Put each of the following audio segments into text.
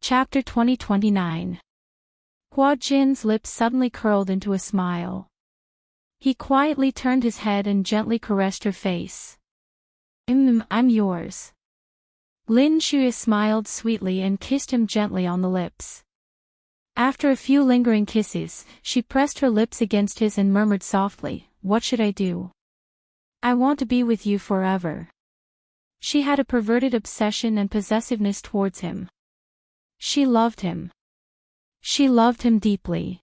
Chapter 2029. Hua Jin's lips suddenly curled into a smile. He quietly turned his head and gently caressed her face. I'm yours. Lin Shuya smiled sweetly and kissed him gently on the lips. After a few lingering kisses, she pressed her lips against his and murmured softly, "What should I do? I want to be with you forever." She had a perverted obsession and possessiveness towards him. She loved him. She loved him deeply.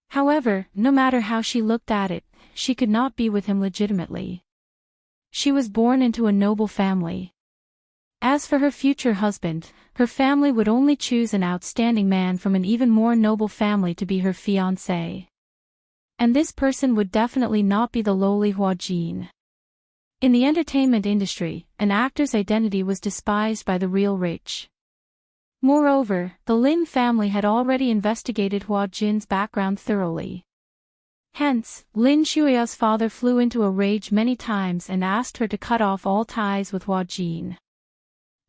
However, no matter how she looked at it, she could not be with him legitimately. She was born into a noble family. As for her future husband, her family would only choose an outstanding man from an even more noble family to be her fiancé. And this person would definitely not be the lowly Hua Jin. In the entertainment industry, an actor's identity was despised by the real rich. Moreover, the Lin family had already investigated Hua Jin's background thoroughly. Hence, Lin Shuya's father flew into a rage many times and asked her to cut off all ties with Hua Jin.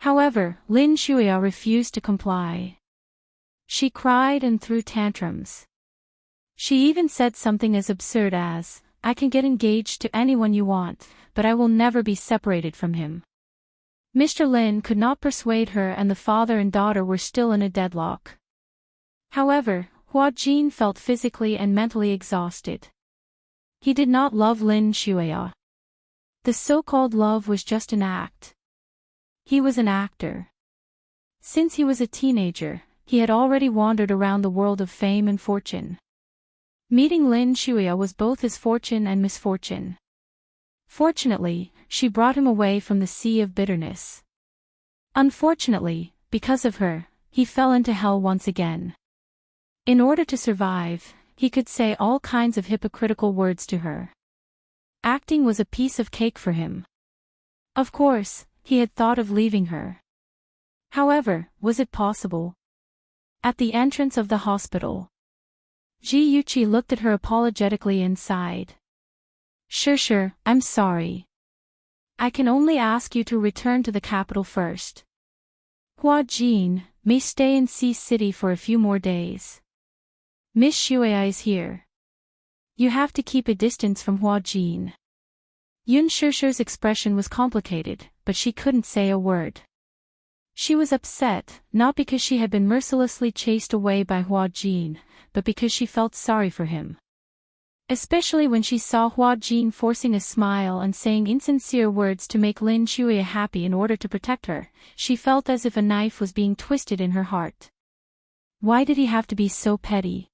However, Lin Shuya refused to comply. She cried and threw tantrums. She even said something as absurd as, "I can get engaged to anyone you want, but I will never be separated from him." Mr. Lin could not persuade her and the father and daughter were still in a deadlock. However, Hua Jin felt physically and mentally exhausted. He did not love Lin Shuya. The so-called love was just an act. He was an actor. Since he was a teenager, he had already wandered around the world of fame and fortune. Meeting Lin Shuya was both his fortune and misfortune. Fortunately, she brought him away from the sea of bitterness. Unfortunately, because of her, he fell into hell once again. In order to survive, he could say all kinds of hypocritical words to her. Acting was a piece of cake for him. Of course, he had thought of leaving her. However, was it possible? At the entrance of the hospital, Ji Yuqi looked at her apologetically and sighed. Sure, I'm sorry. I can only ask you to return to the capital first. Hua Jin may stay in Sea City for a few more days. Miss Shuya is here. You have to keep a distance from Hua Jin. Yun Shishi's expression was complicated, but she couldn't say a word. She was upset, not because she had been mercilessly chased away by Hua Jin, but because she felt sorry for him. Especially when she saw Hua Jin forcing a smile and saying insincere words to make Lin Shuya happy in order to protect her, she felt as if a knife was being twisted in her heart. Why did he have to be so petty?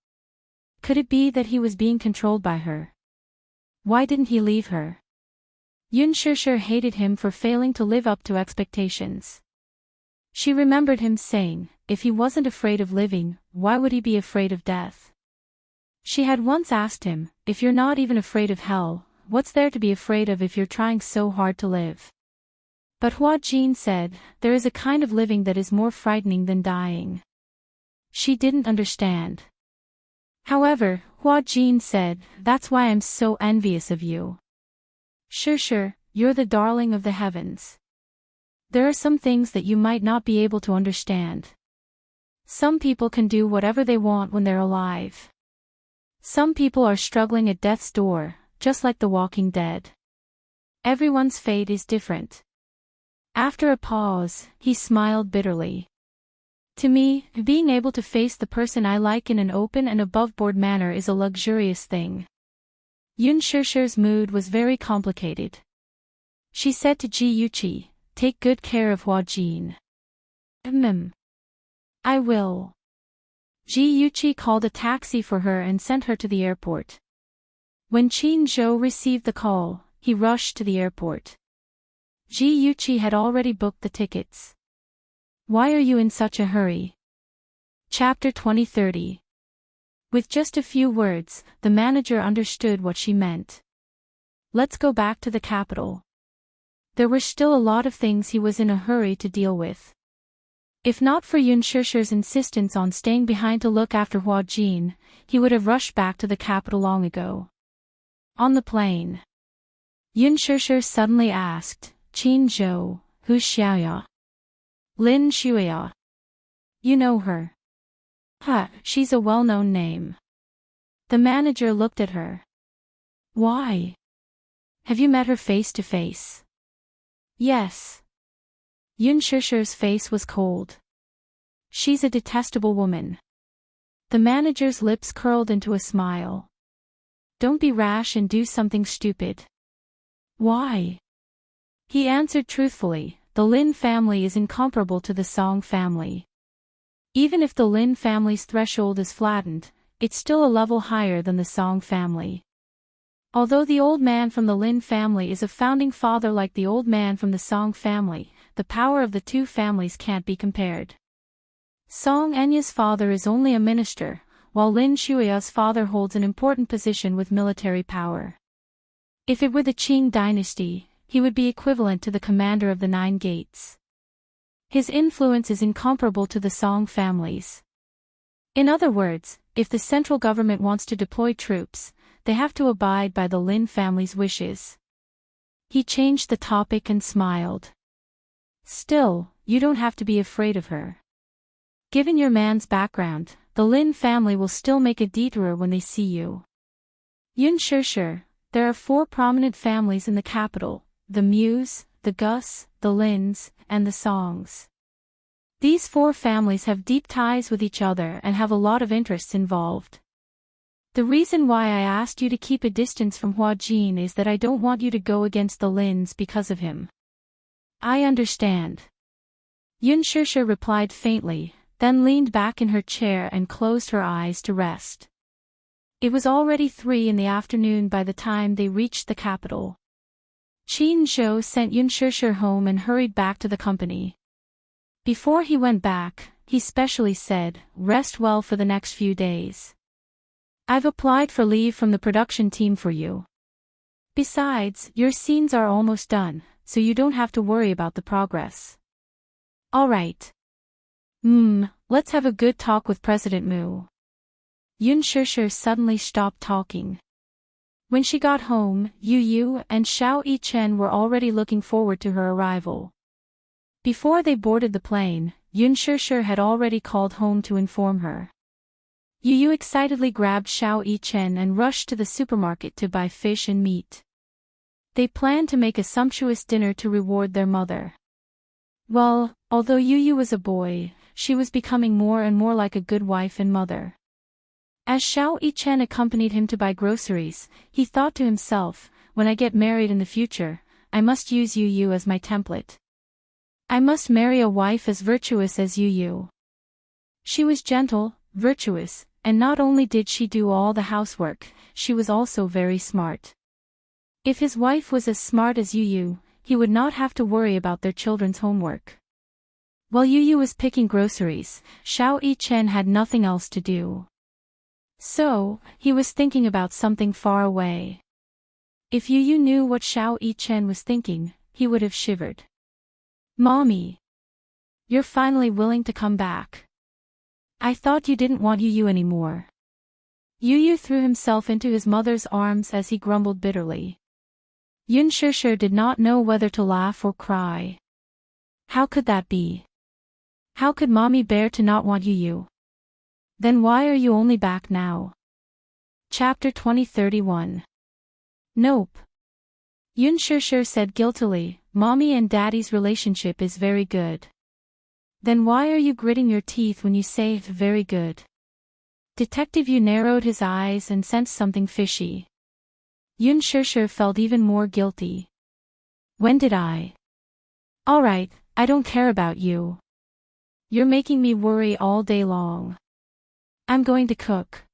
Could it be that he was being controlled by her? Why didn't he leave her? Yun Shishi hated him for failing to live up to expectations. She remembered him saying, if he wasn't afraid of living, why would he be afraid of death? She had once asked him, if you're not even afraid of hell, what's there to be afraid of if you're trying so hard to live? But Hua Jin said, there is a kind of living that is more frightening than dying. She didn't understand. However, Hua Jin said, that's why I'm so envious of you. Sure, you're the darling of the heavens. There are some things that you might not be able to understand. Some people can do whatever they want when they're alive. Some people are struggling at death's door, just like the Walking Dead. Everyone's fate is different. After a pause, he smiled bitterly. To me, being able to face the person I like in an open and above-board manner is a luxurious thing. Yun Shishi's mood was very complicated. She said to Ji Yuqi, take good care of Hua Jin. I will. Ji Yuqi called a taxi for her and sent her to the airport. When Qin Zhou received the call, he rushed to the airport. Ji Yuqi had already booked the tickets. Why are you in such a hurry? Chapter 2030. With just a few words, the manager understood what she meant. Let's go back to the capital. There were still a lot of things he was in a hurry to deal with. If not for Yun Shishi's insistence on staying behind to look after Hua Jin, he would have rushed back to the capital long ago. On the plane, Yun Shishi suddenly asked, Qin Zhou, who's Xiaoya? Lin Shuya. You know her. Huh, she's a well-known name. The manager looked at her. Why? Have you met her face to face? Yes. Yun Shishir's face was cold. She's a detestable woman. The manager's lips curled into a smile. Don't be rash and do something stupid. Why? He answered truthfully, the Lin family is incomparable to the Song family. Even if the Lin family's threshold is flattened, it's still a level higher than the Song family. Although the old man from the Lin family is a founding father like the old man from the Song family, the power of the two families can't be compared. Song Enya's father is only a minister, while Lin Shuia's father holds an important position with military power. If it were the Qing dynasty, he would be equivalent to the commander of the Nine Gates. His influence is incomparable to the Song families. In other words, if the central government wants to deploy troops, they have to abide by the Lin family's wishes. He changed the topic and smiled. Still, you don't have to be afraid of her. Given your man's background, the Lin family will still make a detour when they see you. Yun Shishir, there are 4 prominent families in the capital, the Mews, the Gus, the Lins, and the Songs. These 4 families have deep ties with each other and have a lot of interests involved. The reason why I asked you to keep a distance from Hua Jin is that I don't want you to go against the Lins because of him. I understand. Yun Shishir replied faintly, then leaned back in her chair and closed her eyes to rest. It was already 3 in the afternoon by the time they reached the capital. Qin Zhou sent Yun Shishir home and hurried back to the company. Before he went back, he specially said, "Rest well for the next few days. I've applied for leave from the production team for you. Besides, your scenes are almost done, so you don't have to worry about the progress." All right. Let's have a good talk with President Mu. Yun Shishir suddenly stopped talking. When she got home, Yu Yu and Xiao Yichen were already looking forward to her arrival. Before they boarded the plane, Yun Shishir had already called home to inform her. Yu Yu excitedly grabbed Xiao Yichen and rushed to the supermarket to buy fish and meat. They planned to make a sumptuous dinner to reward their mother. Well, although Yu Yu was a boy, she was becoming more and more like a good wife and mother. As Xiao Yichen accompanied him to buy groceries, he thought to himself, when I get married in the future, I must use Yu Yu as my template. I must marry a wife as virtuous as Yu Yu. She was gentle, virtuous, and not only did she do all the housework, she was also very smart. If his wife was as smart as Yu Yu, he would not have to worry about their children's homework. While Yu Yu was picking groceries, Xiao Yichen had nothing else to do. So, he was thinking about something far away. If Yu Yu knew what Xiao Yichen was thinking, he would have shivered. "Mommy. You're finally willing to come back. I thought you didn't want Yu Yu anymore." Yu Yu threw himself into his mother's arms as he grumbled bitterly. Yun Shishir did not know whether to laugh or cry. How could that be? How could mommy bear to not want Yu Yu? Then why are you only back now? Chapter 2031. Nope. Yun Shishir said guiltily, "Mommy and Daddy's relationship is very good." Then why are you gritting your teeth when you say very good? Detective Yu narrowed his eyes and sensed something fishy. Yun Shishir felt even more guilty. When did I? Alright, I don't care about you. You're making me worry all day long. I'm going to cook.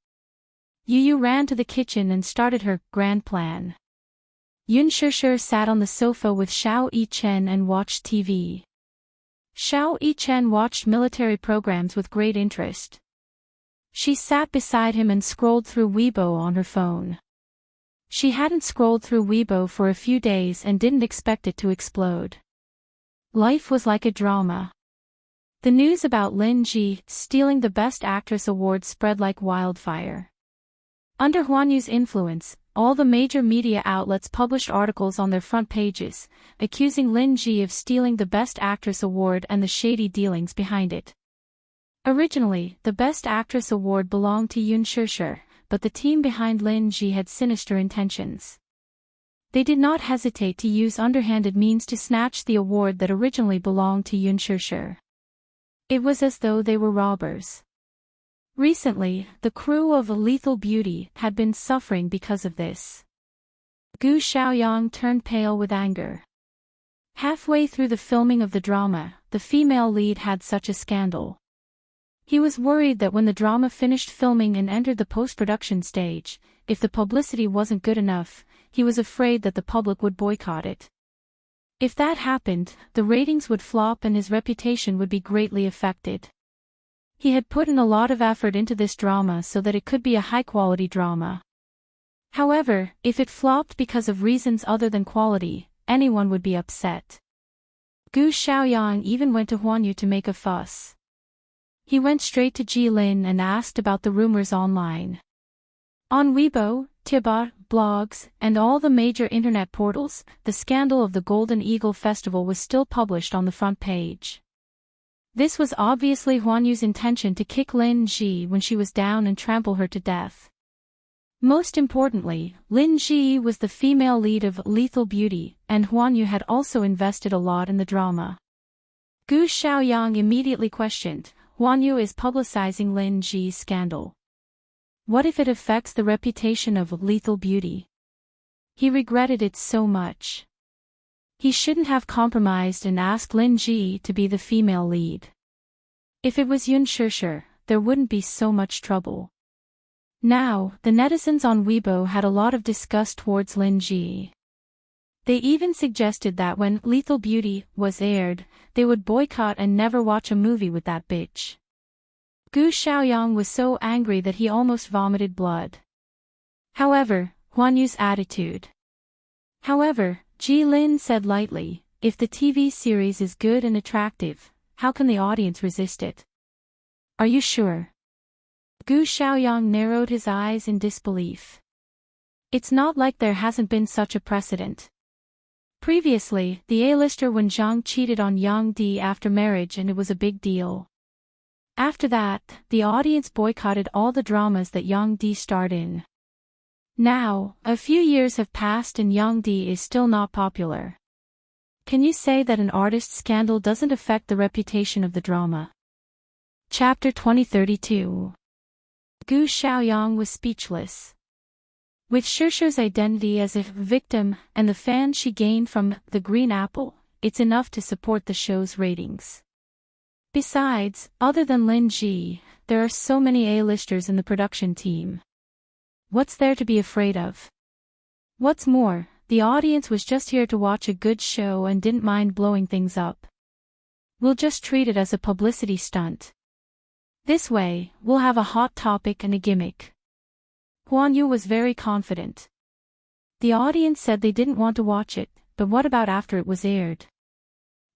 Yu Yu ran to the kitchen and started her grand plan. Yun Shishir sat on the sofa with Xiao Yichen and watched TV. Xiao Yichen watched military programs with great interest. She sat beside him and scrolled through Weibo on her phone. She hadn't scrolled through Weibo for a few days and didn't expect it to explode. Life was like a drama. The news about Lin Ji stealing the Best Actress award spread like wildfire. Under Huan Yu's influence, all the major media outlets published articles on their front pages, accusing Lin Ji of stealing the Best Actress award and the shady dealings behind it. Originally, the Best Actress award belonged to Yoon Shurshur, but the team behind Lin Ji had sinister intentions. They did not hesitate to use underhanded means to snatch the award that originally belonged to Yoon Shurshur. It was as though they were robbers. Recently, the crew of Lethal Beauty had been suffering because of this. Gu Xiaoyang turned pale with anger. Halfway through the filming of the drama, the female lead had such a scandal. He was worried that when the drama finished filming and entered the post-production stage, if the publicity wasn't good enough, he was afraid that the public would boycott it. If that happened, the ratings would flop and his reputation would be greatly affected. He had put in a lot of effort into this drama so that it could be a high-quality drama. However, if it flopped because of reasons other than quality, anyone would be upset. Gu Xiaoyang even went to Huan Yu to make a fuss. He went straight to Jilin and asked about the rumors online. On Weibo, Tibet, blogs, and all the major internet portals, the scandal of the Golden Eagle Festival was still published on the front page. This was obviously Huan Yu's intention to kick Lin Ji when she was down and trample her to death. Most importantly, Lin Ji was the female lead of Lethal Beauty, and Huan Yu had also invested a lot in the drama. Gu Xiaoyang immediately questioned, Huan Yu is publicizing Lin Ji's scandal. What if it affects the reputation of Lethal Beauty? He regretted it so much. He shouldn't have compromised and asked Lin Ji to be the female lead. If it was Yoon Shurshur, there wouldn't be so much trouble. Now, the netizens on Weibo had a lot of disgust towards Lin Ji. They even suggested that when Lethal Beauty was aired, they would boycott and never watch a movie with that bitch. Gu Xiaoyang was so angry that he almost vomited blood. However, Huan Yu's attitude. However, Jilin said lightly, if the TV series is good and attractive, how can the audience resist it? Are you sure? Gu Xiaoyang narrowed his eyes in disbelief. It's not like there hasn't been such a precedent. Previously, the A-lister Wen Zhang cheated on Yang Di after marriage and it was a big deal. After that, the audience boycotted all the dramas that Yang Di starred in. Now, a few years have passed and Yang Di is still not popular. Can you say that an artist's scandal doesn't affect the reputation of the drama? Chapter 2032. Gu Xiaoyang was speechless. With Shurshur's identity as a victim and the fans she gained from The Green Apple, it's enough to support the show's ratings. Besides, other than Lin Ji, there are so many A-listers in the production team. What's there to be afraid of? What's more, the audience was just here to watch a good show and didn't mind blowing things up. We'll just treat it as a publicity stunt. This way, we'll have a hot topic and a gimmick. Huan Yu was very confident. The audience said they didn't want to watch it, but what about after it was aired?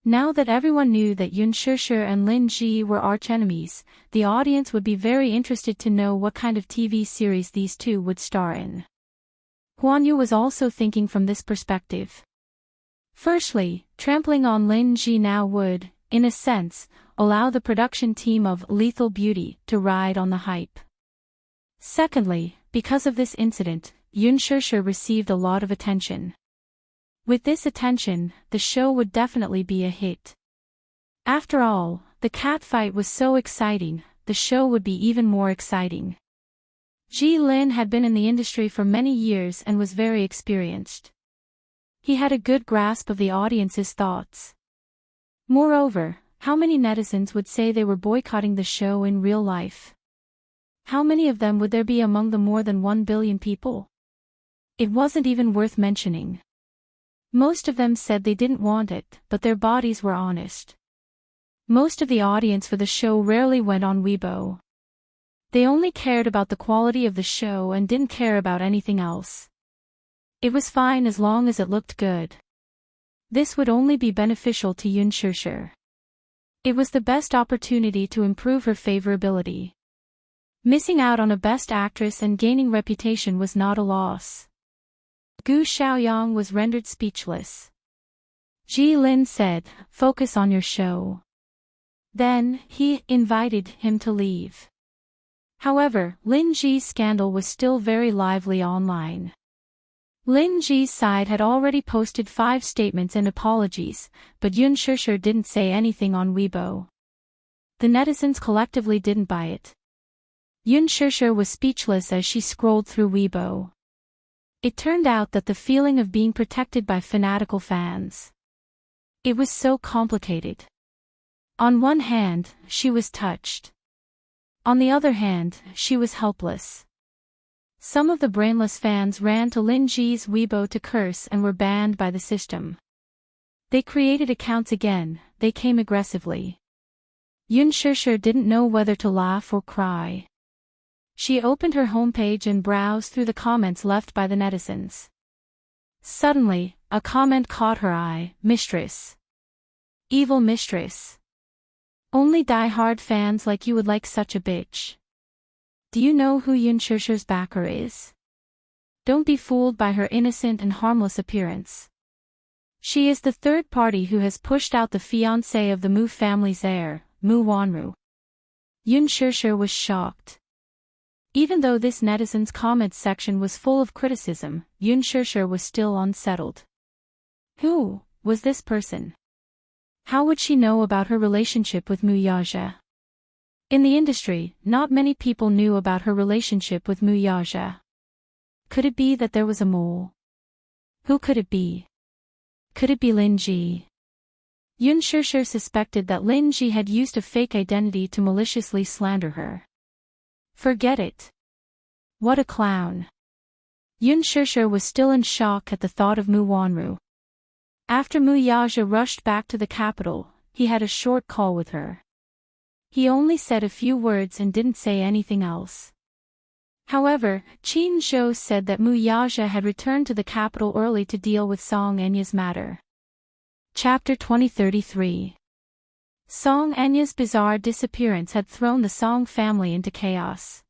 Now that everyone knew that Yoon Shurshur and Lin Ji were archenemies, the audience would be very interested to know what kind of TV series these two would star in. Huan Yu was also thinking from this perspective. Firstly, trampling on Lin Ji now would, in a sense, allow the production team of Lethal Beauty to ride on the hype. Secondly, because of this incident, Yoon Shurshur received a lot of attention. With this attention, the show would definitely be a hit. After all, the cat fight was so exciting, the show would be even more exciting. Ji Lin had been in the industry for many years and was very experienced. He had a good grasp of the audience's thoughts. Moreover, how many netizens would say they were boycotting the show in real life? How many of them would there be among the more than 1 billion people? It wasn't even worth mentioning. Most of them said they didn't want it, but their bodies were honest. Most of the audience for the show rarely went on Weibo. They only cared about the quality of the show and didn't care about anything else. It was fine as long as it looked good. This would only be beneficial to Yoon Shurshur. It was the best opportunity to improve her favorability. Missing out on a Best Actress and gaining reputation was not a loss. Gu Xiaoyang was rendered speechless. Ji Lin said, "Focus on your show. Then, he invited him to leave. However, Lin Ji's scandal was still very lively online. Lin Ji's side had already posted 5 statements and apologies, but Yun Shishir didn't say anything on Weibo. The netizens collectively didn't buy it. Yun Shishir was speechless as she scrolled through Weibo. It turned out that the feeling of being protected by fanatical fans. It was so complicated. On one hand, she was touched. On the other hand, she was helpless. Some of the brainless fans ran to Lin Ji's Weibo to curse and were banned by the system. They created accounts again, they came aggressively. Yun Shishir didn't know whether to laugh or cry. She opened her homepage and browsed through the comments left by the netizens. Suddenly, a comment caught her eye, "Mistress. Evil mistress. Only die-hard fans like you would like such a bitch. Do you know who Yun Shishir's backer is? Don't be fooled by her innocent and harmless appearance. She is the third party who has pushed out the fiancé of the Mu family's heir, Mu Wanru." Yun Shishir was shocked. Even though this netizen's comments section was full of criticism, Yun Shishir was still unsettled. Who was this person? How would she know about her relationship with Mu Yaja? In the industry, not many people knew about her relationship with Mu Yaja. Could it be that there was a mole? Who could it be? Could it be Lin Ji? Yun Shishir suspected that Lin Ji had used a fake identity to maliciously slander her. Forget it. What a clown. Yun Shishir was still in shock at the thought of Mu Wanru. After Mu Yaja rushed back to the capital, he had a short call with her. He only said a few words and didn't say anything else. However, Qin Zhou said that Mu Yaja had returned to the capital early to deal with Song Enya's matter. Chapter 2033. Song Enya's bizarre disappearance had thrown the Song family into chaos.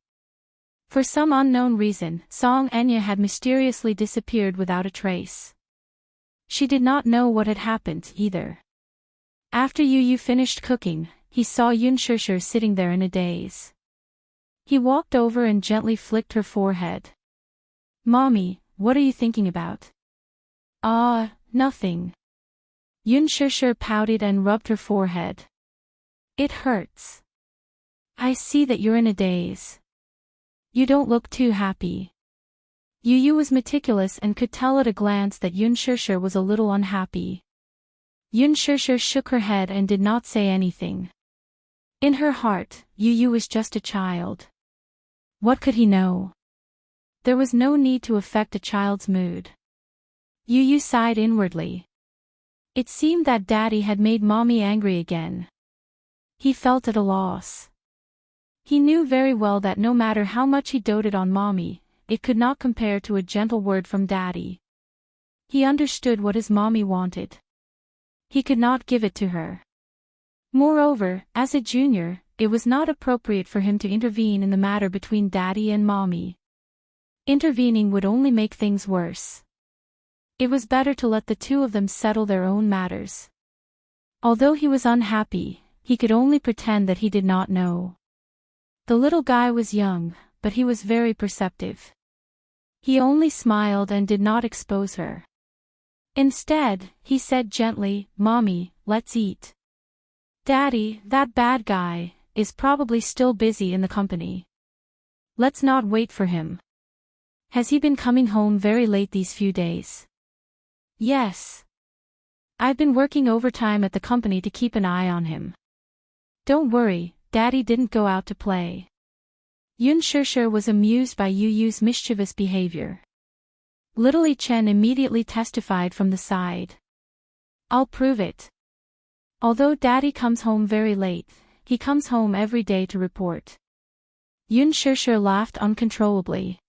For some unknown reason, Song Enya had mysteriously disappeared without a trace. She did not know what had happened, either. After Yu finished cooking, he saw Yun Shishir sitting there in a daze. He walked over and gently flicked her forehead. "Mommy, what are you thinking about?" Nothing." Yun Shishir pouted and rubbed her forehead. "It hurts. I see that you're in a daze. You don't look too happy." Yu was meticulous and could tell at a glance that Yun Shishir was a little unhappy. Yun Shishir shook her head and did not say anything. In her heart, Yu was just a child. What could he know? There was no need to affect a child's mood. Yu sighed inwardly. It seemed that Daddy had made Mommy angry again. He felt at a loss. He knew very well that no matter how much he doted on Mommy, it could not compare to a gentle word from Daddy. He understood what his Mommy wanted. He could not give it to her. Moreover, as a junior, it was not appropriate for him to intervene in the matter between Daddy and Mommy. Intervening would only make things worse. It was better to let the two of them settle their own matters. Although he was unhappy, he could only pretend that he did not know. The little guy was young, but he was very perceptive. He only smiled and did not expose her. Instead, he said gently, "Mommy, let's eat. Daddy, that bad guy, is probably still busy in the company. Let's not wait for him. Has he been coming home very late these few days?" "Yes. I've been working overtime at the company to keep an eye on him. Don't worry, Daddy didn't go out to play." Yun Shishir was amused by Yu's mischievous behavior. Little Li Chen immediately testified from the side. "I'll prove it. Although Daddy comes home very late, he comes home every day to report." Yun Shishir laughed uncontrollably.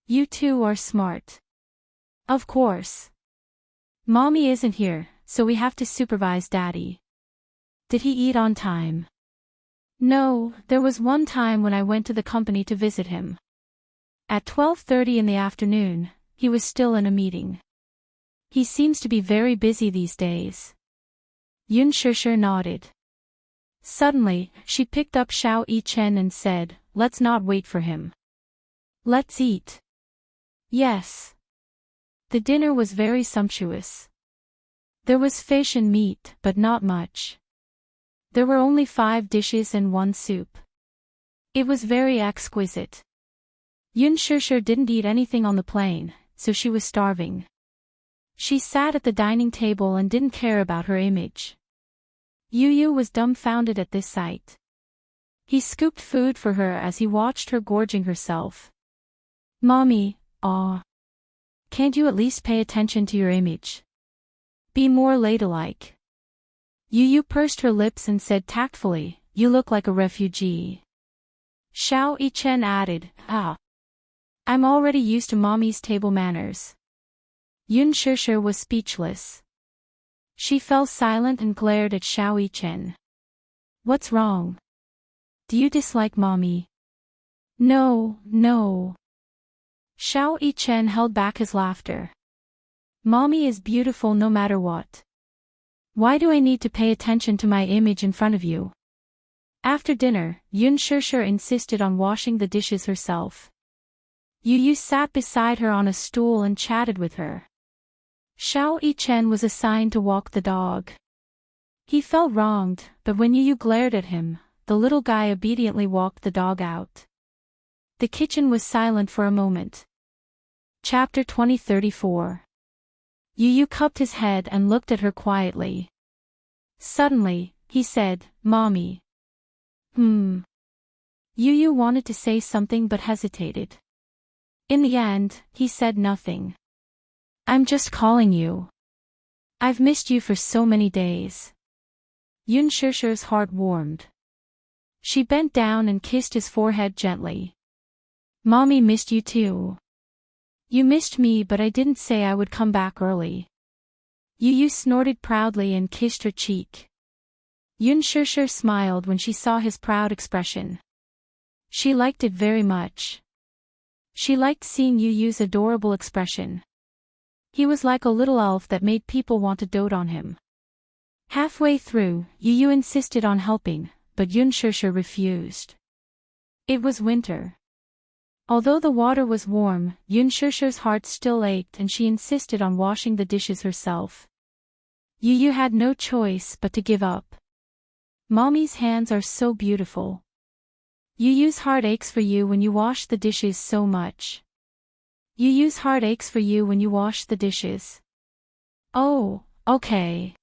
"You two are smart." "Of course. Mommy isn't here, so we have to supervise Daddy." "Did he eat on time?" "No, there was one time when I went to the company to visit him. At 12:30 in the afternoon, he was still in a meeting. He seems to be very busy these days." Yun Shishir nodded. Suddenly, she picked up Xiao Yichen and said, "Let's not wait for him. Let's eat." Yes. The dinner was very sumptuous. There was fish and meat, but not much. There were only 5 dishes and 1 soup. It was very exquisite. Yun Shishir didn't eat anything on the plane, so she was starving. She sat at the dining table and didn't care about her image. Yu Yu was dumbfounded at this sight. He scooped food for her as he watched her gorging herself. "Mommy, aw. Can't you at least pay attention to your image? Be more ladylike." Yu Yu pursed her lips and said tactfully, "You look like a refugee." Xiao Yichen added, "Ah. I'm already used to mommy's table manners." Yun Shishir was speechless. She fell silent and glared at Xiao Yichen. "What's wrong? Do you dislike mommy?" "No, no." Xiao Yichen held back his laughter. "Mommy is beautiful no matter what. Why do I need to pay attention to my image in front of you?" After dinner, Yun Shishir insisted on washing the dishes herself. Yu Yu sat beside her on a stool and chatted with her. Xiao Yichen was assigned to walk the dog. He felt wronged, but when Yu Yu glared at him, the little guy obediently walked the dog out. The kitchen was silent for a moment. Chapter 2034. Yu Yu cupped his head and looked at her quietly. Suddenly, he said, "Mommy." Yu Yu wanted to say something but hesitated. In the end, he said nothing. "I'm just calling you. I've missed you for so many days." Yun Shishir's heart warmed. She bent down and kissed his forehead gently. "Mommy missed you too. You missed me, but I didn't say I would come back early." Yu Yu snorted proudly and kissed her cheek. Yun Shishir smiled when she saw his proud expression. She liked it very much. She liked seeing Yu Yu's adorable expression. He was like a little elf that made people want to dote on him. Halfway through, Yu Yu insisted on helping, but Yun Shishir refused. It was winter. Although the water was warm, Yun Shishir's heart still ached and she insisted on washing the dishes herself. Yu Yu had no choice but to give up. "Mommy's hands are so beautiful. Yu Yu's heart aches for you when you wash the dishes so much. Yu Yu's heart aches for you when you wash the dishes." "Oh, okay.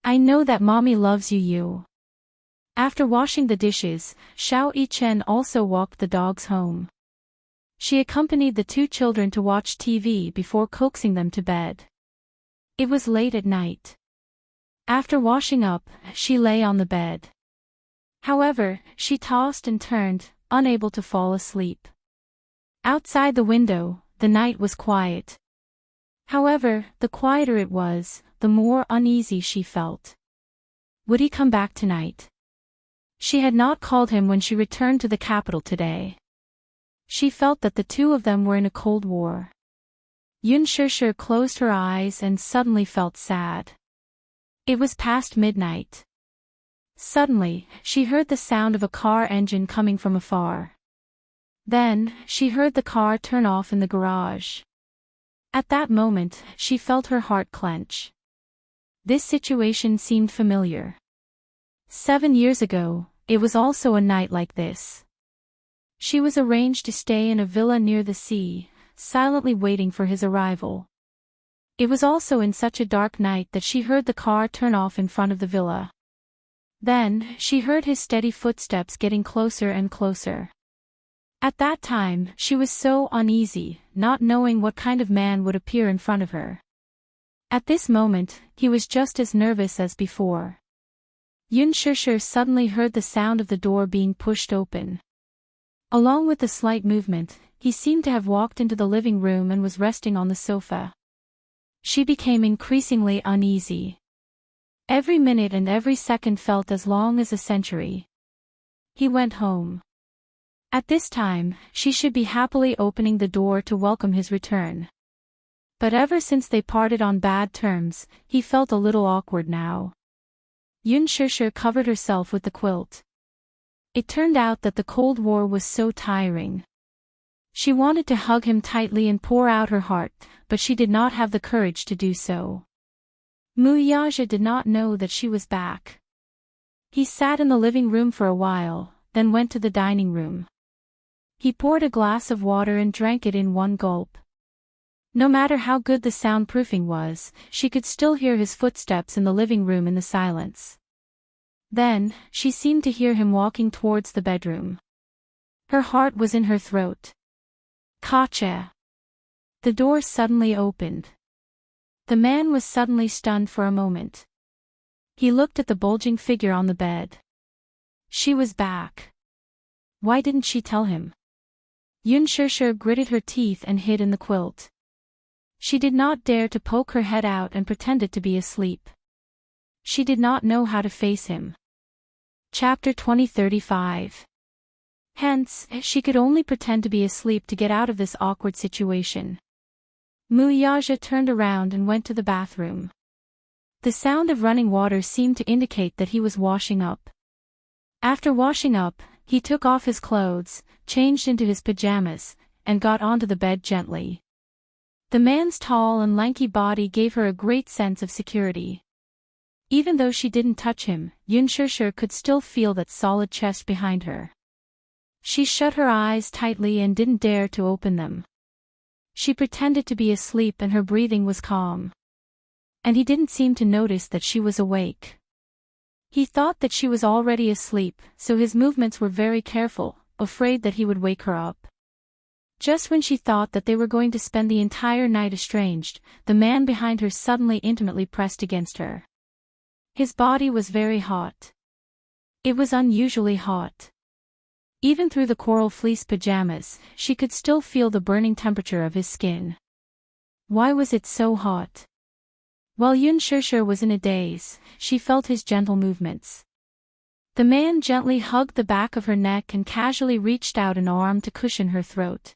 I know that mommy loves Yu Yu." After washing the dishes, Xiao Yichen also walked the dogs home. She accompanied the 2 children to watch TV before coaxing them to bed. It was late at night. After washing up, she lay on the bed. However, she tossed and turned, unable to fall asleep. Outside the window, the night was quiet. However, the quieter it was, the more uneasy she felt. Would he come back tonight? She had not called him when she returned to the capital today. She felt that the 2 of them were in a cold war. Yun Shishir closed her eyes and suddenly felt sad. It was past midnight. Suddenly, she heard the sound of a car engine coming from afar. Then, she heard the car turn off in the garage. At that moment, she felt her heart clench. This situation seemed familiar. 7 years ago, it was also a night like this. She was arranged to stay in a villa near the sea, silently waiting for his arrival. It was also in such a dark night that she heard the car turn off in front of the villa. Then, she heard his steady footsteps getting closer and closer. At that time, she was so uneasy, not knowing what kind of man would appear in front of her. At this moment, he was just as nervous as before. Yun Shishir suddenly heard the sound of the door being pushed open. Along with the slight movement, he seemed to have walked into the living room and was resting on the sofa. She became increasingly uneasy. Every minute and every second felt as long as a century. He went home. At this time, she should be happily opening the door to welcome his return. But ever since they parted on bad terms, he felt a little awkward now. Yun Shishir covered herself with the quilt. It turned out that the Cold War was so tiring. She wanted to hug him tightly and pour out her heart, but she did not have the courage to do so. Muyaja did not know that she was back. He sat in the living room for a while, then went to the dining room. He poured a glass of water and drank it in one gulp. No matter how good the soundproofing was, she could still hear his footsteps in the living room in the silence. Then, she seemed to hear him walking towards the bedroom. Her heart was in her throat. Kacha! The door suddenly opened. The man was suddenly stunned for a moment. He looked at the bulging figure on the bed. She was back. Why didn't she tell him? Yun Shishir gritted her teeth and hid in the quilt. She did not dare to poke her head out and pretended to be asleep. She did not know how to face him. Chapter 20:35. Hence, she could only pretend to be asleep to get out of this awkward situation. Muyaja turned around and went to the bathroom. The sound of running water seemed to indicate that he was washing up. After washing up, he took off his clothes, changed into his pajamas, and got onto the bed gently. The man's tall and lanky body gave her a great sense of security. Even though she didn't touch him, Yun Shishir could still feel that solid chest behind her. She shut her eyes tightly and didn't dare to open them. She pretended to be asleep and her breathing was calm. And he didn't seem to notice that she was awake. He thought that she was already asleep, so his movements were very careful, afraid that he would wake her up. Just when she thought that they were going to spend the entire night estranged, the man behind her suddenly intimately pressed against her. His body was very hot. It was unusually hot. Even through the coral fleece pajamas, she could still feel the burning temperature of his skin. Why was it so hot? While Yun Shishir was in a daze, she felt his gentle movements. The man gently hugged the back of her neck and casually reached out an arm to cushion her throat.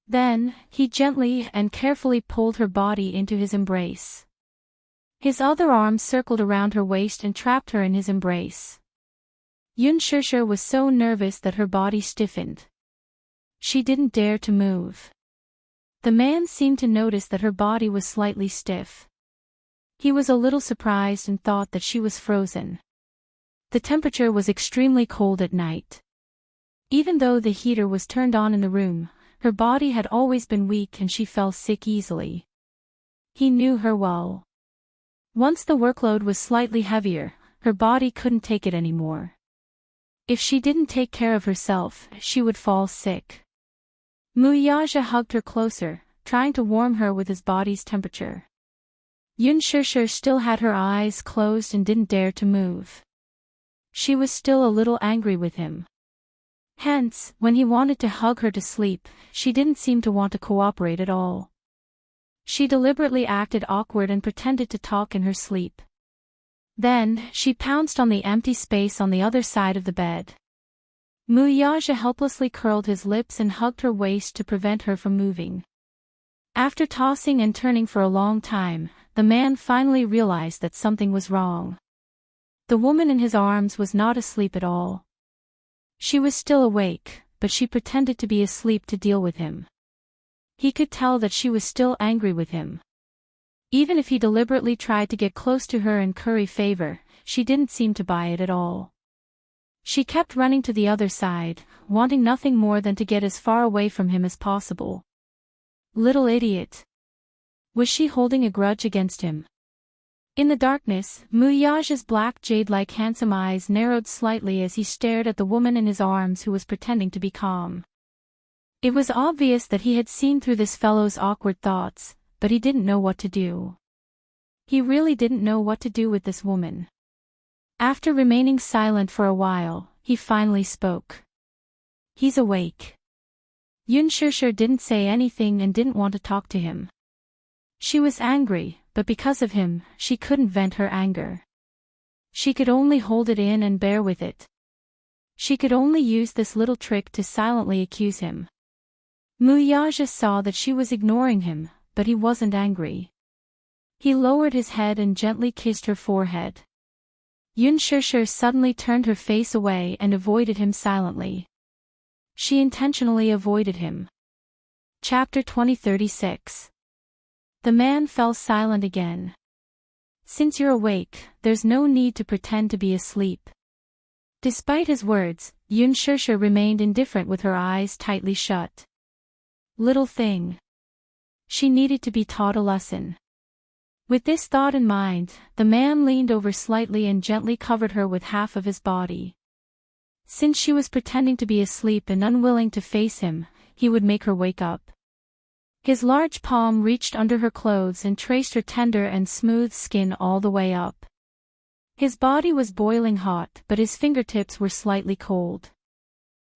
Then, he gently and carefully pulled her body into his embrace. His other arm circled around her waist and trapped her in his embrace. Yun Shishir was so nervous that her body stiffened. She didn't dare to move. The man seemed to notice that her body was slightly stiff. He was a little surprised and thought that she was frozen. The temperature was extremely cold at night. Even though the heater was turned on in the room, her body had always been weak and she fell sick easily. He knew her well. Once the workload was slightly heavier, her body couldn't take it anymore. If she didn't take care of herself, she would fall sick. Muyaja hugged her closer, trying to warm her with his body's temperature. Yun Shishir still had her eyes closed and didn't dare to move. She was still a little angry with him. Hence, when he wanted to hug her to sleep, she didn't seem to want to cooperate at all. She deliberately acted awkward and pretended to talk in her sleep. Then, she pounced on the empty space on the other side of the bed. Muyaja helplessly curled his lips and hugged her waist to prevent her from moving. After tossing and turning for a long time, the man finally realized that something was wrong. The woman in his arms was not asleep at all. She was still awake, but she pretended to be asleep to deal with him. He could tell that she was still angry with him. Even if he deliberately tried to get close to her and curry favor, she didn't seem to buy it at all. She kept running to the other side, wanting nothing more than to get as far away from him as possible. Little idiot. Was she holding a grudge against him? In the darkness, Muyaja's black jade-like handsome eyes narrowed slightly as he stared at the woman in his arms who was pretending to be calm. It was obvious that he had seen through this fellow's awkward thoughts, but he didn't know what to do. He really didn't know what to do with this woman. After remaining silent for a while, he finally spoke. He's awake. Yun Shishir didn't say anything and didn't want to talk to him. She was angry, but because of him, she couldn't vent her anger. She could only hold it in and bear with it. She could only use this little trick to silently accuse him. Muyaja saw that she was ignoring him, but he wasn't angry. He lowered his head and gently kissed her forehead. Yun Shishir suddenly turned her face away and avoided him silently. She intentionally avoided him. Chapter 2036. The man fell silent again. Since you're awake, there's no need to pretend to be asleep. Despite his words, Yun Shishir remained indifferent with her eyes tightly shut. Little thing. She needed to be taught a lesson. With this thought in mind, the man leaned over slightly and gently covered her with half of his body. Since she was pretending to be asleep and unwilling to face him, he would make her wake up. His large palm reached under her clothes and traced her tender and smooth skin all the way up. His body was boiling hot, but his fingertips were slightly cold.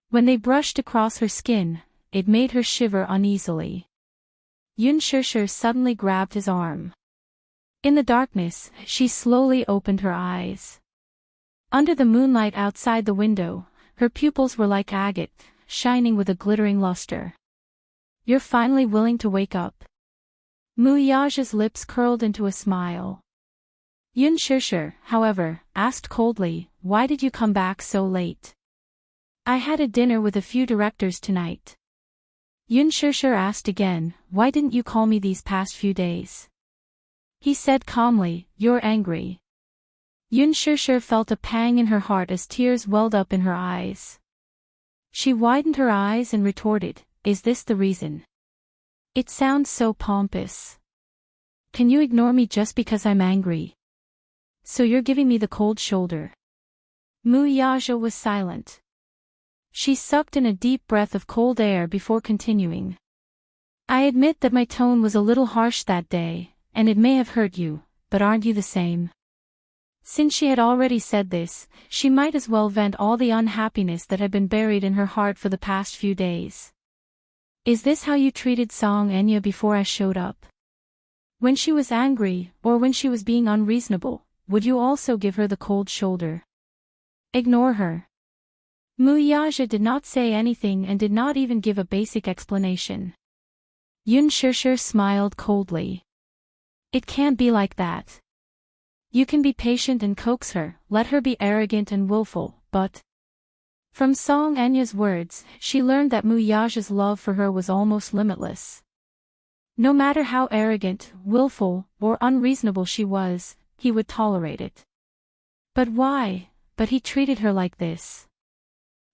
When they brushed across her skin, it made her shiver uneasily. Yun Shishir suddenly grabbed his arm. In the darkness, she slowly opened her eyes. Under the moonlight outside the window, her pupils were like agate, shining with a glittering luster. You're finally willing to wake up. Muyaja's lips curled into a smile. Yun Shishir, however, asked coldly, why did you come back so late? I had a dinner with a few directors tonight. Yun Shishir asked again, why didn't you call me these past few days? He said calmly, you're angry. Yun Shishir felt a pang in her heart as tears welled up in her eyes. She widened her eyes and retorted, is this the reason? It sounds so pompous. Can you ignore me just because I'm angry? So you're giving me the cold shoulder. Muyaja was silent. She sucked in a deep breath of cold air before continuing. I admit that my tone was a little harsh that day, and it may have hurt you, but aren't you the same? Since she had already said this, she might as well vent all the unhappiness that had been buried in her heart for the past few days. Is this how you treated Song Enya before I showed up? When she was angry, or when she was being unreasonable, would you also give her the cold shoulder? Ignore her. Muyaja did not say anything and did not even give a basic explanation. Yun Shishir smiled coldly. It can't be like that. You can be patient and coax her, let her be arrogant and willful, but... From Song Enya's words, she learned that Muyaja's love for her was almost limitless. No matter how arrogant, willful, or unreasonable she was, he would tolerate it. But why? But he treated her like this.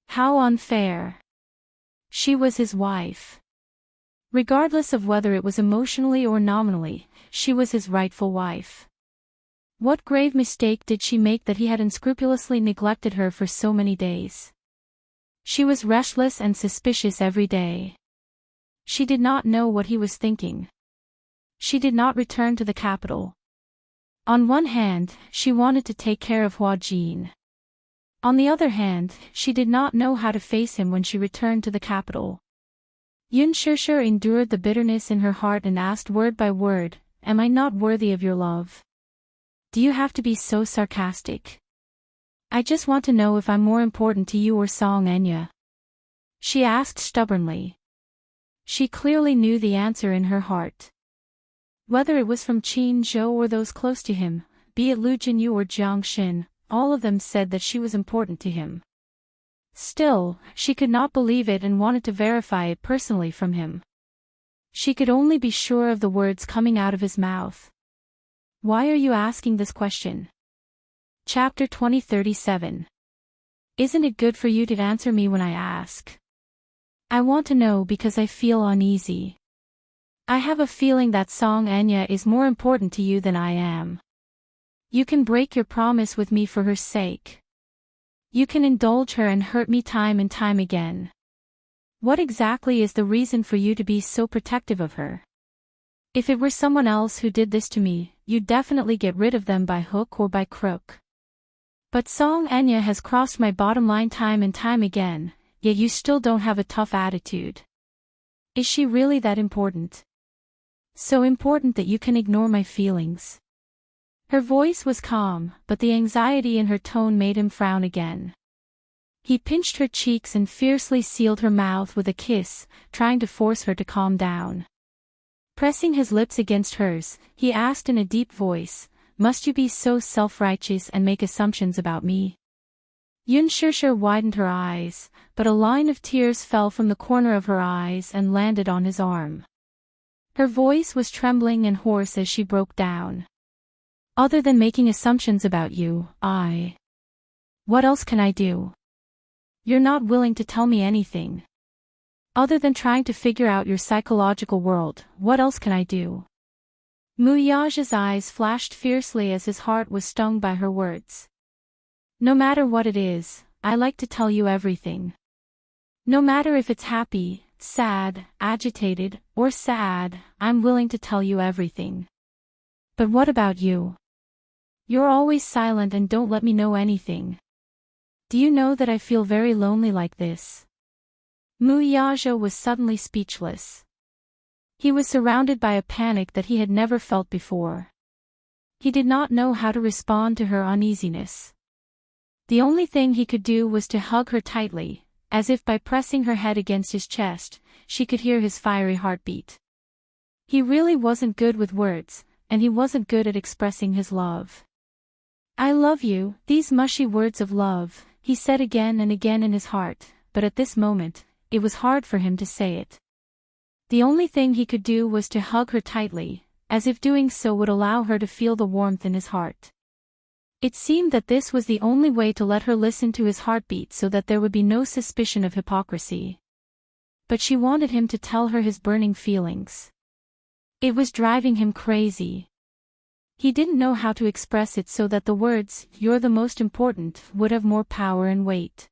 How unfair. She was his wife. Regardless of whether it was emotionally or nominally, she was his rightful wife. What grave mistake did she make that he had unscrupulously neglected her for so many days? She was restless and suspicious every day. She did not know what he was thinking. She did not return to the capital. On one hand, she wanted to take care of Hua Jin. On the other hand, she did not know how to face him when she returned to the capital. Yun Shishir endured the bitterness in her heart and asked word by word, am I not worthy of your love? Do you have to be so sarcastic? I just want to know if I'm more important to you or Song Enya. She asked stubbornly. She clearly knew the answer in her heart. Whether it was from Qin Zhou or those close to him, be it Lu Jinyu or Jiang Xin, all of them said that she was important to him. Still, she could not believe it and wanted to verify it personally from him. She could only be sure of the words coming out of his mouth. Why are you asking this question? Chapter 2037. Isn't it good for you to answer me when I ask? I want to know because I feel uneasy. I have a feeling that Song Enya is more important to you than I am. You can break your promise with me for her sake. You can indulge her and hurt me time and time again. What exactly is the reason for you to be so protective of her? If it were someone else who did this to me, you'd definitely get rid of them by hook or by crook. But Song Enya has crossed my bottom line time and time again, yet you still don't have a tough attitude. Is she really that important? So important that you can ignore my feelings? Her voice was calm, but the anxiety in her tone made him frown again. He pinched her cheeks and fiercely sealed her mouth with a kiss, trying to force her to calm down. Pressing his lips against hers, he asked in a deep voice, must you be so self-righteous and make assumptions about me? Yun Shishir widened her eyes, but a line of tears fell from the corner of her eyes and landed on his arm. Her voice was trembling and hoarse as she broke down. Other than making assumptions about you, what else can I do? You're not willing to tell me anything. Other than trying to figure out your psychological world, what else can I do? Muyaja's eyes flashed fiercely as his heart was stung by her words. No matter what it is, I like to tell you everything. No matter if it's happy, sad, agitated, or sad, I'm willing to tell you everything. But what about you? You're always silent and don't let me know anything. Do you know that I feel very lonely like this? Muyaja was suddenly speechless. He was surrounded by a panic that he had never felt before. He did not know how to respond to her uneasiness. The only thing he could do was to hug her tightly, as if by pressing her head against his chest, she could hear his fiery heartbeat. He really wasn't good with words, and he wasn't good at expressing his love. I love you, these mushy words of love, he said again and again in his heart, but at this moment, it was hard for him to say it. The only thing he could do was to hug her tightly, as if doing so would allow her to feel the warmth in his heart. It seemed that this was the only way to let her listen to his heartbeat so that there would be no suspicion of hypocrisy. But she wanted him to tell her his burning feelings. It was driving him crazy. He didn't know how to express it so that the words, "You're the most important," would have more power and weight.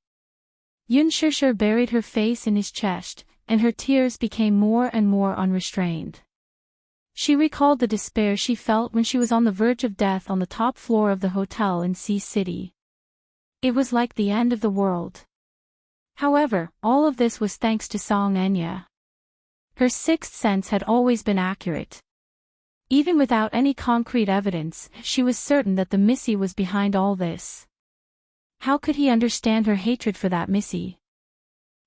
Yun Shishir buried her face in his chest, and her tears became more and more unrestrained. She recalled the despair she felt when she was on the verge of death on the top floor of the hotel in Sea City. It was like the end of the world. However, all of this was thanks to Song Enya. Her sixth sense had always been accurate. Even without any concrete evidence, she was certain that the Missy was behind all this. How could he understand her hatred for that Missy?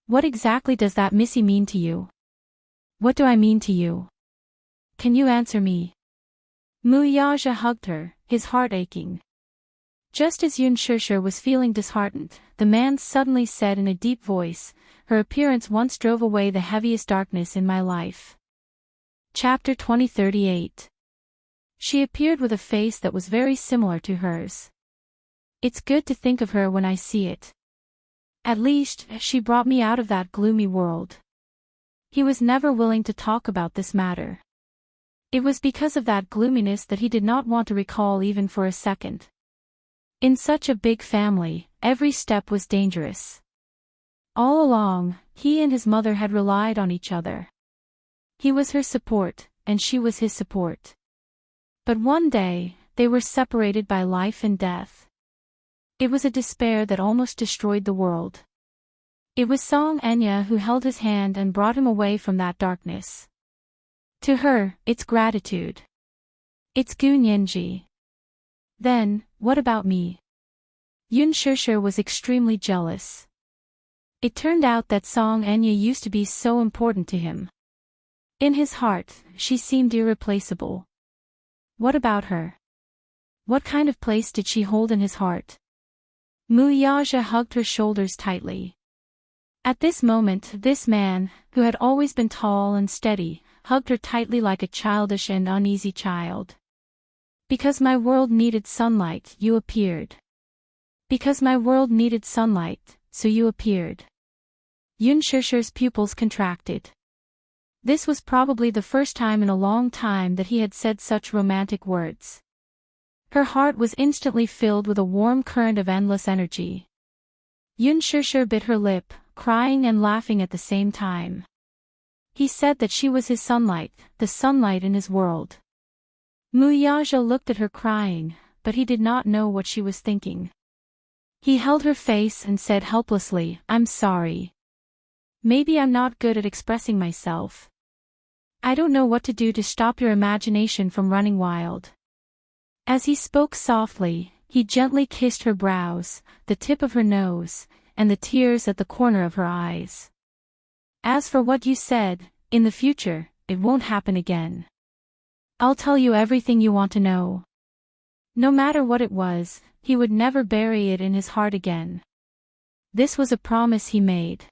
What exactly does that Missy mean to you? What do I mean to you? Can you answer me? Muyaja hugged her, his heart aching. Just as Yun Shishir was feeling disheartened, the man suddenly said in a deep voice, "Her appearance once drove away the heaviest darkness in my life." Chapter 2038. She appeared with a face that was very similar to hers. It's good to think of her when I see it. At least, she brought me out of that gloomy world. He was never willing to talk about this matter. It was because of that gloominess that he did not want to recall even for a second. In such a big family, every step was dangerous. All along, he and his mother had relied on each other. He was her support, and she was his support. But one day, they were separated by life and death. It was a despair that almost destroyed the world. It was Song Enya who held his hand and brought him away from that darkness. To her, it's gratitude. It's Gunyenji. Then, what about me? Yun Shishir was extremely jealous. It turned out that Song Enya used to be so important to him. In his heart, she seemed irreplaceable. What about her? What kind of place did she hold in his heart? Muyaja hugged her shoulders tightly. At this moment, this man, who had always been tall and steady, hugged her tightly like a childish and uneasy child. Because my world needed sunlight, you appeared. Because my world needed sunlight, so you appeared. Yun Shishir's pupils contracted. This was probably the first time in a long time that he had said such romantic words. Her heart was instantly filled with a warm current of endless energy. Yun Shishir bit her lip, crying and laughing at the same time. He said that she was his sunlight, the sunlight in his world. Muyaja looked at her crying, but he did not know what she was thinking. He held her face and said helplessly, "I'm sorry. Maybe I'm not good at expressing myself. I don't know what to do to stop your imagination from running wild." As he spoke softly, he gently kissed her brows, the tip of her nose, and the tears at the corner of her eyes. "As for what you said, in the future, it won't happen again. I'll tell you everything you want to know. No matter what it was, he would never bury it in his heart again. This was a promise he made.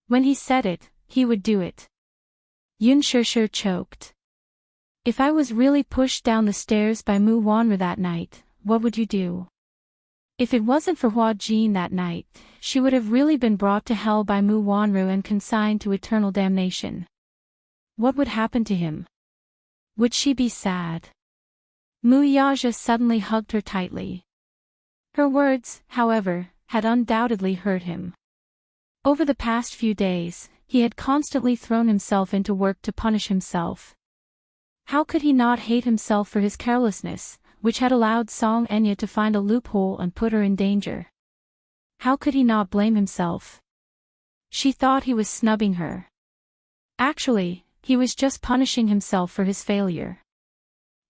When he said it, he would do it. Yun Shishir choked. If I was really pushed down the stairs by Mu Wanru that night, what would you do? If it wasn't for Hua Jin that night, she would have really been brought to hell by Mu Wanru and consigned to eternal damnation. What would happen to him? Would she be sad? Mu Yaja suddenly hugged her tightly. Her words, however, had undoubtedly hurt him. Over the past few days, he had constantly thrown himself into work to punish himself. How could he not hate himself for his carelessness, which had allowed Song Enya to find a loophole and put her in danger? How could he not blame himself? She thought he was snubbing her. Actually, he was just punishing himself for his failure.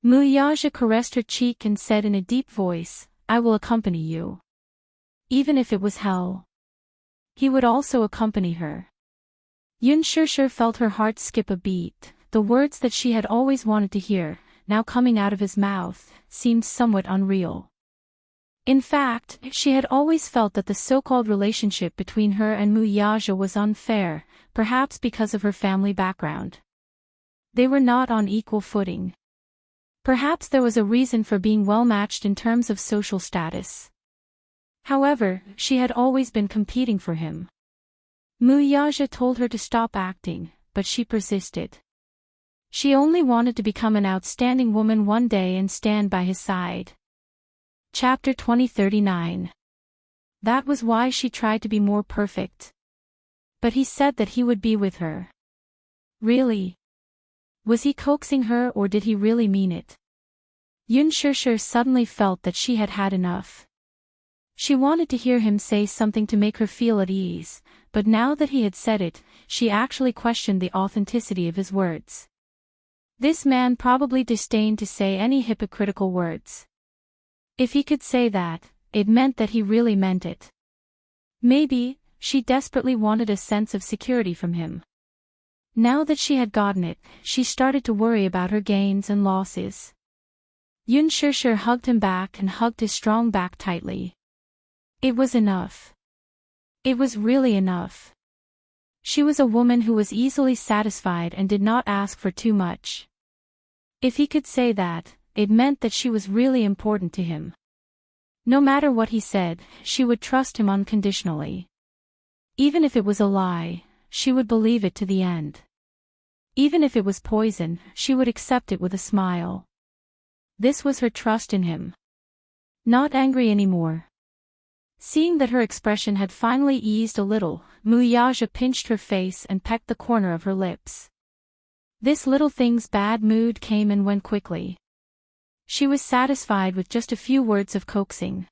Mu Yaja caressed her cheek and said in a deep voice, I will accompany you. Even if it was hell. He would also accompany her. Yun Shishir felt her heart skip a beat. The words that she had always wanted to hear, now coming out of his mouth, seemed somewhat unreal. In fact, she had always felt that the so-called relationship between her and Mu Yaja was unfair, perhaps because of her family background. They were not on equal footing. Perhaps there was a reason for being well-matched in terms of social status. However, she had always been competing for him. Mu Yaja told her to stop acting, but she persisted. She only wanted to become an outstanding woman one day and stand by his side. Chapter 2039. That was why she tried to be more perfect. But he said that he would be with her. Really? Was he coaxing her or did he really mean it? Yun Shishir suddenly felt that she had had enough. She wanted to hear him say something to make her feel at ease, but now that he had said it, she actually questioned the authenticity of his words. This man probably disdained to say any hypocritical words. If he could say that, it meant that he really meant it. Maybe, she desperately wanted a sense of security from him. Now that she had gotten it, she started to worry about her gains and losses. Yun Shishir hugged him back and hugged his strong back tightly. It was enough. It was really enough. She was a woman who was easily satisfied and did not ask for too much. If he could say that, it meant that she was really important to him. No matter what he said, she would trust him unconditionally. Even if it was a lie, she would believe it to the end. Even if it was poison, she would accept it with a smile. This was her trust in him. Not angry anymore. Seeing that her expression had finally eased a little, Mu Yaja pinched her face and pecked the corner of her lips. This little thing's bad mood came and went quickly. She was satisfied with just a few words of coaxing.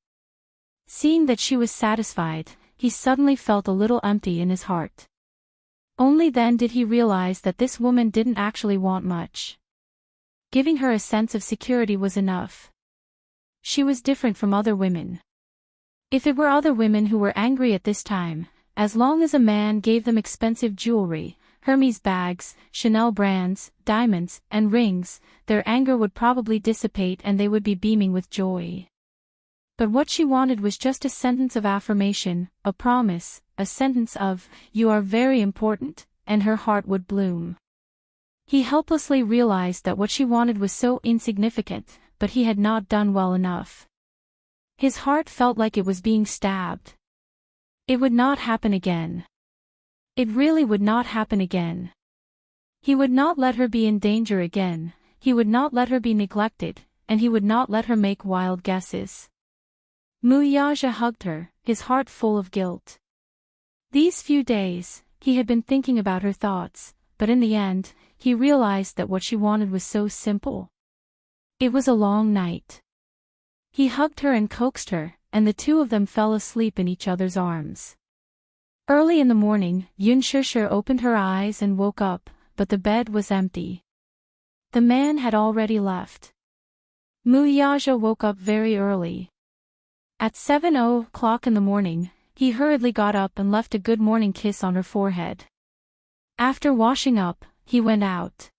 Seeing that she was satisfied, he suddenly felt a little empty in his heart. Only then did he realize that this woman didn't actually want much. Giving her a sense of security was enough. She was different from other women. If it were other women who were angry at this time, as long as a man gave them expensive jewelry, Hermes bags, Chanel brands, diamonds, and rings, their anger would probably dissipate and they would be beaming with joy. But what she wanted was just a sentence of affirmation, a promise, a sentence of, "You are very important," and her heart would bloom. He helplessly realized that what she wanted was so insignificant, but he had not done well enough. His heart felt like it was being stabbed. It would not happen again. It really would not happen again. He would not let her be in danger again, he would not let her be neglected, and he would not let her make wild guesses. Mu Yaja hugged her, his heart full of guilt. These few days, he had been thinking about her thoughts, but in the end, he realized that what she wanted was so simple. It was a long night. He hugged her and coaxed her, and the two of them fell asleep in each other's arms. Early in the morning, Yun Shishir opened her eyes and woke up, but the bed was empty. The man had already left. Mu Yaja woke up very early. At 7:00 in the morning, he hurriedly got up and left a good morning kiss on her forehead. After washing up, he went out.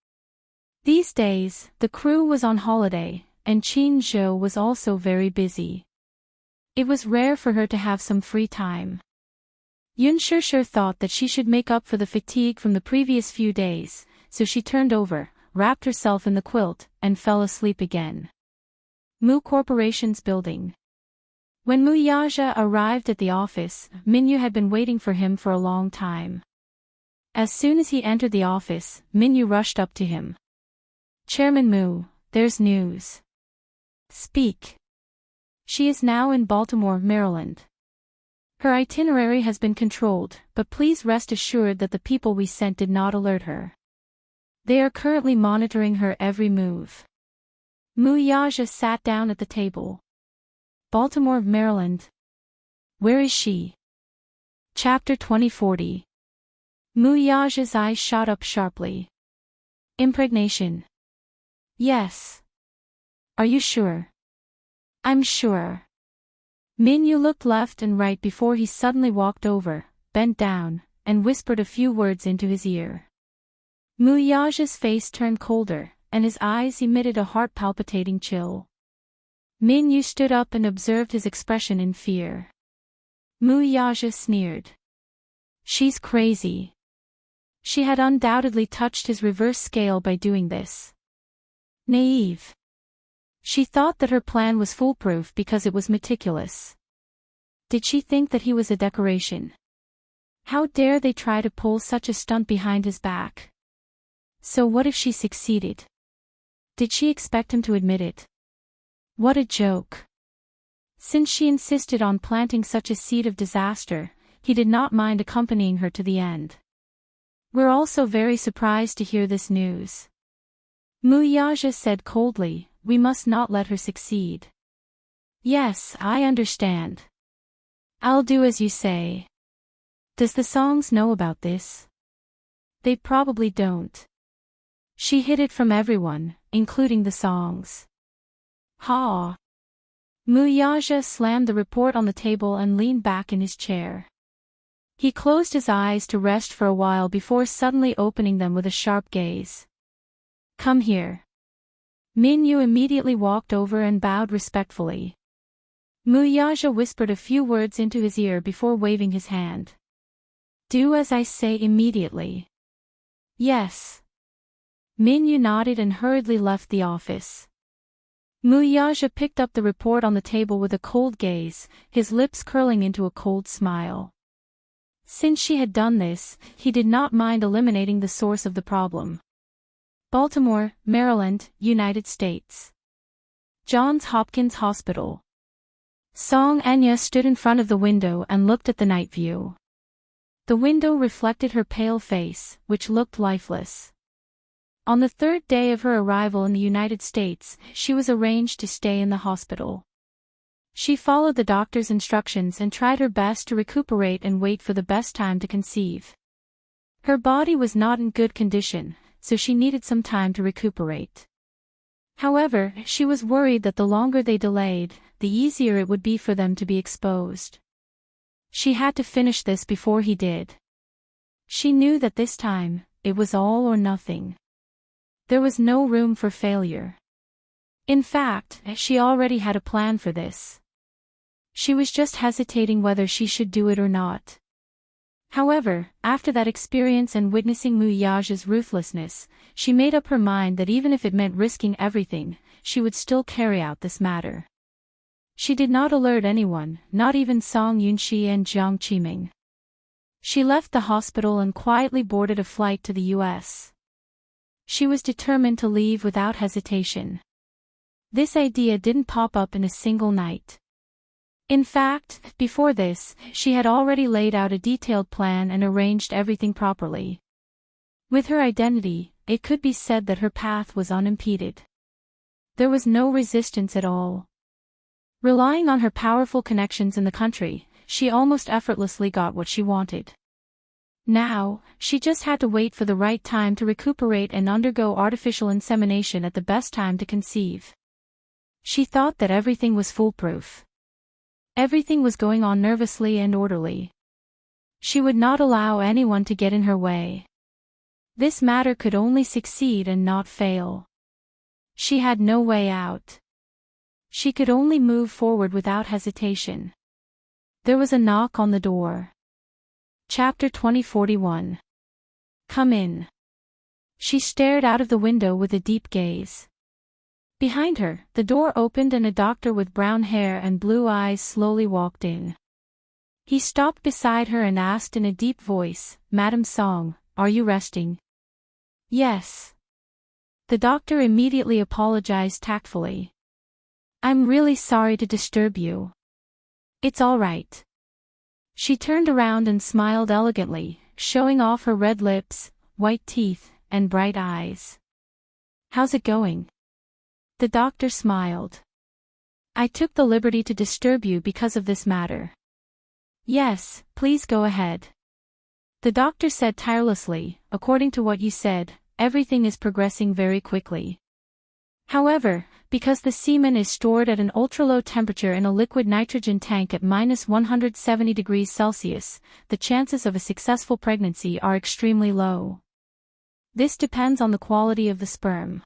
These days, the crew was on holiday, and Qin Zhou was also very busy. It was rare for her to have some free time. Yun Shishir thought that she should make up for the fatigue from the previous few days, so she turned over, wrapped herself in the quilt, and fell asleep again. Mu Corporation's building. When Mu Yaja arrived at the office, Minyu had been waiting for him for a long time. As soon as he entered the office, Minyu rushed up to him. Chairman Mu, there's news. Speak. She is now in Baltimore, Maryland. Her itinerary has been controlled, but please rest assured that the people we sent did not alert her. They are currently monitoring her every move. Mu Yaja sat down at the table. Baltimore, Maryland. Where is she? Chapter 2040. Mu Yaja's eyes shot up sharply. Impregnation. Yes. Are you sure? I'm sure. Minyu looked left and right before he suddenly walked over, bent down, and whispered a few words into his ear. Mu Yaja's face turned colder, and his eyes emitted a heart-palpitating chill. Minyu stood up and observed his expression in fear. Mu Yaja sneered. She's crazy. She had undoubtedly touched his reverse scale by doing this. Naive. She thought that her plan was foolproof because it was meticulous. Did she think that he was a decoration? How dare they try to pull such a stunt behind his back? So what if she succeeded? Did she expect him to admit it? What a joke. Since she insisted on planting such a seed of disaster, he did not mind accompanying her to the end. We're also very surprised to hear this news. Mu Yaja said coldly, we must not let her succeed. Yes, I understand. I'll do as you say. Does the Songs know about this? They probably don't. She hid it from everyone, including the Songs. Ha! Mu Yaja slammed the report on the table and leaned back in his chair. He closed his eyes to rest for a while before suddenly opening them with a sharp gaze. Come here. Minyu immediately walked over and bowed respectfully. Mu Yaja whispered a few words into his ear before waving his hand. Do as I say immediately. Yes. Minyu nodded and hurriedly left the office. Mu Yaja picked up the report on the table with a cold gaze, his lips curling into a cold smile. Since she had done this, he did not mind eliminating the source of the problem. Baltimore, Maryland, United States. Johns Hopkins Hospital. Song Anya stood in front of the window and looked at the night view. The window reflected her pale face, which looked lifeless. On the third day of her arrival in the United States, she was arranged to stay in the hospital. She followed the doctor's instructions and tried her best to recuperate and wait for the best time to conceive. Her body was not in good condition, so she needed some time to recuperate. However, she was worried that the longer they delayed, the easier it would be for them to be exposed. She had to finish this before he did. She knew that this time, it was all or nothing. There was no room for failure. In fact, she already had a plan for this. She was just hesitating whether she should do it or not. However, after that experience and witnessing Mu Yaja's ruthlessness, she made up her mind that even if it meant risking everything, she would still carry out this matter. She did not alert anyone, not even Song Yunxi and Jiang Qiming. She left the hospital and quietly boarded a flight to the U.S. She was determined to leave without hesitation. This idea didn't pop up in a single night. In fact, before this, she had already laid out a detailed plan and arranged everything properly. With her identity, it could be said that her path was unimpeded. There was no resistance at all. Relying on her powerful connections in the country, she almost effortlessly got what she wanted. Now, she just had to wait for the right time to recuperate and undergo artificial insemination at the best time to conceive. She thought that everything was foolproof. Everything was going on nervously and orderly. She would not allow anyone to get in her way. This matter could only succeed and not fail. She had no way out. She could only move forward without hesitation. There was a knock on the door. Chapter 2041. Come in. She stared out of the window with a deep gaze. Behind her, the door opened and a doctor with brown hair and blue eyes slowly walked in. He stopped beside her and asked in a deep voice, "Madam Song, are you resting?" "Yes." The doctor immediately apologized tactfully. "I'm really sorry to disturb you." "It's all right." She turned around and smiled elegantly, showing off her red lips, white teeth, and bright eyes. "How's it going?" The doctor smiled. "I took the liberty to disturb you because of this matter." "Yes, please go ahead." The doctor said tirelessly, "According to what you said, everything is progressing very quickly. However, because the semen is stored at an ultra-low temperature in a liquid nitrogen tank at -170 degrees Celsius, the chances of a successful pregnancy are extremely low. This depends on the quality of the sperm.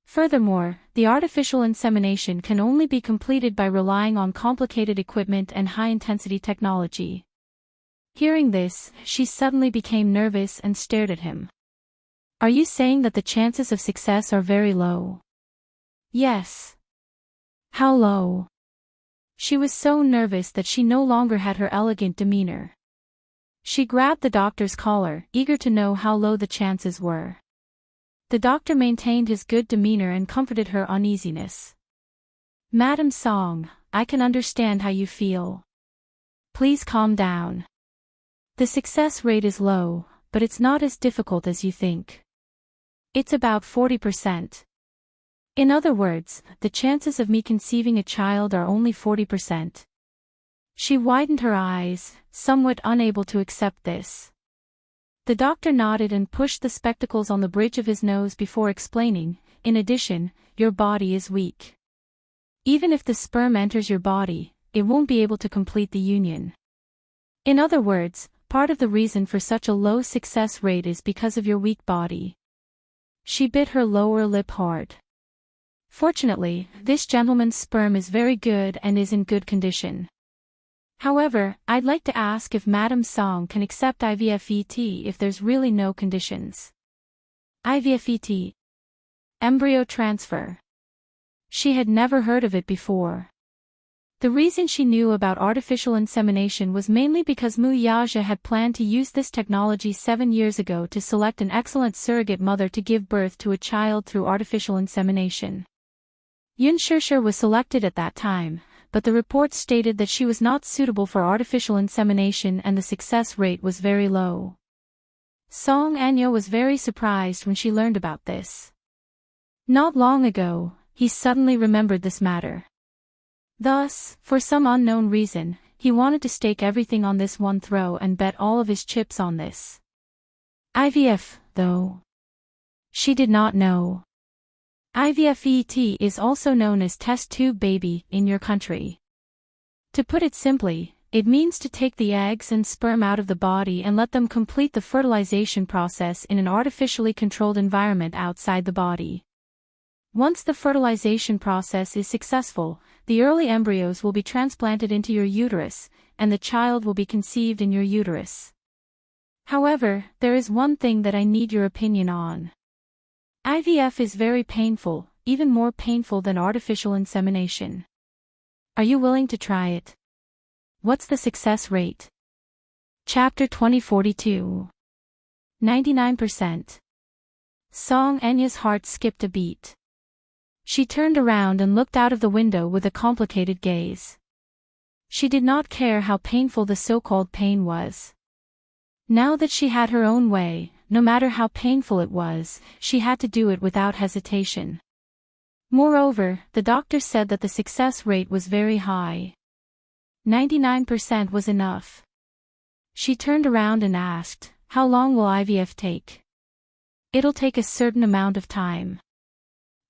Furthermore, the artificial insemination can only be completed by relying on complicated equipment and high-intensity technology." Hearing this, she suddenly became nervous and stared at him. "Are you saying that the chances of success are very low?" "Yes." "How low?" She was so nervous that she no longer had her elegant demeanor. She grabbed the doctor's collar, eager to know how low the chances were. The doctor maintained his good demeanor and comforted her uneasiness. "Madam Song, I can understand how you feel. Please calm down. The success rate is low, but it's not as difficult as you think. It's about 40%. In other words, the chances of me conceiving a child are only 40%. She widened her eyes, somewhat unable to accept this. The doctor nodded and pushed the spectacles on the bridge of his nose before explaining, "In addition, your body is weak. Even if the sperm enters your body, it won't be able to complete the union. In other words, part of the reason for such a low success rate is because of your weak body." She bit her lower lip hard. "Fortunately, this gentleman's sperm is very good and is in good condition. However, I'd like to ask if Madam Song can accept IVFET if there's really no conditions." IVFET. Embryo transfer. She had never heard of it before. The reason she knew about artificial insemination was mainly because Mu Yaja had planned to use this technology 7 years ago to select an excellent surrogate mother to give birth to a child through artificial insemination. Yun Shishir was selected at that time, but the report stated that she was not suitable for artificial insemination and the success rate was very low. Song Anyo was very surprised when she learned about this. Not long ago, he suddenly remembered this matter. Thus, for some unknown reason, he wanted to stake everything on this one throw and bet all of his chips on this. IVF, though. She did not know. IVFET is also known as test tube baby in your country. To put it simply, it means to take the eggs and sperm out of the body and let them complete the fertilization process in an artificially controlled environment outside the body. Once the fertilization process is successful, the early embryos will be transplanted into your uterus, and the child will be conceived in your uterus. However, there is one thing that I need your opinion on. IVF is very painful, even more painful than artificial insemination. Are you willing to try it? What's the success rate? Chapter 2042. 99%. Song Enya's heart skipped a beat. She turned around and looked out of the window with a complicated gaze. She did not care how painful the so-called pain was. Now that she had her own way, no matter how painful it was, she had to do it without hesitation. Moreover, the doctor said that the success rate was very high. 99% was enough. She turned around and asked, "How long will IVF take?" "It'll take a certain amount of time."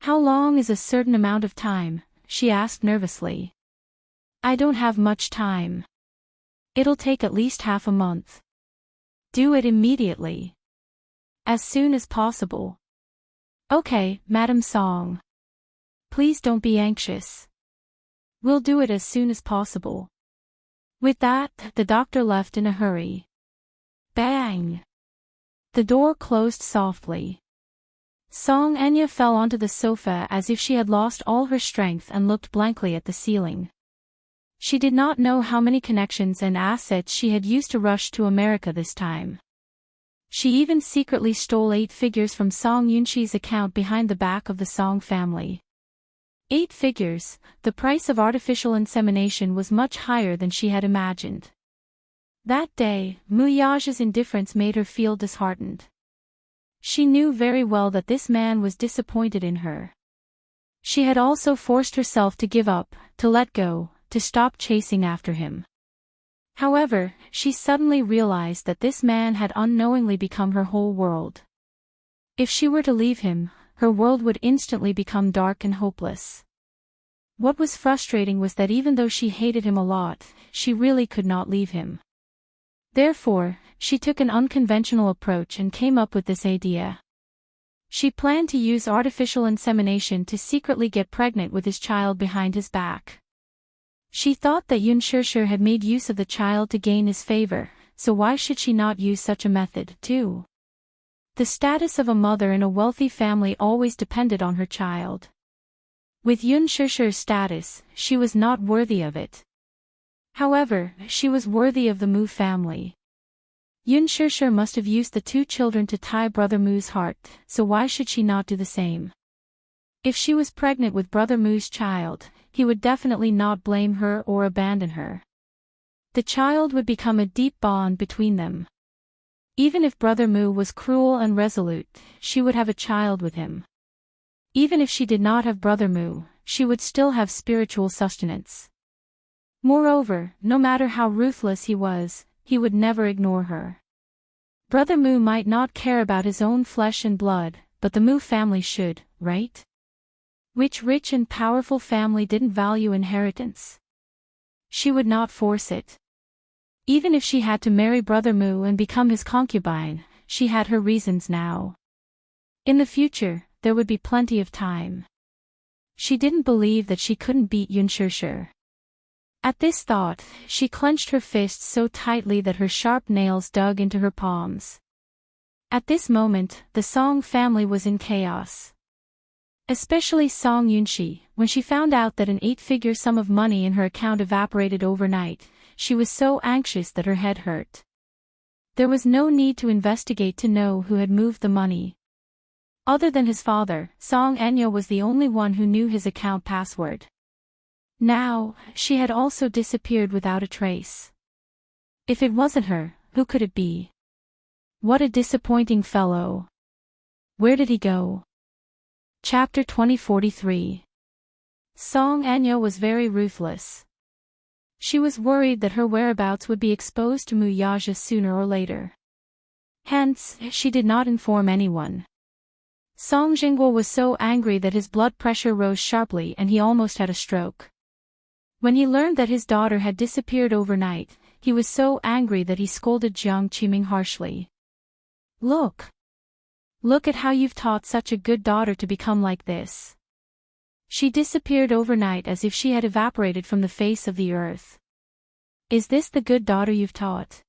"How long is a certain amount of time?" she asked nervously. "I don't have much time. It'll take at least half a month." "Do it immediately. As soon as possible." "Okay, Madam Song. Please don't be anxious. We'll do it as soon as possible. With that, the doctor left in a hurry. Bang! The door closed softly. Song Enya fell onto the sofa as if she had lost all her strength and looked blankly at the ceiling. She did not know how many connections and assets she had used to rush to America this time. She even secretly stole 8 figures from Song Yunshi's account behind the back of the Song family. 8 figures, the price of artificial insemination was much higher than she had imagined. That day, Muyage's indifference made her feel disheartened. She knew very well that this man was disappointed in her. She had also forced herself to give up, to let go, to stop chasing after him. However, she suddenly realized that this man had unknowingly become her whole world. If she were to leave him, her world would instantly become dark and hopeless. What was frustrating was that even though she hated him a lot, she really could not leave him. Therefore, she took an unconventional approach and came up with this idea. She planned to use artificial insemination to secretly get pregnant with his child behind his back. She thought that Yun Shishir had made use of the child to gain his favor, so why should she not use such a method, too? The status of a mother in a wealthy family always depended on her child. With Yun Shishir's status, she was not worthy of it. However, she was worthy of the Mu family. Yun Shishir must have used the 2 children to tie Brother Mu's heart, so why should she not do the same? If she was pregnant with Brother Mu's child, he would definitely not blame her or abandon her. The child would become a deep bond between them. Even if Brother Mu was cruel and resolute, she would have a child with him. Even if she did not have Brother Mu, she would still have spiritual sustenance. Moreover, no matter how ruthless he would never ignore her. Brother Mu might not care about his own flesh and blood, but the Mu family should, right? Which rich and powerful family didn't value inheritance? She would not force it. Even if she had to marry Brother Mu and become his concubine, she had her reasons now. In the future, there would be plenty of time. She didn't believe that she couldn't beat Yun Shishir. At this thought, she clenched her fists so tightly that her sharp nails dug into her palms. At this moment, the Song family was in chaos. Especially Song Yunshi. When she found out that an 8-figure sum of money in her account evaporated overnight, she was so anxious that her head hurt. There was no need to investigate to know who had moved the money. Other than his father, Song Enya was the only one who knew his account password. Now, she had also disappeared without a trace. If it wasn't her, who could it be? What a disappointing fellow. Where did he go? Chapter 2043. Song Enya was very ruthless. She was worried that her whereabouts would be exposed to Muyaja sooner or later. Hence, she did not inform anyone. Song Jingguo was so angry that his blood pressure rose sharply and he almost had a stroke. When he learned that his daughter had disappeared overnight, he was so angry that he scolded Jiang Qiming harshly. Look at how you've taught such a good daughter to become like this. She disappeared overnight as if she had evaporated from the face of the earth. Is this the good daughter you've taught?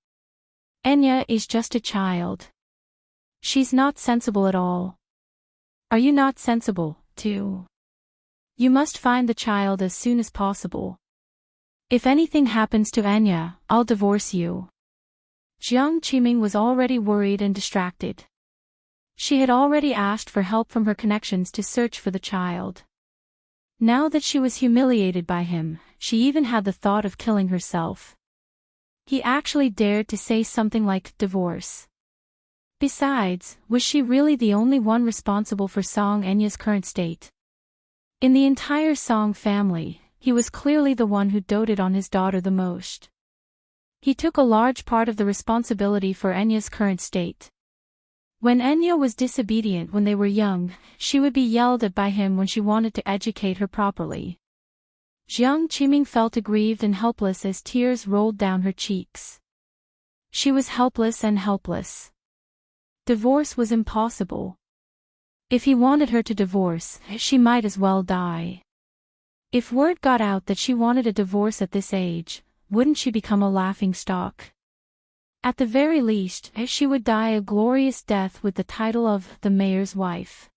Enya is just a child. She's not sensible at all. Are you not sensible, too? You must find the child as soon as possible. If anything happens to Enya, I'll divorce you. Jiang Qiming was already worried and distracted. She had already asked for help from her connections to search for the child. Now that she was humiliated by him, she even had the thought of killing herself. He actually dared to say something like divorce. Besides, was she really the only one responsible for Song Enya's current state? In the entire Song family, he was clearly the one who doted on his daughter the most. He took a large part of the responsibility for Enya's current state. When Enya was disobedient when they were young, she would be yelled at by him when she wanted to educate her properly. Jiang Qiming felt aggrieved and helpless as tears rolled down her cheeks. She was helpless and helpless. Divorce was impossible. If he wanted her to divorce, she might as well die. If word got out that she wanted a divorce at this age, wouldn't she become a laughingstock? At the very least, she would die a glorious death with the title of the mayor's wife.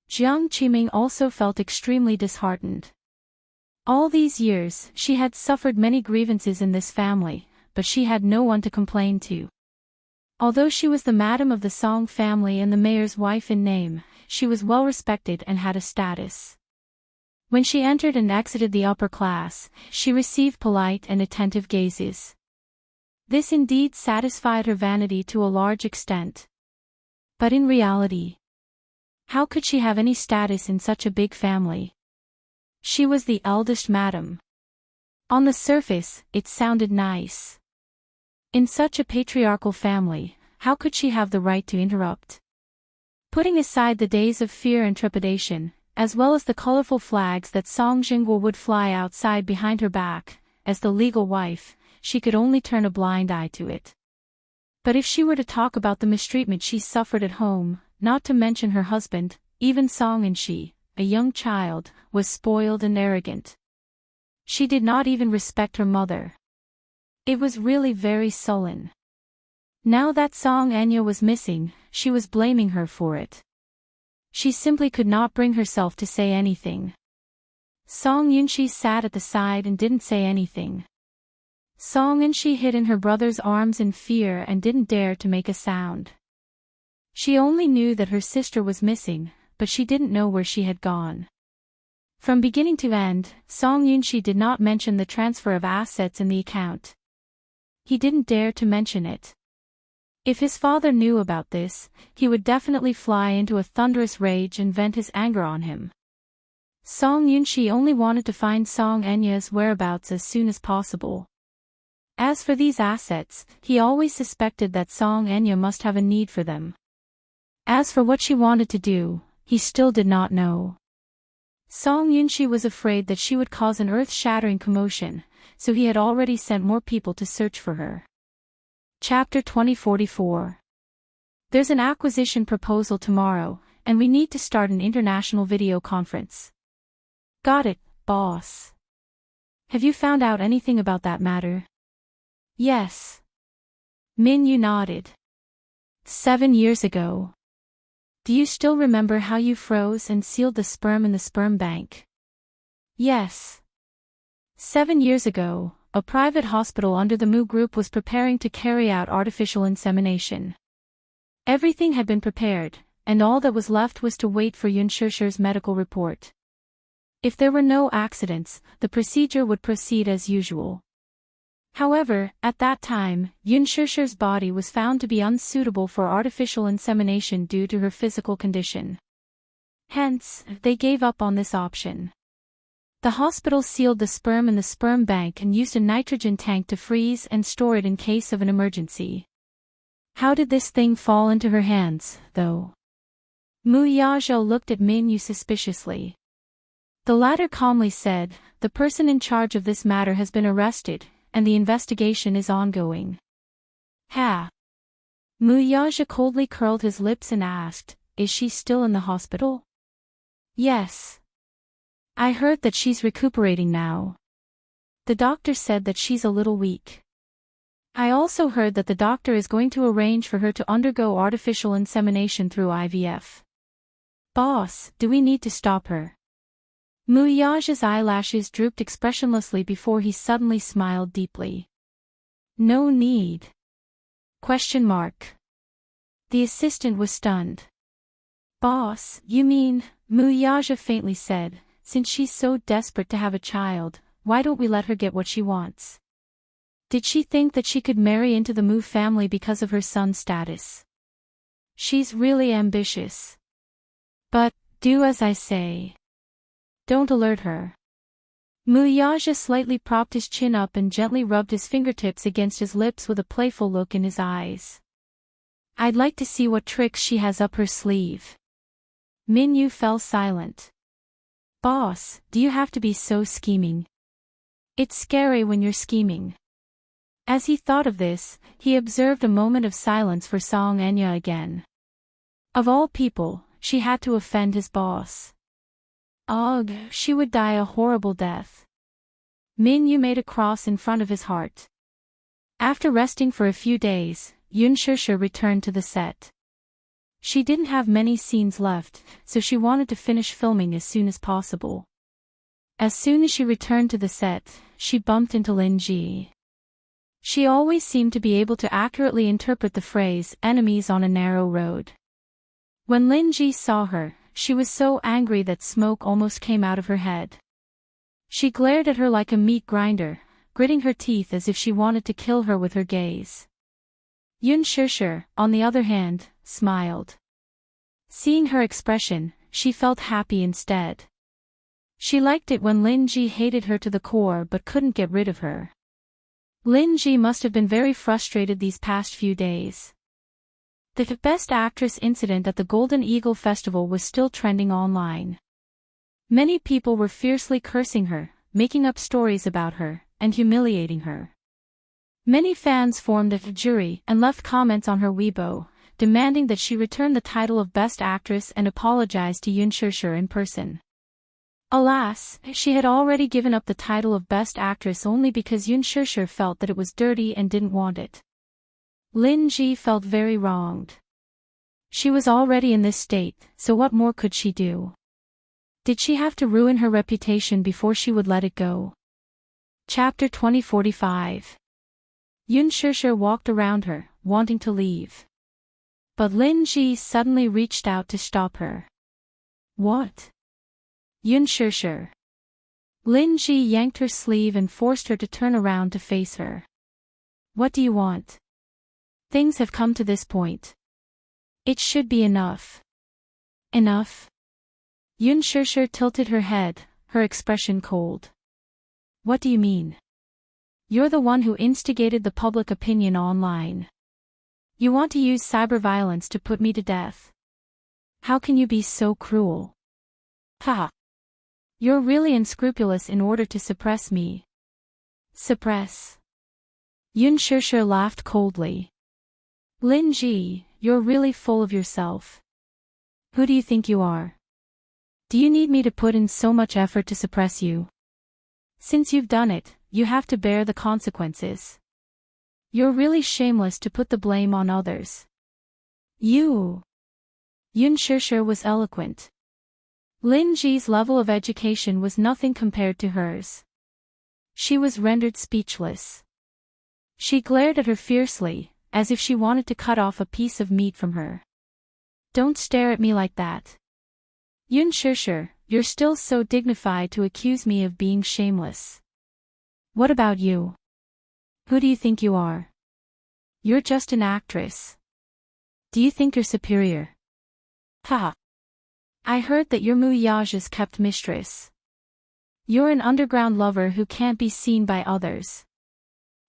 Jiang Qiming also felt extremely disheartened. All these years, she had suffered many grievances in this family, but she had no one to complain to. Although she was the madam of the Song family and the mayor's wife in name, she was well respected and had a status. When she entered and exited the upper class, she received polite and attentive gazes. This indeed satisfied her vanity to a large extent. But in reality, how could she have any status in such a big family? She was the eldest madam. On the surface, it sounded nice. In such a patriarchal family, how could she have the right to interrupt? Putting aside the days of fear and trepidation, as well as the colorful flags that Song Jingguo would fly outside behind her back, as the legal wife, she could only turn a blind eye to it. But if she were to talk about the mistreatment she suffered at home, not to mention her husband, even Song and she, a young child, was spoiled and arrogant. She did not even respect her mother. It was really very sullen. Now that Song Anya was missing, she was blaming her for it. She simply could not bring herself to say anything. Song Yunshi sat at the side and didn't say anything. Song Yunshi hid in her brother's arms in fear and didn't dare to make a sound. She only knew that her sister was missing, but she didn't know where she had gone. From beginning to end, Song Yunshi did not mention the transfer of assets in the account. He didn't dare to mention it. If his father knew about this, he would definitely fly into a thunderous rage and vent his anger on him. Song Yunshi only wanted to find Song Enya's whereabouts as soon as possible. As for these assets, he always suspected that Song Enya must have a need for them. As for what she wanted to do, he still did not know. Song Yunshi was afraid that she would cause an earth-shattering commotion, so he had already sent more people to search for her. Chapter 2044. There's an acquisition proposal tomorrow, and we need to start an international video conference. Got it, boss. Have you found out anything about that matter? Yes. Min Yu nodded. 7 years ago. Do you still remember how you froze and sealed the sperm in the sperm bank? Yes. 7 years ago, a private hospital under the Mu Group was preparing to carry out artificial insemination. Everything had been prepared, and all that was left was to wait for Yun Shishir's medical report. If there were no accidents, the procedure would proceed as usual. However, at that time, Yun Shishir's body was found to be unsuitable for artificial insemination due to her physical condition. Hence, they gave up on this option. The hospital sealed the sperm in the sperm bank and used a nitrogen tank to freeze and store it in case of an emergency. How did this thing fall into her hands, though? Mu Yazhou looked at Min Yu suspiciously. The latter calmly said, "The person in charge of this matter has been arrested, and the investigation is ongoing." Ha! Mu Yazhou coldly curled his lips and asked, "Is she still in the hospital?" "Yes. I heard that she's recuperating now. The doctor said that she's a little weak. I also heard that the doctor is going to arrange for her to undergo artificial insemination through IVF. Boss, do we need to stop her?" Mu Yazhou's eyelashes drooped expressionlessly before he suddenly smiled deeply. "No need." Question mark. The assistant was stunned. "Boss, you mean," Mu Yazhou faintly said, "since she's so desperate to have a child, why don't we let her get what she wants? Did she think that she could marry into the Mu family because of her son's status? She's really ambitious. But, do as I say. Don't alert her." Mu Yazhou slightly propped his chin up and gently rubbed his fingertips against his lips with a playful look in his eyes. "I'd like to see what tricks she has up her sleeve." Min Yu fell silent. "Boss, do you have to be so scheming? It's scary when you're scheming." As he thought of this, he observed a moment of silence for Song Enya again. Of all people, she had to offend his boss. Ugh, she would die a horrible death. Min Yu made a cross in front of his heart. After resting for a few days, Yun Shusha returned to the set. She didn't have many scenes left, so she wanted to finish filming as soon as possible. As soon as she returned to the set, she bumped into Lin Ji. She always seemed to be able to accurately interpret the phrase, enemies on a narrow road. When Lin Ji saw her, she was so angry that smoke almost came out of her head. She glared at her like a meat grinder, gritting her teeth as if she wanted to kill her with her gaze. Yun Shusha, on the other hand, smiled. Seeing her expression, she felt happy instead. She liked it when Lin Ji hated her to the core but couldn't get rid of her. Lin Ji must have been very frustrated these past few days. The Best Actress incident at the Golden Eagle Festival was still trending online. Many people were fiercely cursing her, making up stories about her, and humiliating her. Many fans formed a jury and left comments on her Weibo, demanding that she return the title of Best Actress and apologize to Yun Shusha in person. Alas, she had already given up the title of Best Actress only because Yun Shusha felt that it was dirty and didn't want it. Lin Ji felt very wronged. She was already in this state, so what more could she do? Did she have to ruin her reputation before she would let it go? Chapter 2045. Yun Shusha walked around her, wanting to leave. But Lin Ji suddenly reached out to stop her. What? Yun Shusha. Lin Ji yanked her sleeve and forced her to turn around to face her. What do you want? Things have come to this point. It should be enough. Enough? Yun Shusha tilted her head, her expression cold. What do you mean? You're the one who instigated the public opinion online. You want to use cyber violence to put me to death. How can you be so cruel? Ha! You're really unscrupulous in order to suppress me. Suppress? Yun Shusha laughed coldly. Lin Ji, you're really full of yourself. Who do you think you are? Do you need me to put in so much effort to suppress you? Since you've done it, you have to bear the consequences. You're really shameless to put the blame on others. You. Yun Shusha was eloquent. Lin Ji's level of education was nothing compared to hers. She was rendered speechless. She glared at her fiercely, as if she wanted to cut off a piece of meat from her. Don't stare at me like that. Yun Shusha, you're still so dignified to accuse me of being shameless. What about you? Who do you think you are? You're just an actress. Do you think you're superior? Ha! I heard that you're Mu Yaja's kept mistress. You're an underground lover who can't be seen by others.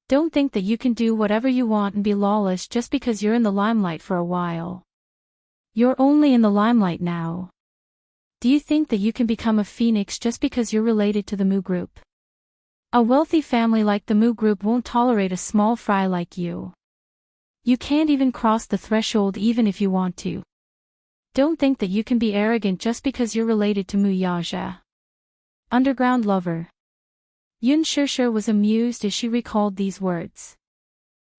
Don't think that you can do whatever you want and be lawless just because you're in the limelight for a while. You're only in the limelight now. Do you think that you can become a phoenix just because you're related to the Mu group? A wealthy family like the Mu group won't tolerate a small fry like you. You can't even cross the threshold even if you want to. Don't think that you can be arrogant just because you're related to Mu Yaja. Underground lover. Yun Shusha was amused as she recalled these words.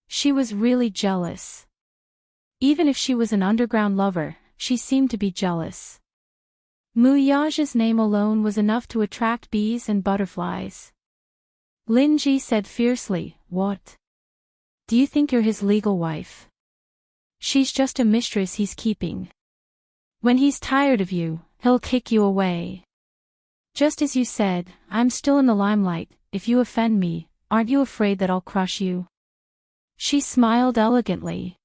She was really jealous. Even if she was an underground lover, she seemed to be jealous. Mu Yaja's name alone was enough to attract bees and butterflies. Lin Ji said fiercely, What? Do you think you're his legal wife? She's just a mistress he's keeping. When he's tired of you, he'll kick you away. Just as you said, I'm still in the limelight. If you offend me, aren't you afraid that I'll crush you? She smiled elegantly.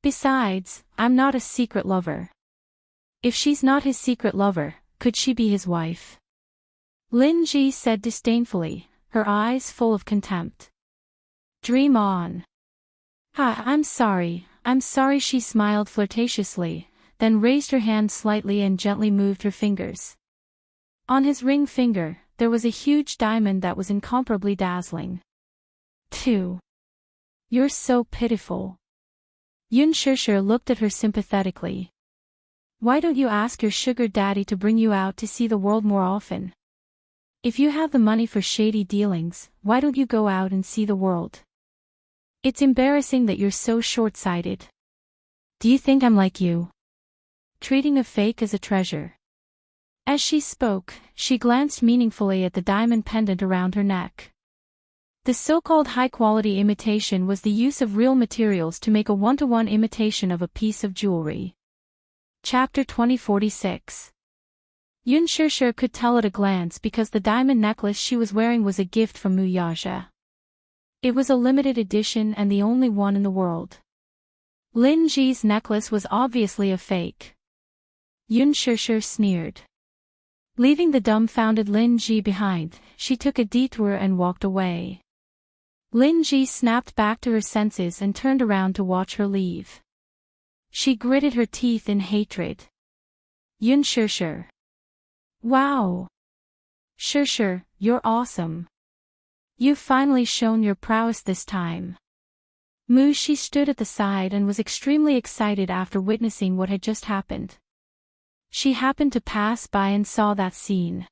Besides, I'm not a secret lover. If she's not his secret lover, could she be his wife? Lin Ji said disdainfully, her eyes full of contempt. Dream on. I'm sorry, she smiled flirtatiously, then raised her hand slightly and gently moved her fingers. On his ring finger, there was a huge diamond that was incomparably dazzling. 2. You're so pitiful. Yun Shusha looked at her sympathetically. Why don't you ask your sugar daddy to bring you out to see the world more often? If you have the money for shady dealings, why don't you go out and see the world? It's embarrassing that you're so short-sighted. Do you think I'm like you? Treating a fake as a treasure. As she spoke, she glanced meaningfully at the diamond pendant around her neck. The so-called high-quality imitation was the use of real materials to make a one-to-one imitation of a piece of jewelry. Chapter 2046. Yun Shishir could tell at a glance because the diamond necklace she was wearing was a gift from Muyaja. It was a limited edition and the only one in the world. Lin Ji's necklace was obviously a fake. Yun Shishir sneered. Leaving the dumbfounded Lin Ji behind, she took a detour and walked away. Lin Ji snapped back to her senses and turned around to watch her leave. She gritted her teeth in hatred. Yun Shishir. Wow! Shishir, you're awesome. You've finally shown your prowess this time. Mu Shi stood at the side and was extremely excited after witnessing what had just happened. She happened to pass by and saw that scene.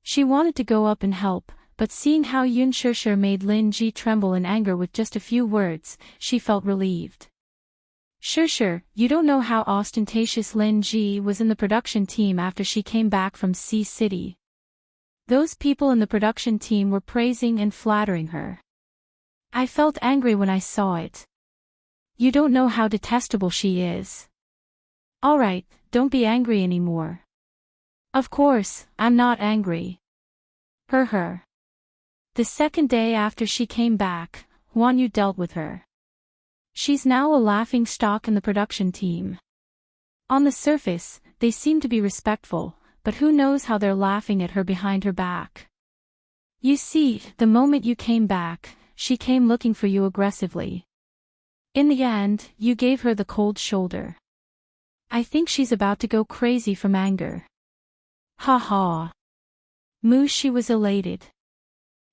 She wanted to go up and help, but seeing how Yun Shishir made Lin Ji tremble in anger with just a few words, she felt relieved. Shishir, you don't know how ostentatious Lin Ji was in the production team after she came back from Sea City. Those people in the production team were praising and flattering her. I felt angry when I saw it. You don't know how detestable she is. Alright, don't be angry anymore. Of course, I'm not angry. Her. The second day after she came back, Huan Yu dealt with her. She's now a laughing stock in the production team. On the surface, they seem to be respectful, but who knows how they're laughing at her behind her back. You see, the moment you came back, she came looking for you aggressively. In the end, you gave her the cold shoulder. I think she's about to go crazy from anger. Ha ha. Mu Shi was elated.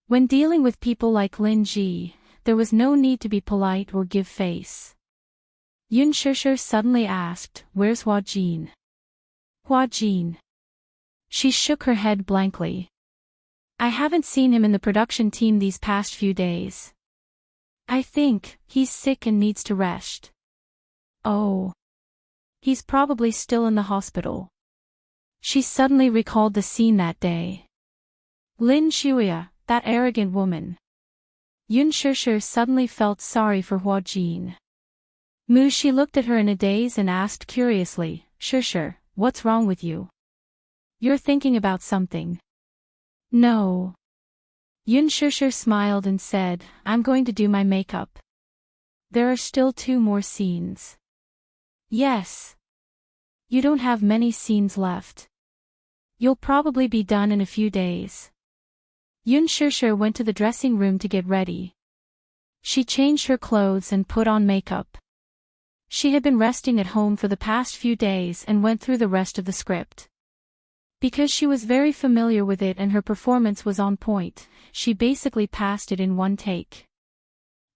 When dealing with people like Lin Ji, there was no need to be polite or give face. Yun Shishir suddenly asked, Where's Hua Jin? Hua Jin. She shook her head blankly. I haven't seen him in the production team these past few days. I think he's sick and needs to rest. Oh. He's probably still in the hospital. She suddenly recalled the scene that day. Lin Shuya, that arrogant woman. Yun Shishir suddenly felt sorry for Hua Jin. Mu Shi looked at her in a daze and asked curiously, Shishir, what's wrong with you? You're thinking about something. No. Yun Shishir smiled and said, I'm going to do my makeup. There are still 2 more scenes. Yes. You don't have many scenes left. You'll probably be done in a few days. Yun Shishir went to the dressing room to get ready. She changed her clothes and put on makeup. She had been resting at home for the past few days and went through the rest of the script. Because she was very familiar with it and her performance was on point, she basically passed it in one take.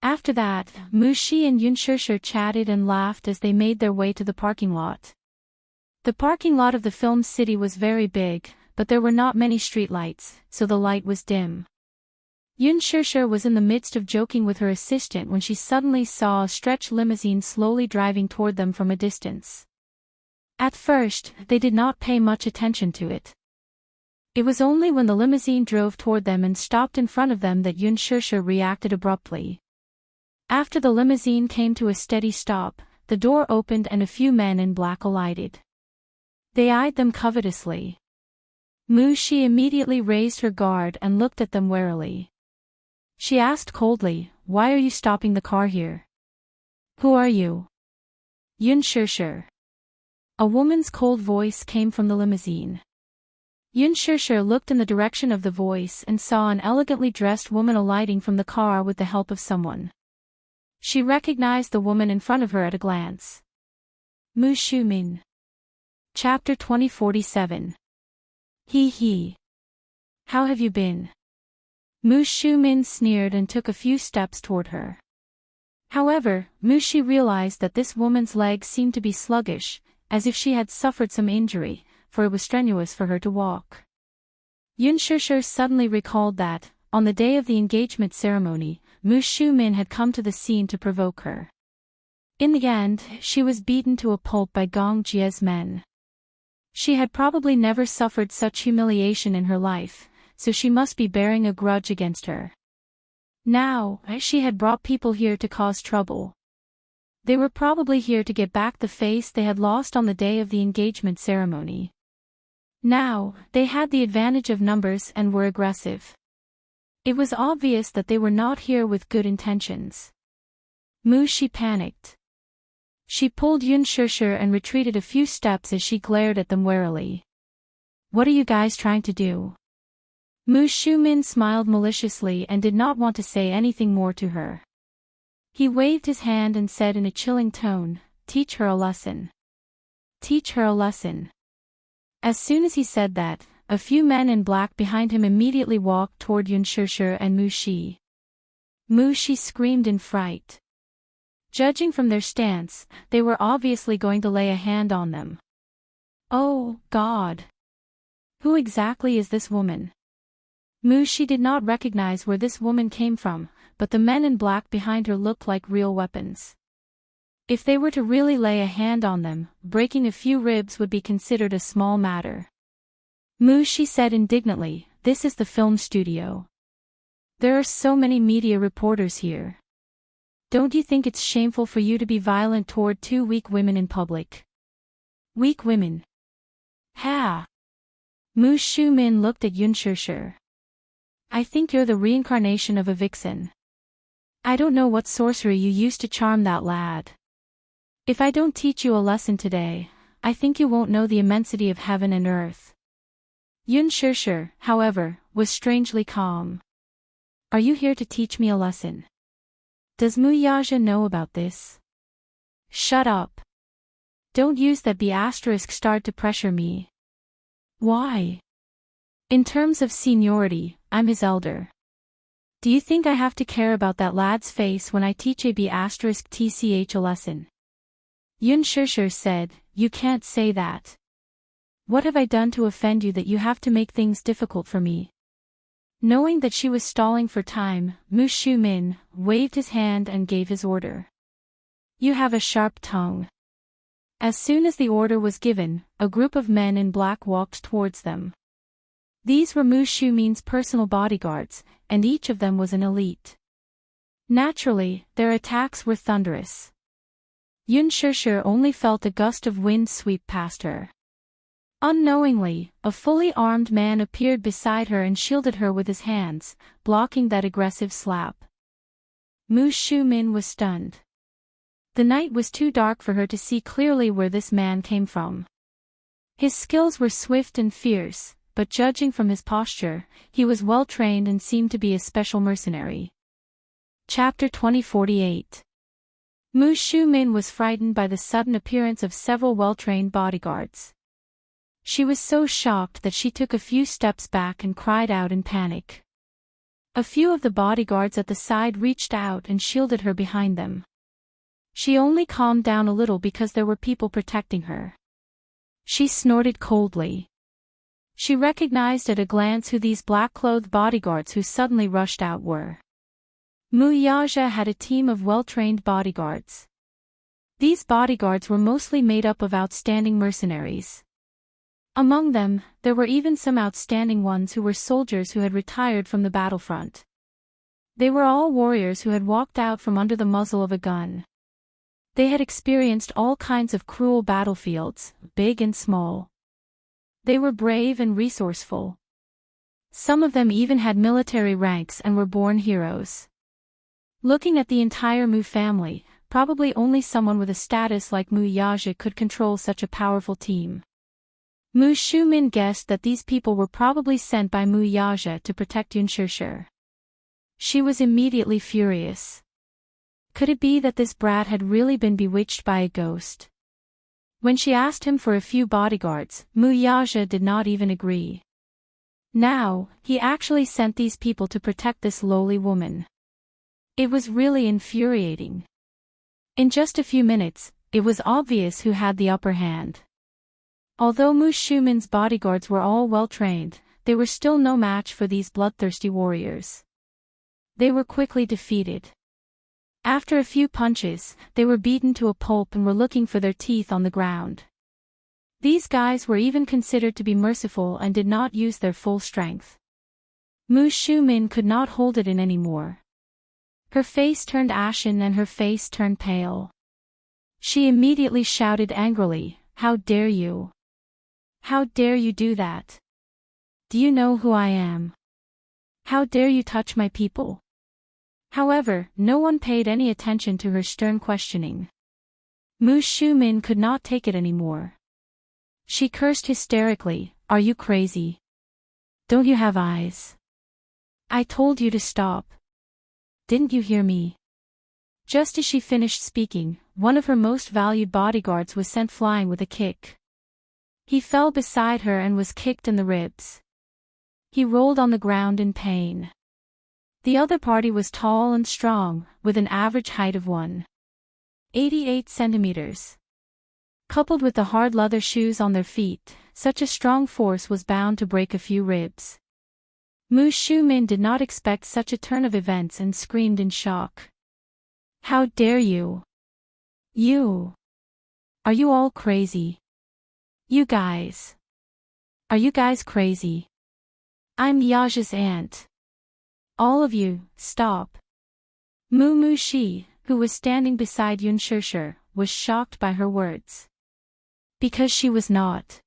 After that, Mu Shi and Yun Shishir chatted and laughed as they made their way to the parking lot. The parking lot of the film city was very big, but there were not many streetlights, so the light was dim. Yun Shishir was in the midst of joking with her assistant when she suddenly saw a stretch limousine slowly driving toward them from a distance. At first, they did not pay much attention to it. It was only when the limousine drove toward them and stopped in front of them that Yun Shishir reacted abruptly. After the limousine came to a steady stop, the door opened and a few men in black alighted. They eyed them covetously. Mu Shi immediately raised her guard and looked at them warily. She asked coldly, Why are you stopping the car here? Who are you? Yun Shishir. A woman's cold voice came from the limousine. Yun Shishir looked in the direction of the voice and saw an elegantly dressed woman alighting from the car with the help of someone. She recognized the woman in front of her at a glance. Mu Shumin. Chapter 2047. He. How have you been? Mu Shumin sneered and took a few steps toward her. However, Mu Shi realized that this woman's legs seemed to be sluggish, as if she had suffered some injury, for it was strenuous for her to walk. Yun Shishir suddenly recalled that, on the day of the engagement ceremony, Mu Shumin had come to the scene to provoke her. In the end, she was beaten to a pulp by Gong Jie's men. She had probably never suffered such humiliation in her life, so she must be bearing a grudge against her. Now, she had brought people here to cause trouble. They were probably here to get back the face they had lost on the day of the engagement ceremony. Now, they had the advantage of numbers and were aggressive. It was obvious that they were not here with good intentions. Mu Shi panicked. She pulled Yun Shishir and retreated a few steps as she glared at them warily. "What are you guys trying to do?" Mu Shumin smiled maliciously and did not want to say anything more to her. He waved his hand and said in a chilling tone, "Teach her a lesson. Teach her a lesson." As soon as he said that, a few men in black behind him immediately walked toward Yun Shishir and Mu Shi. Mu Shi screamed in fright. Judging from their stance, they were obviously going to lay a hand on them. Oh, God! Who exactly is this woman? Mu Shi did not recognize where this woman came from, but the men in black behind her looked like real weapons. If they were to really lay a hand on them, breaking a few ribs would be considered a small matter. Mu Shi said indignantly, "This is the film studio. There are so many media reporters here. Don't you think it's shameful for you to be violent toward two weak women in public?" Weak women? Ha! Mu Shumin looked at Yun Shishir. "I think you're the reincarnation of a vixen. I don't know what sorcery you used to charm that lad. If I don't teach you a lesson today, I think you won't know the immensity of heaven and earth." Yun Shishir, however, was strangely calm. "Are you here to teach me a lesson? Does Mu Yaja know about this?" "Shut up. Don't use that B** to pressure me." "Why? In terms of seniority, I'm his elder. Do you think I have to care about that lad's face when I teach a B**tch a lesson?" Yun Shishir said, "You can't say that. What have I done to offend you that you have to make things difficult for me?" Knowing that she was stalling for time, Mu Shumin waved his hand and gave his order. "You have a sharp tongue." As soon as the order was given, a group of men in black walked towards them. These were Mu Shumin's personal bodyguards, and each of them was an elite. Naturally, their attacks were thunderous. Yun Shishir only felt a gust of wind sweep past her. Unknowingly, a fully armed man appeared beside her and shielded her with his hands, blocking that aggressive slap. Mu Shumin was stunned. The night was too dark for her to see clearly where this man came from. His skills were swift and fierce, but judging from his posture, he was well trained and seemed to be a special mercenary. Chapter 2048. Mu Shumin was frightened by the sudden appearance of several well-trained bodyguards. She was so shocked that she took a few steps back and cried out in panic. A few of the bodyguards at the side reached out and shielded her behind them. She only calmed down a little because there were people protecting her. She snorted coldly. She recognized at a glance who these black-clothed bodyguards who suddenly rushed out were. Mu Yaja had a team of well-trained bodyguards. These bodyguards were mostly made up of outstanding mercenaries. Among them, there were even some outstanding ones who were soldiers who had retired from the battlefront. They were all warriors who had walked out from under the muzzle of a gun. They had experienced all kinds of cruel battlefields, big and small. They were brave and resourceful. Some of them even had military ranks and were born heroes. Looking at the entire Mu family, probably only someone with a status like Mu Yaja could control such a powerful team. Mu Shumin guessed that these people were probably sent by Mu Yaja to protect Yun Shishir. She was immediately furious. Could it be that this brat had really been bewitched by a ghost? When she asked him for a few bodyguards, Mu Yaja did not even agree. Now, he actually sent these people to protect this lowly woman. It was really infuriating. In just a few minutes, it was obvious who had the upper hand. Although Mu Shumin's bodyguards were all well-trained, they were still no match for these bloodthirsty warriors. They were quickly defeated. After a few punches, they were beaten to a pulp and were looking for their teeth on the ground. These guys were even considered to be merciful and did not use their full strength. Mu Shumin could not hold it in anymore. Her face turned ashen and her face turned pale. She immediately shouted angrily, "How dare you? How dare you do that? Do you know who I am? How dare you touch my people?" However, no one paid any attention to her stern questioning. Mu Shumin could not take it anymore. She cursed hysterically, "Are you crazy? Don't you have eyes? I told you to stop. Didn't you hear me?" Just as she finished speaking, one of her most valued bodyguards was sent flying with a kick. He fell beside her and was kicked in the ribs. He rolled on the ground in pain. The other party was tall and strong, with an average height of 1.88 centimeters. Coupled with the hard leather shoes on their feet, such a strong force was bound to break a few ribs. Mu Shumin did not expect such a turn of events and screamed in shock. "How dare you? You! Are you all crazy? You guys! Are you guys crazy? I'm Yaja's aunt. All of you, stop!" Mu Shi, who was standing beside Yun Shishir, was shocked by her words. Because she was not.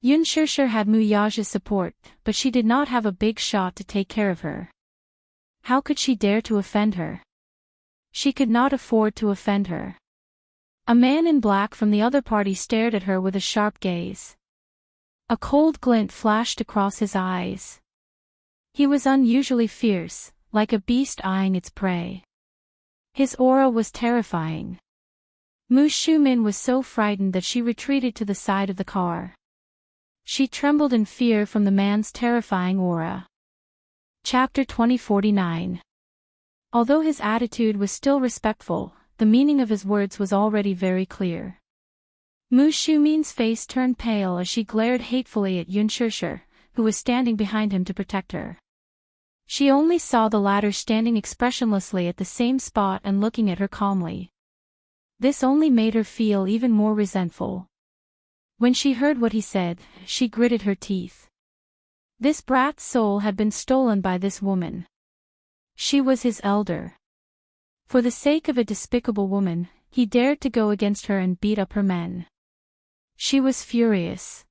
Yun Shishir had Mu Yaja's support, but she did not have a big shot to take care of her. How could she dare to offend her? She could not afford to offend her. A man in black from the other party stared at her with a sharp gaze. A cold glint flashed across his eyes. He was unusually fierce, like a beast eyeing its prey. His aura was terrifying. Mu Shumin was so frightened that she retreated to the side of the car. She trembled in fear from the man's terrifying aura. Chapter 2049. Although his attitude was still respectful, the meaning of his words was already very clear. Mu Shumin's face turned pale as she glared hatefully at Yun Shishir, who was standing behind him to protect her. She only saw the latter standing expressionlessly at the same spot and looking at her calmly. This only made her feel even more resentful. When she heard what he said, she gritted her teeth. This brat's soul had been stolen by this woman. She was his elder. For the sake of a despicable woman, he dared to go against her and beat up her men. She was furious.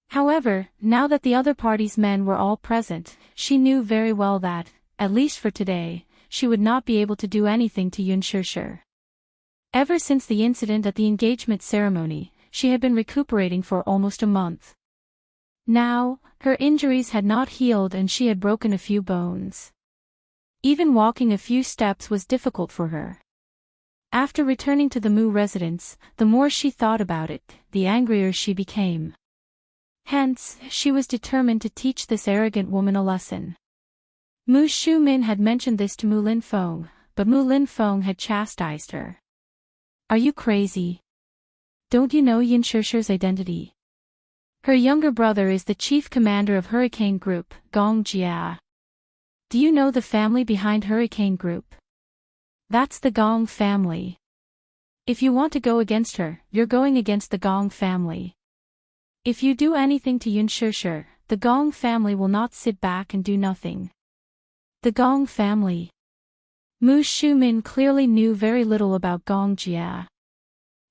However, now that the other party's men were all present, she knew very well that, at least for today, she would not be able to do anything to Yun Shishir. Ever since the incident at the engagement ceremony, she had been recuperating for almost a month. Now, her injuries had not healed and she had broken a few bones. Even walking a few steps was difficult for her. After returning to the Mu residence, the more she thought about it, the angrier she became. Hence, she was determined to teach this arrogant woman a lesson. Mu Shumin had mentioned this to Mu Linfeng, but Mu Linfeng had chastised her. "Are you crazy? Don't you know Yun Shishir's identity? Her younger brother is the chief commander of Hurricane Group, Gong Jia. Do you know the family behind Hurricane Group? That's the Gong family. If you want to go against her, you're going against the Gong family. If you do anything to Yun Shishir, the Gong family will not sit back and do nothing." The Gong family. Mu Shumin clearly knew very little about Gong Jia.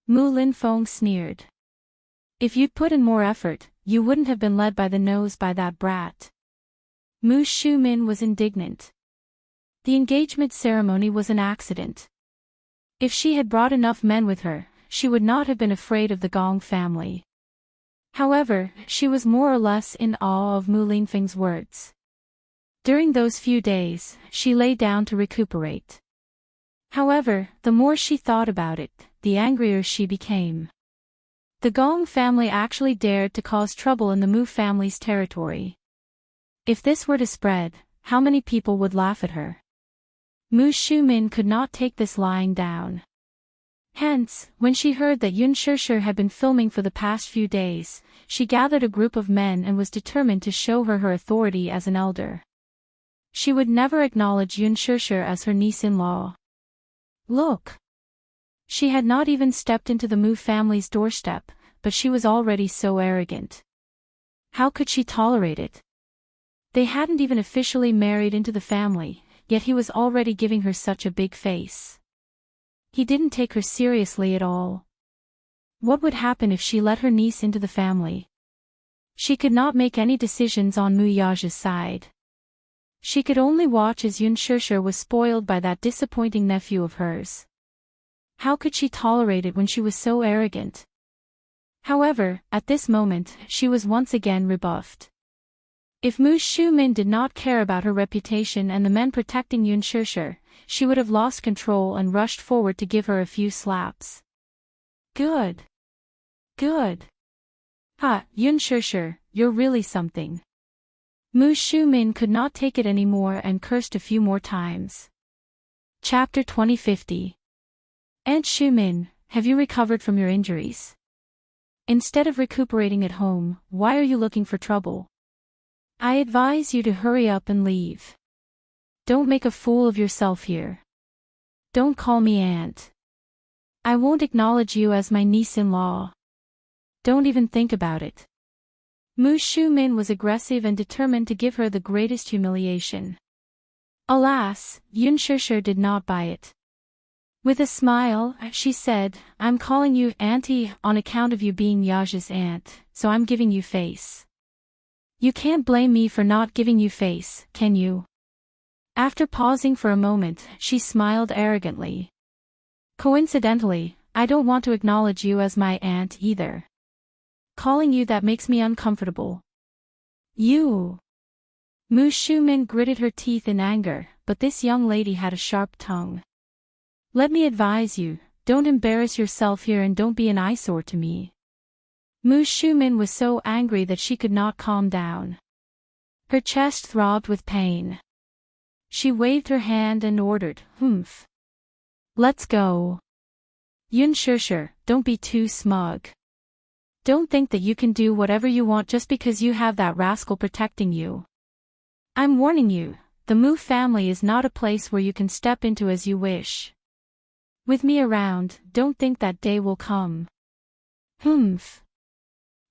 Mu Linfeng sneered. "If you'd put in more effort, you wouldn't have been led by the nose by that brat." Mu Shumin was indignant. The engagement ceremony was an accident. If she had brought enough men with her, she would not have been afraid of the Gong family. However, she was more or less in awe of Mu Linfeng's words. During those few days, she lay down to recuperate. However, the more she thought about it, the angrier she became. The Gong family actually dared to cause trouble in the Mu family's territory. If this were to spread, how many people would laugh at her? Mu Shumin could not take this lying down. Hence, when she heard that Yun Shishir had been filming for the past few days, she gathered a group of men and was determined to show her authority as an elder. She would never acknowledge Yun Shishir as her niece-in-law. Look! She had not even stepped into the Mu family's doorstep, but she was already so arrogant. How could she tolerate it? They hadn't even officially married into the family, yet he was already giving her such a big face. He didn't take her seriously at all. What would happen if she let her niece into the family? She could not make any decisions on Mu Yaja's side. She could only watch as Yun Shishir was spoiled by that disappointing nephew of hers. How could she tolerate it when she was so arrogant? However, at this moment, she was once again rebuffed. If Mu Shumin did not care about her reputation and the men protecting Yun Shishir, she would have lost control and rushed forward to give her a few slaps. Good. Good. Ha, Yun Shishir, you're really something. Mu Shumin could not take it anymore and cursed a few more times. Chapter 2050. Aunt Shumin, have you recovered from your injuries? Instead of recuperating at home, why are you looking for trouble? I advise you to hurry up and leave. Don't make a fool of yourself here. Don't call me aunt. I won't acknowledge you as my niece-in-law. Don't even think about it. Mu Shumin was aggressive and determined to give her the greatest humiliation. Alas, Yun Shishir did not buy it. With a smile, she said, I'm calling you auntie on account of you being Yaja's aunt, so I'm giving you face. You can't blame me for not giving you face, can you? After pausing for a moment, she smiled arrogantly. Coincidentally, I don't want to acknowledge you as my aunt either. Calling you that makes me uncomfortable. You! Mu Shumin gritted her teeth in anger, but this young lady had a sharp tongue. Let me advise you, don't embarrass yourself here and don't be an eyesore to me. Mu Shumin was so angry that she could not calm down. Her chest throbbed with pain. She waved her hand and ordered, "Humph. Let's go. Yun Shishir, don't be too smug. Don't think that you can do whatever you want just because you have that rascal protecting you. I'm warning you, the Mu family is not a place where you can step into as you wish. With me around, don't think that day will come." Humph.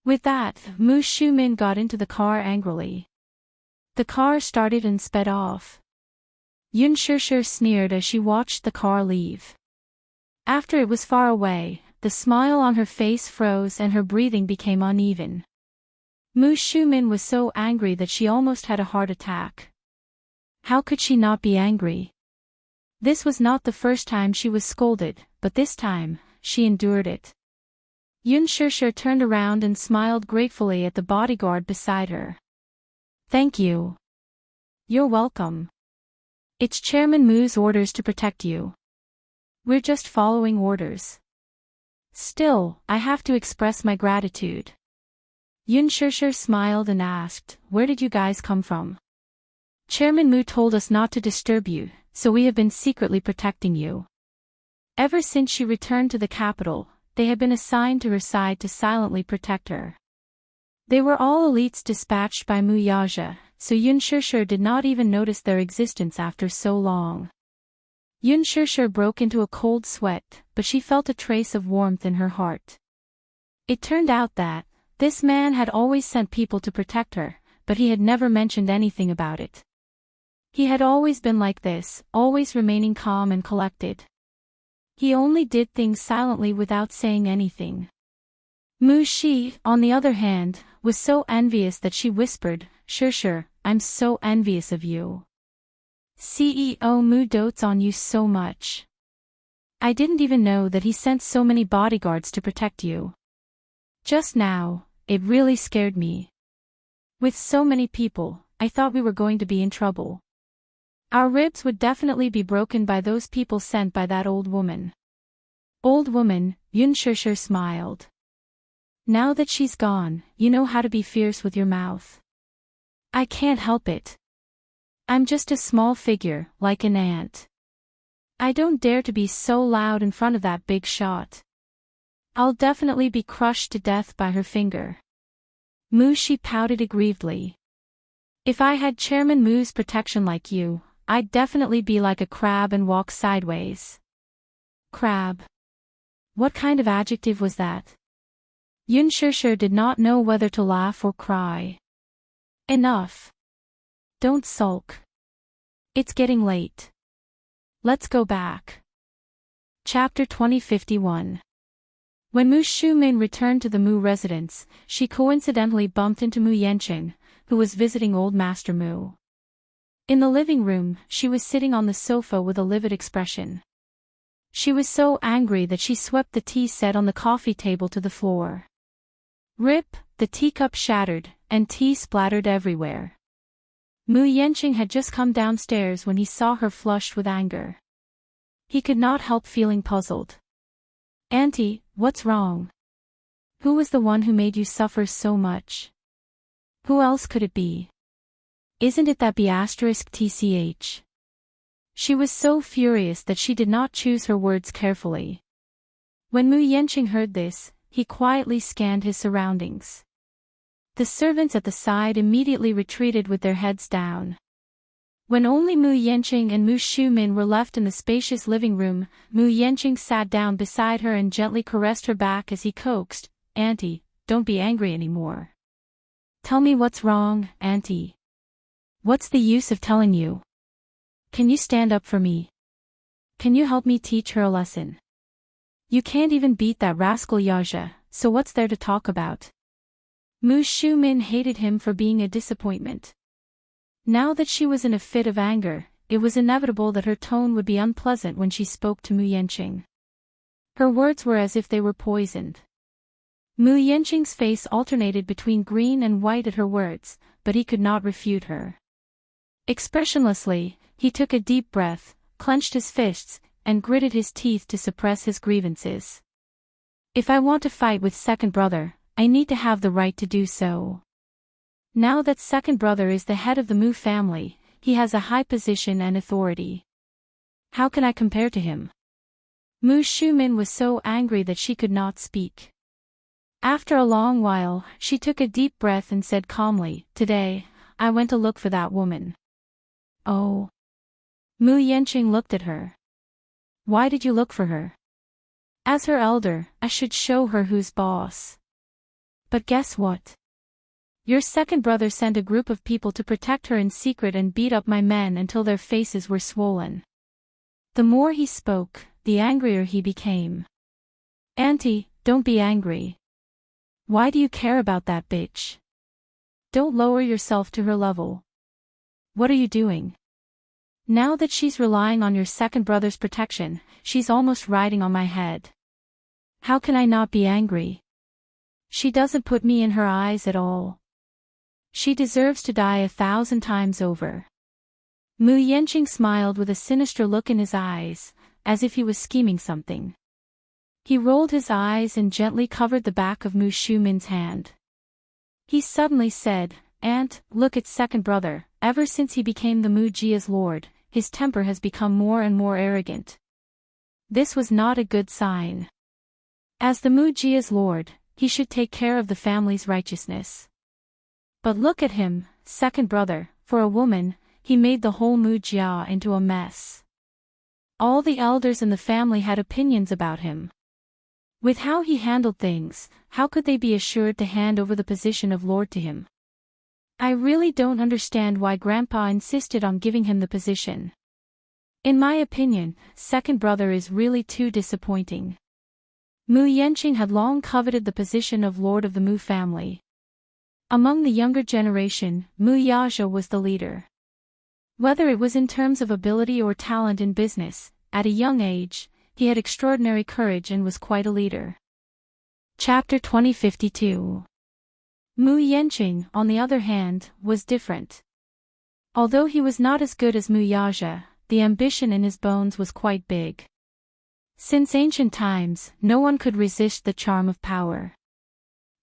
With that, Mu Shumin got into the car angrily. The car started and sped off. Yun Shishir sneered as she watched the car leave. After it was far away, the smile on her face froze and her breathing became uneven. Mu Shumin was so angry that she almost had a heart attack. How could she not be angry? This was not the first time she was scolded, but this time, she endured it. Yun Shishir turned around and smiled gratefully at the bodyguard beside her. Thank you. You're welcome. It's Chairman Mu's orders to protect you. We're just following orders. Still, I have to express my gratitude. Yun Shishir smiled and asked, where did you guys come from? Chairman Mu told us not to disturb you, so we have been secretly protecting you. Ever since she returned to the capital, they had been assigned to her side to silently protect her. They were all elites dispatched by Mu Yaja, so Yun Shishir did not even notice their existence after so long. Yun Shishir broke into a cold sweat, but she felt a trace of warmth in her heart. It turned out that, this man had always sent people to protect her, but he had never mentioned anything about it. He had always been like this, always remaining calm and collected. He only did things silently without saying anything. Mu Shi, on the other hand, was so envious that she whispered, Shishir, I'm so envious of you. CEO Mu dotes on you so much. I didn't even know that he sent so many bodyguards to protect you. Just now, it really scared me. With so many people, I thought we were going to be in trouble. Our ribs would definitely be broken by those people sent by that old woman. Old woman, Yun Shishir smiled. Now that she's gone, you know how to be fierce with your mouth. I can't help it. I'm just a small figure, like an ant. I don't dare to be so loud in front of that big shot. I'll definitely be crushed to death by her finger. Mu Shi pouted aggrievedly. If I had Chairman Mu's protection like you, I'd definitely be like a crab and walk sideways. Crab. What kind of adjective was that? Yun Shishir did not know whether to laugh or cry. Enough. Don't sulk. It's getting late. Let's go back. Chapter 2051. When Mu Shumin returned to the Mu residence, she coincidentally bumped into Mu Yanqing, who was visiting old Master Mu. In the living room, she was sitting on the sofa with a livid expression. She was so angry that she swept the tea set on the coffee table to the floor. Rip, the teacup shattered, and tea splattered everywhere. Mu Yanqing had just come downstairs when he saw her flushed with anger. He could not help feeling puzzled. Auntie, what's wrong? Who was the one who made you suffer so much? Who else could it be? Isn't it that B*TCH? She was so furious that she did not choose her words carefully. When Mu Yanqing heard this, he quietly scanned his surroundings. The servants at the side immediately retreated with their heads down. When only Mu Yanqing and Mu Shumin were left in the spacious living room, Mu Yanqing sat down beside her and gently caressed her back as he coaxed, "Auntie, don't be angry anymore. Tell me what's wrong, Auntie. What's the use of telling you? Can you stand up for me? Can you help me teach her a lesson? You can't even beat that rascal Yaja, so what's there to talk about?" Mu Shumin hated him for being a disappointment. Now that she was in a fit of anger, it was inevitable that her tone would be unpleasant when she spoke to Mu Yanqing. Her words were as if they were poisoned. Mu Yanqing's face alternated between green and white at her words, but he could not refute her. Expressionlessly, he took a deep breath, clenched his fists, and gritted his teeth to suppress his grievances. If I want to fight with second brother, I need to have the right to do so. Now that second brother is the head of the Mu family, he has a high position and authority. How can I compare to him? Mu Shumin was so angry that she could not speak. After a long while, she took a deep breath and said calmly, "Today, I went to look for that woman." "Oh." Mu Yanqing looked at her. "Why did you look for her?" "As her elder, I should show her who's boss." "But guess what? Your second brother sent a group of people to protect her in secret and beat up my men until their faces were swollen." The more he spoke, the angrier he became. "Auntie, don't be angry. Why do you care about that bitch? Don't lower yourself to her level. What are you doing? Now that she's relying on your second brother's protection, she's almost riding on my head. How can I not be angry? She doesn't put me in her eyes at all. She deserves to die 1,000 times over." Mu Yanqing smiled with a sinister look in his eyes, as if he was scheming something. He rolled his eyes and gently covered the back of Mu Shumin's hand. He suddenly said, "Aunt, look at second brother. Ever since he became the Mu Jia's lord, his temper has become more and more arrogant." This was not a good sign. As the Mu Jia's lord, he should take care of the family's righteousness. But look at him, second brother, for a woman, he made the whole Mu Jia into a mess. All the elders in the family had opinions about him. With how he handled things, how could they be assured to hand over the position of lord to him? I really don't understand why Grandpa insisted on giving him the position. In my opinion, second brother is really too disappointing. Mu Yanqing had long coveted the position of lord of the Mu family. Among the younger generation, Mu Yaja was the leader. Whether it was in terms of ability or talent in business, at a young age, he had extraordinary courage and was quite a leader. Chapter 2052. Mu Yanqing, on the other hand, was different. Although he was not as good as Mu Yaja, the ambition in his bones was quite big. Since ancient times, no one could resist the charm of power.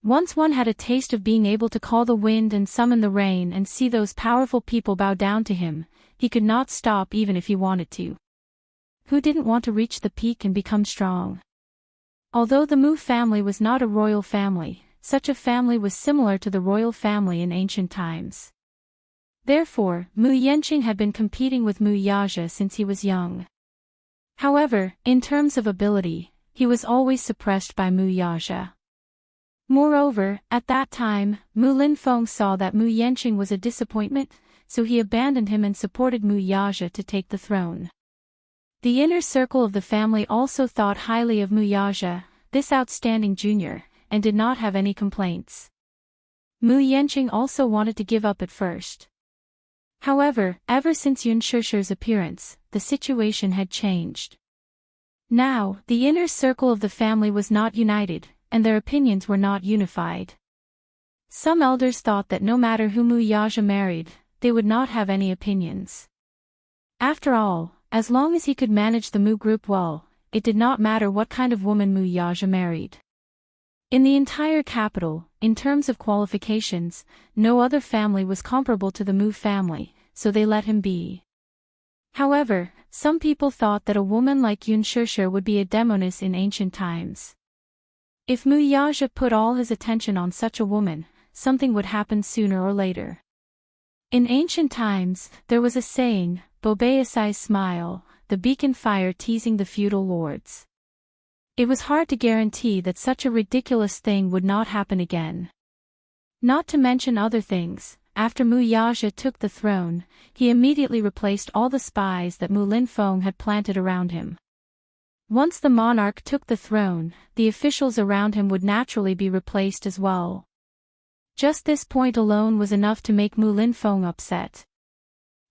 Once one had a taste of being able to call the wind and summon the rain and see those powerful people bow down to him, he could not stop even if he wanted to. who didn't want to reach the peak and become strong? Although the Mu family was not a royal family, such a family was similar to the royal family in ancient times. Therefore, Mu Yanqing had been competing with Mu Yaja since he was young. However, in terms of ability, he was always suppressed by Mu Yaja. Moreover, at that time, Mu Linfeng saw that Mu Yanqing was a disappointment, so he abandoned him and supported Mu Yaja to take the throne. The inner circle of the family also thought highly of Mu Yaja, this outstanding junior, and did not have any complaints. Mu Yanqing also wanted to give up at first. However, ever since Yun Shusher's appearance, the situation had changed. Now, the inner circle of the family was not united, and their opinions were not unified. Some elders thought that no matter who Mu Yaja married, they would not have any opinions. After all, as long as he could manage the Mu group well, it did not matter what kind of woman Mu Yaja married. In the entire capital, in terms of qualifications, no other family was comparable to the Mu family, so they let him be. However, some people thought that a woman like Yun Shusher would be a demoness in ancient times. If Mu Yaja put all his attention on such a woman, something would happen sooner or later. In ancient times, there was a saying, Bobaeasai's smile, the beacon fire teasing the feudal lords. It was hard to guarantee that such a ridiculous thing would not happen again. Not to mention other things, after Mu Yaja took the throne, he immediately replaced all the spies that Mu Linfeng had planted around him. Once the monarch took the throne, the officials around him would naturally be replaced as well. Just this point alone was enough to make Mu Linfeng upset.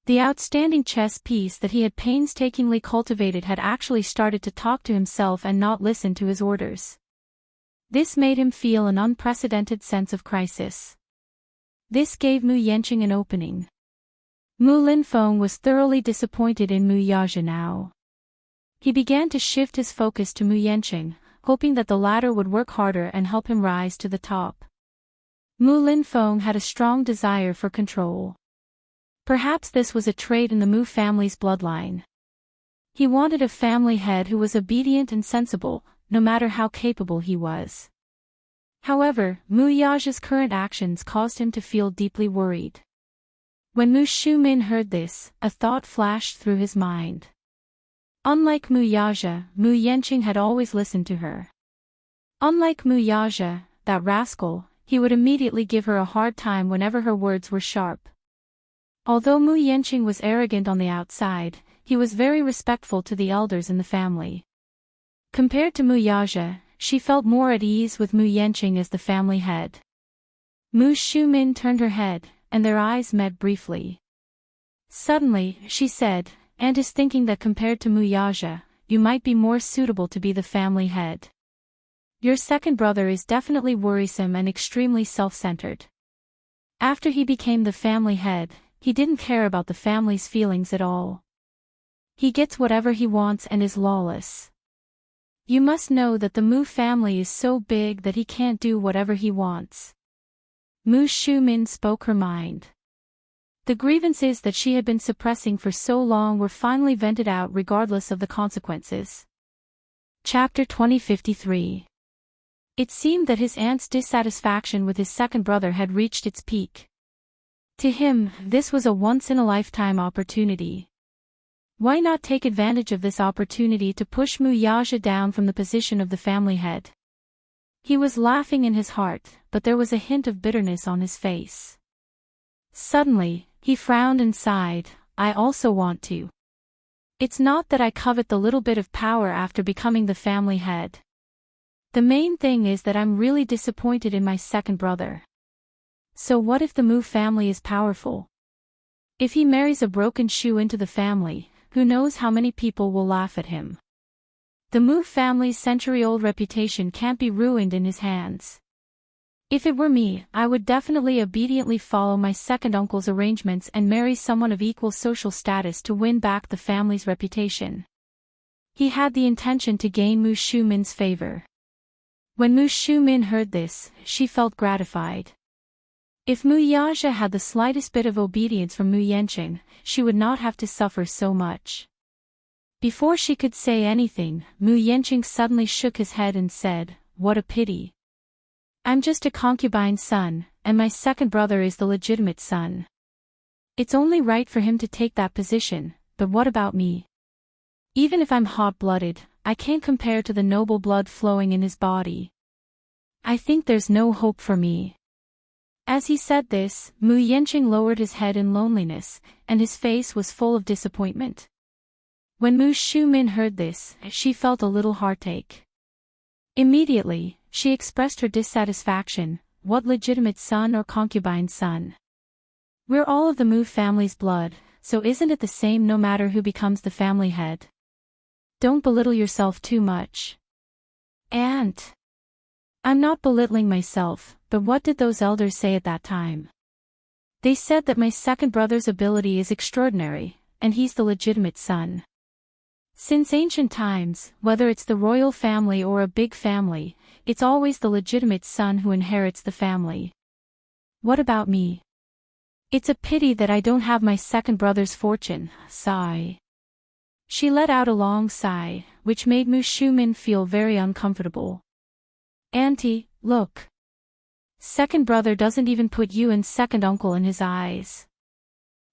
The outstanding chess piece that he had painstakingly cultivated had actually started to talk to himself and not listen to his orders. This made him feel an unprecedented sense of crisis. This gave Mu Yanqing an opening. Mu Linfeng was thoroughly disappointed in Mu Yaja now. He began to shift his focus to Mu Yanqing, hoping that the latter would work harder and help him rise to the top. Mu Linfeng had a strong desire for control. Perhaps this was a trait in the Mu family's bloodline. He wanted a family head who was obedient and sensible, no matter how capable he was. However, Mu Yaja's current actions caused him to feel deeply worried. When Mu Shumin heard this, a thought flashed through his mind. Unlike Mu Yaja, Mu Yanqing had always listened to her. Unlike Mu Yaja, that rascal, he would immediately give her a hard time whenever her words were sharp. Although Mu Yanqing was arrogant on the outside, he was very respectful to the elders in the family. Compared to Mu Yaja, she felt more at ease with Mu Yanqing as the family head. Mu Shumin turned her head, and their eyes met briefly. Suddenly, she said, "And is thinking that compared to Mu Yaja, you might be more suitable to be the family head. Your second brother is definitely worrisome and extremely self-centered. After he became the family head, he didn't care about the family's feelings at all. He gets whatever he wants and is lawless. You must know that the Mu family is so big that he can't do whatever he wants." Mu Shumin spoke her mind. The grievances that she had been suppressing for so long were finally vented out regardless of the consequences. Chapter 2053. It seemed that his aunt's dissatisfaction with his second brother had reached its peak. To him, this was a once-in-a-lifetime opportunity. Why not take advantage of this opportunity to push Mu Yaja down from the position of the family head? He was laughing in his heart, but there was a hint of bitterness on his face. Suddenly, he frowned and sighed, "I also want to. It's not that I covet the little bit of power after becoming the family head. The main thing is that I'm really disappointed in my second brother. So what if the Mu family is powerful? If he marries a broken shoe into the family, who knows how many people will laugh at him? The Mu family's century-old reputation can't be ruined in his hands. If it were me, I would definitely obediently follow my second uncle's arrangements and marry someone of equal social status to win back the family's reputation." He had the intention to gain Mu Shumin's favor. When Mu Shumin heard this, she felt gratified. If Mu Yaja had the slightest bit of obedience from Mu Yanqing, she would not have to suffer so much. Before she could say anything, Mu Yenqing suddenly shook his head and said, "What a pity. I'm just a concubine's son, and my second brother is the legitimate son. It's only right for him to take that position, but what about me? Even if I'm hot-blooded, I can't compare to the noble blood flowing in his body. I think there's no hope for me." As he said this, Mu Yenqing lowered his head in loneliness, and his face was full of disappointment. When Mu Shumin heard this, she felt a little heartache. Immediately, she expressed her dissatisfaction. "What legitimate son or concubine son? We're all of the Mu family's blood, so isn't it the same no matter who becomes the family head? Don't belittle yourself too much." "Aunt, I'm not belittling myself, but what did those elders say at that time? They said that my second brother's ability is extraordinary, and he's the legitimate son. Since ancient times, whether it's the royal family or a big family, it's always the legitimate son who inherits the family. What about me? It's a pity that I don't have my second brother's fortune." Sigh. She let out a long sigh, which made Mu Shumin feel very uncomfortable. "Auntie, look. Second brother doesn't even put you and second uncle in his eyes.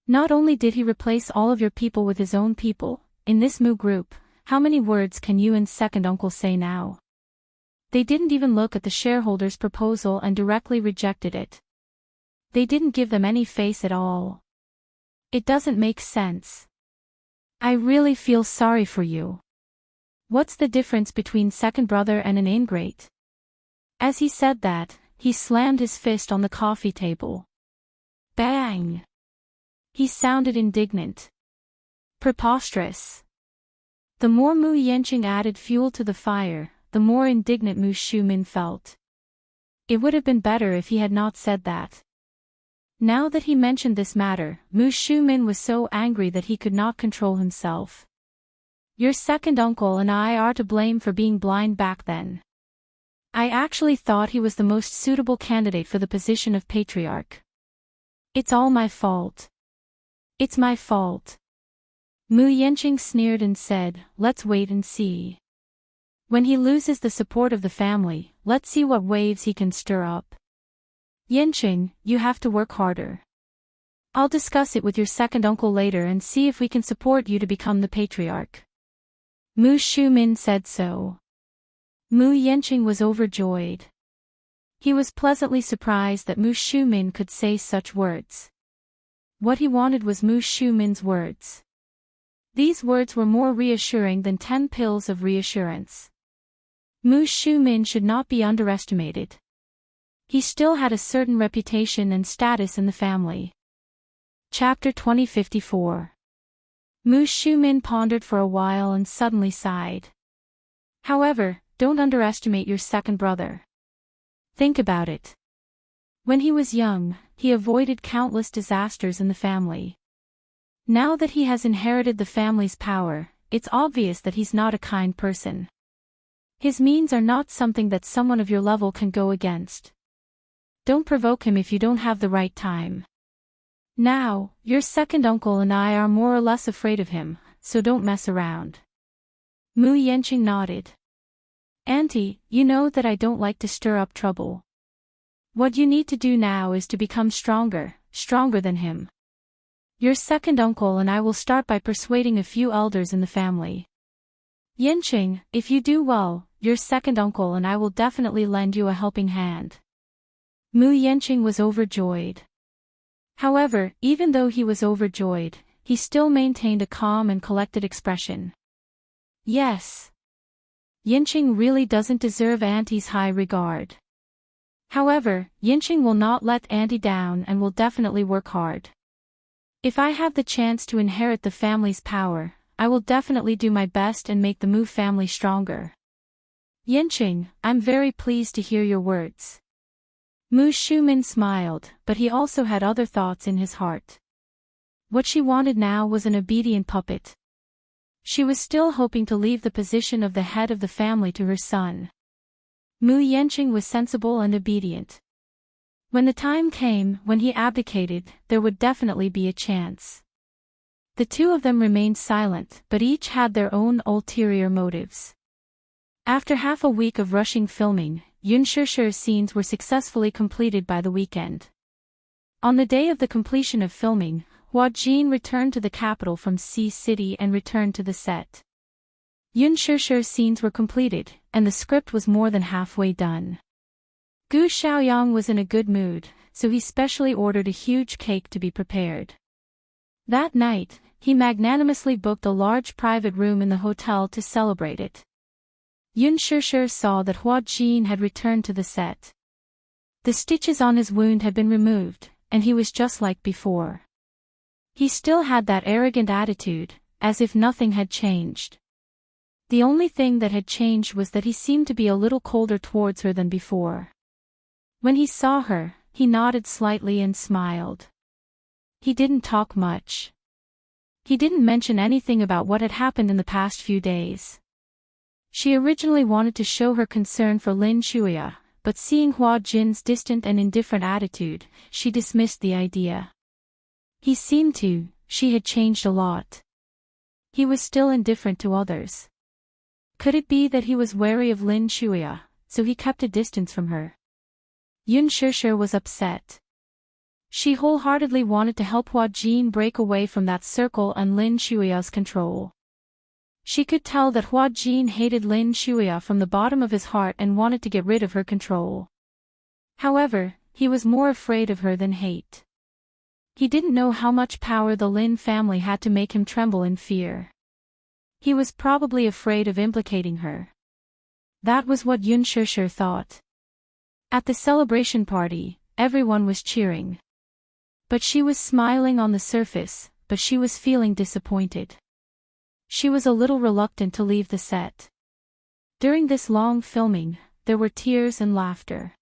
Not only did he replace all of your people with his own people, in this Mu group, how many words can you and second uncle say now? They didn't even look at the shareholders' proposal and directly rejected it. They didn't give them any face at all. It doesn't make sense. I really feel sorry for you. What's the difference between second brother and an ingrate?" As he said that, he slammed his fist on the coffee table. Bang! He sounded indignant. Preposterous. The more Mu Yenqing added fuel to the fire, the more indignant Mu Shumin felt. It would have been better if he had not said that. Now that he mentioned this matter, Mu Shumin was so angry that he could not control himself. "Your second uncle and I are to blame for being blind back then. I actually thought he was the most suitable candidate for the position of patriarch. It's all my fault. It's my fault." Mu Yenqing sneered and said, "Let's wait and see. When he loses the support of the family, let's see what waves he can stir up. Yenqing, you have to work harder. I'll discuss it with your second uncle later and see if we can support you to become the patriarch." Mu Shumin said so. Mu Yenqing was overjoyed. He was pleasantly surprised that Mu Shumin could say such words. What he wanted was Mu Shumin's words. These words were more reassuring than 10 pills of reassurance. Mu Shumin should not be underestimated. He still had a certain reputation and status in the family. Chapter 2054. Mu Shumin pondered for a while and suddenly sighed. "However, don't underestimate your second brother. Think about it. When he was young, he avoided countless disasters in the family. Now that he has inherited the family's power, it's obvious that he's not a kind person. His means are not something that someone of your level can go against. Don't provoke him if you don't have the right time. Now, your second uncle and I are more or less afraid of him, so don't mess around." Mu Yenqing nodded. "Auntie, you know that I don't like to stir up trouble. What you need to do now is to become stronger than him. Your second uncle and I will start by persuading a few elders in the family. Yenqing, if you do well, your second uncle and I will definitely lend you a helping hand." Mu Yenqing was overjoyed. However, even though he was overjoyed, he still maintained a calm and collected expression. Yes. Yenqing really doesn't deserve Auntie's high regard. However, Yenqing will not let Auntie down and will definitely work hard. If I have the chance to inherit the family's power, I will definitely do my best and make the Mu family stronger. Yenqing, I'm very pleased to hear your words. Mu Shumin smiled, but he also had other thoughts in his heart. What she wanted now was an obedient puppet. She was still hoping to leave the position of the head of the family to her son. Mu Yenqing was sensible and obedient. When the time came when he abdicated, there would definitely be a chance. The two of them remained silent, but each had their own ulterior motives. After half a week of rushing filming, Yoon Shirshir's scenes were successfully completed by the weekend. On the day of the completion of filming, Hwa Jin returned to the capital from Sea City and returned to the set. Yoon Shirshir's scenes were completed, and the script was more than halfway done. Gu Xiaoyang was in a good mood, so he specially ordered a huge cake to be prepared. That night, he magnanimously booked a large private room in the hotel to celebrate it. Yoon Shirshir saw that Hwa Jin had returned to the set. The stitches on his wound had been removed, and he was just like before. He still had that arrogant attitude, as if nothing had changed. The only thing that had changed was that he seemed to be a little colder towards her than before. When he saw her, he nodded slightly and smiled. He didn't talk much. He didn't mention anything about what had happened in the past few days. She originally wanted to show her concern for Lin Shuya, but seeing Hwa Jin's distant and indifferent attitude, she dismissed the idea. She had changed a lot. He was still indifferent to others. Could it be that he was wary of Lin Shuya, so he kept a distance from her? Yoon Shirshir was upset. She wholeheartedly wanted to help Hwa Jin break away from that circle and Lin Shuya's control. She could tell that Hwa Jin hated Lin Shuya from the bottom of his heart and wanted to get rid of her control. However, he was more afraid of her than hate. He didn't know how much power the Lin family had to make him tremble in fear. He was probably afraid of implicating her. That was what Yoon Shirshir thought. At the celebration party, everyone was cheering. But she was smiling on the surface, but she was feeling disappointed. She was a little reluctant to leave the set. During this long filming, there were tears and laughter.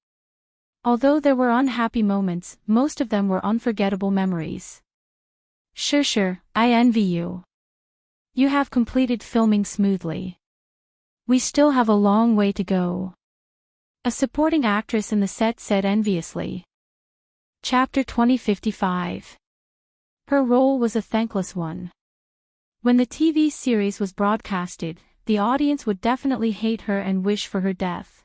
Although there were unhappy moments, most of them were unforgettable memories. Shirshir, I envy you. You have completed filming smoothly. We still have a long way to go. A supporting actress in the set said enviously. Chapter 2055. Her role was a thankless one. When the TV series was broadcasted, the audience would definitely hate her and wish for her death.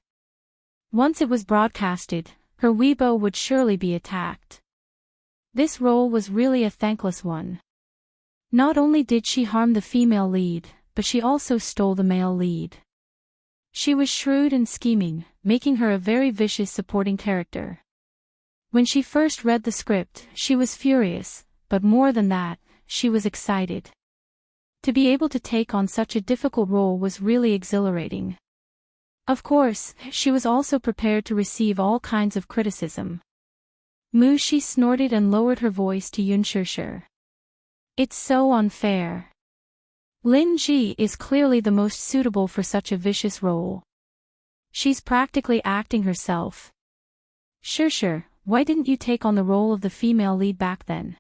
Once it was broadcasted, her Weibo would surely be attacked. This role was really a thankless one. Not only did she harm the female lead, but she also stole the male lead. She was shrewd and scheming, making her a very vicious supporting character. When she first read the script, she was furious, but more than that, she was excited. To be able to take on such a difficult role was really exhilarating. Of course, she was also prepared to receive all kinds of criticism. She snorted and lowered her voice to Yoon Shirshir. It's so unfair. Lin Ji is clearly the most suitable for such a vicious role. She's practically acting herself. Shirshir, why didn't you take on the role of the female lead back then?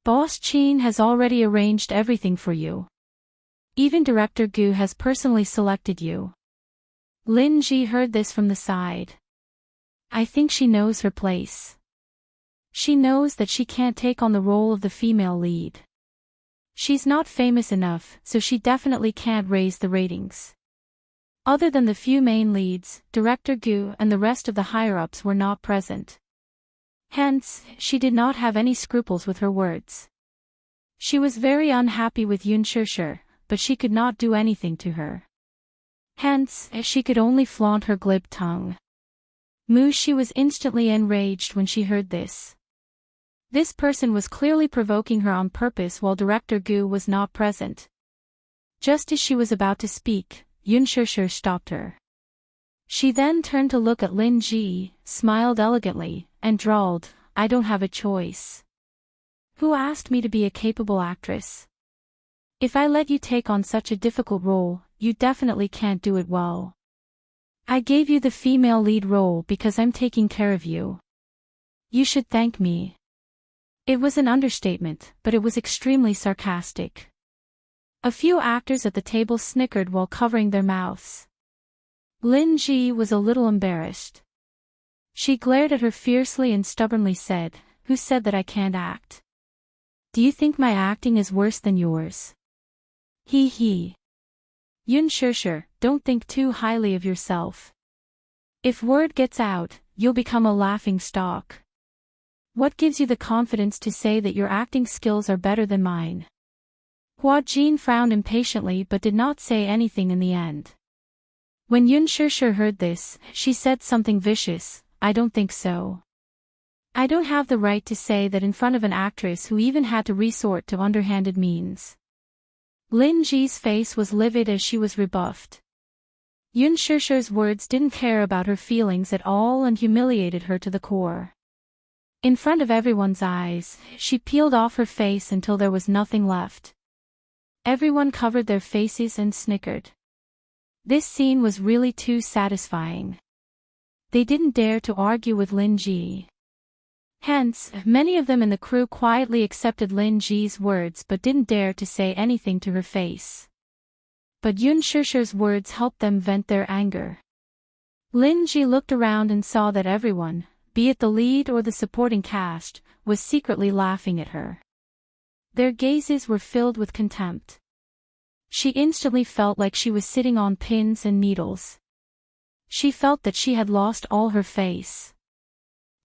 Boss Chin has already arranged everything for you. Even Director Gu has personally selected you. Lin Ji heard this from the side. I think she knows her place. She knows that she can't take on the role of the female lead. She's not famous enough, so she definitely can't raise the ratings. Other than the few main leads, Director Gu and the rest of the higher-ups were not present. Hence, she did not have any scruples with her words. She was very unhappy with Yoon Shirshir, but she could not do anything to her. Hence, she could only flaunt her glib tongue. She was instantly enraged when she heard this. This person was clearly provoking her on purpose while Director Gu was not present. Just as she was about to speak, Yoon Shirshir stopped her. She then turned to look at Lin Ji, smiled elegantly, and drawled, I don't have a choice. Who asked me to be a capable actress? If I let you take on such a difficult role, you definitely can't do it well. I gave you the female lead role because I'm taking care of you. You should thank me. It was an understatement, but it was extremely sarcastic. A few actors at the table snickered while covering their mouths. Lin Ji was a little embarrassed. She glared at her fiercely and stubbornly said, Who said that I can't act? Do you think my acting is worse than yours? He he. Yun Shishir, don't think too highly of yourself. If word gets out, you'll become a laughing stock. What gives you the confidence to say that your acting skills are better than mine? Hua Jin frowned impatiently but did not say anything in the end. When Yun Shishir heard this, she said something vicious. I don't think so. I don't have the right to say that in front of an actress who even had to resort to underhanded means. Lin Ji's face was livid as she was rebuffed. Yun Shishir's words didn't care about her feelings at all and humiliated her to the core. In front of everyone's eyes, she peeled off her face until there was nothing left. Everyone covered their faces and snickered. This scene was really too satisfying. They didn't dare to argue with Lin Ji. Hence, many of them in the crew quietly accepted Lin Ji's words but didn't dare to say anything to her face. But Yun Shishir's words helped them vent their anger. Lin Ji looked around and saw that everyone, be it the lead or the supporting cast, was secretly laughing at her. Their gazes were filled with contempt. She instantly felt like she was sitting on pins and needles. She felt that she had lost all her face.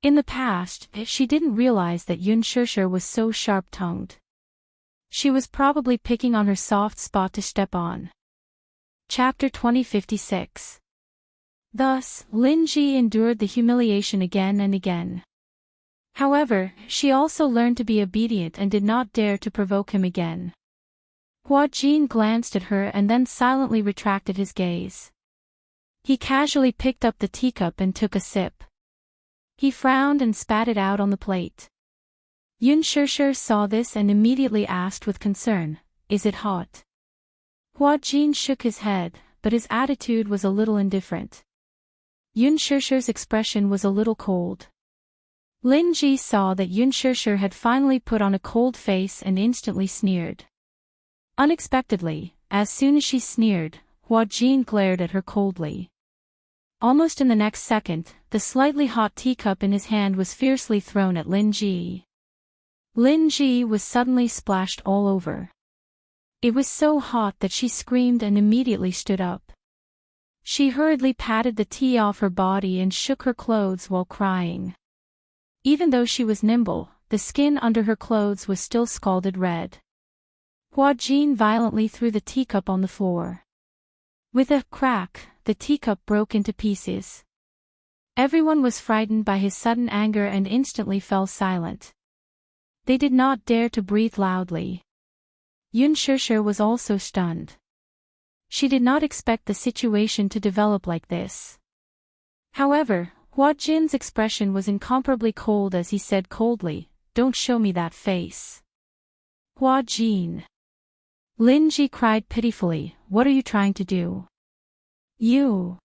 In the past, she didn't realize that Yun Shishir was so sharp-tongued. She was probably picking on her soft spot to step on. Chapter 2056. Thus, Lin Ji endured the humiliation again and again. However, she also learned to be obedient and did not dare to provoke him again. Hua Jin glanced at her and then silently retracted his gaze. He casually picked up the teacup and took a sip. He frowned and spat it out on the plate. Yun Shishir saw this and immediately asked with concern, "Is it hot?" Hua Jin shook his head, but his attitude was a little indifferent. Yun Shishir's expression was a little cold. Lin Ji saw that Yun Shishir had finally put on a cold face and instantly sneered. Unexpectedly, as soon as she sneered, Hua Jin glared at her coldly. Almost in the next second, the slightly hot teacup in his hand was fiercely thrown at Lin Ji. Lin Ji was suddenly splashed all over. It was so hot that she screamed and immediately stood up. She hurriedly patted the tea off her body and shook her clothes while crying. Even though she was nimble, the skin under her clothes was still scalded red. Hua Jin violently threw the teacup on the floor. With a crack, the teacup broke into pieces. Everyone was frightened by his sudden anger and instantly fell silent. They did not dare to breathe loudly. Yun Shishir was also stunned. She did not expect the situation to develop like this. However, Hua Jin's expression was incomparably cold as he said coldly, "Don't show me that face." Hua Jin. Lin Ji cried pitifully, "What are you trying to do? You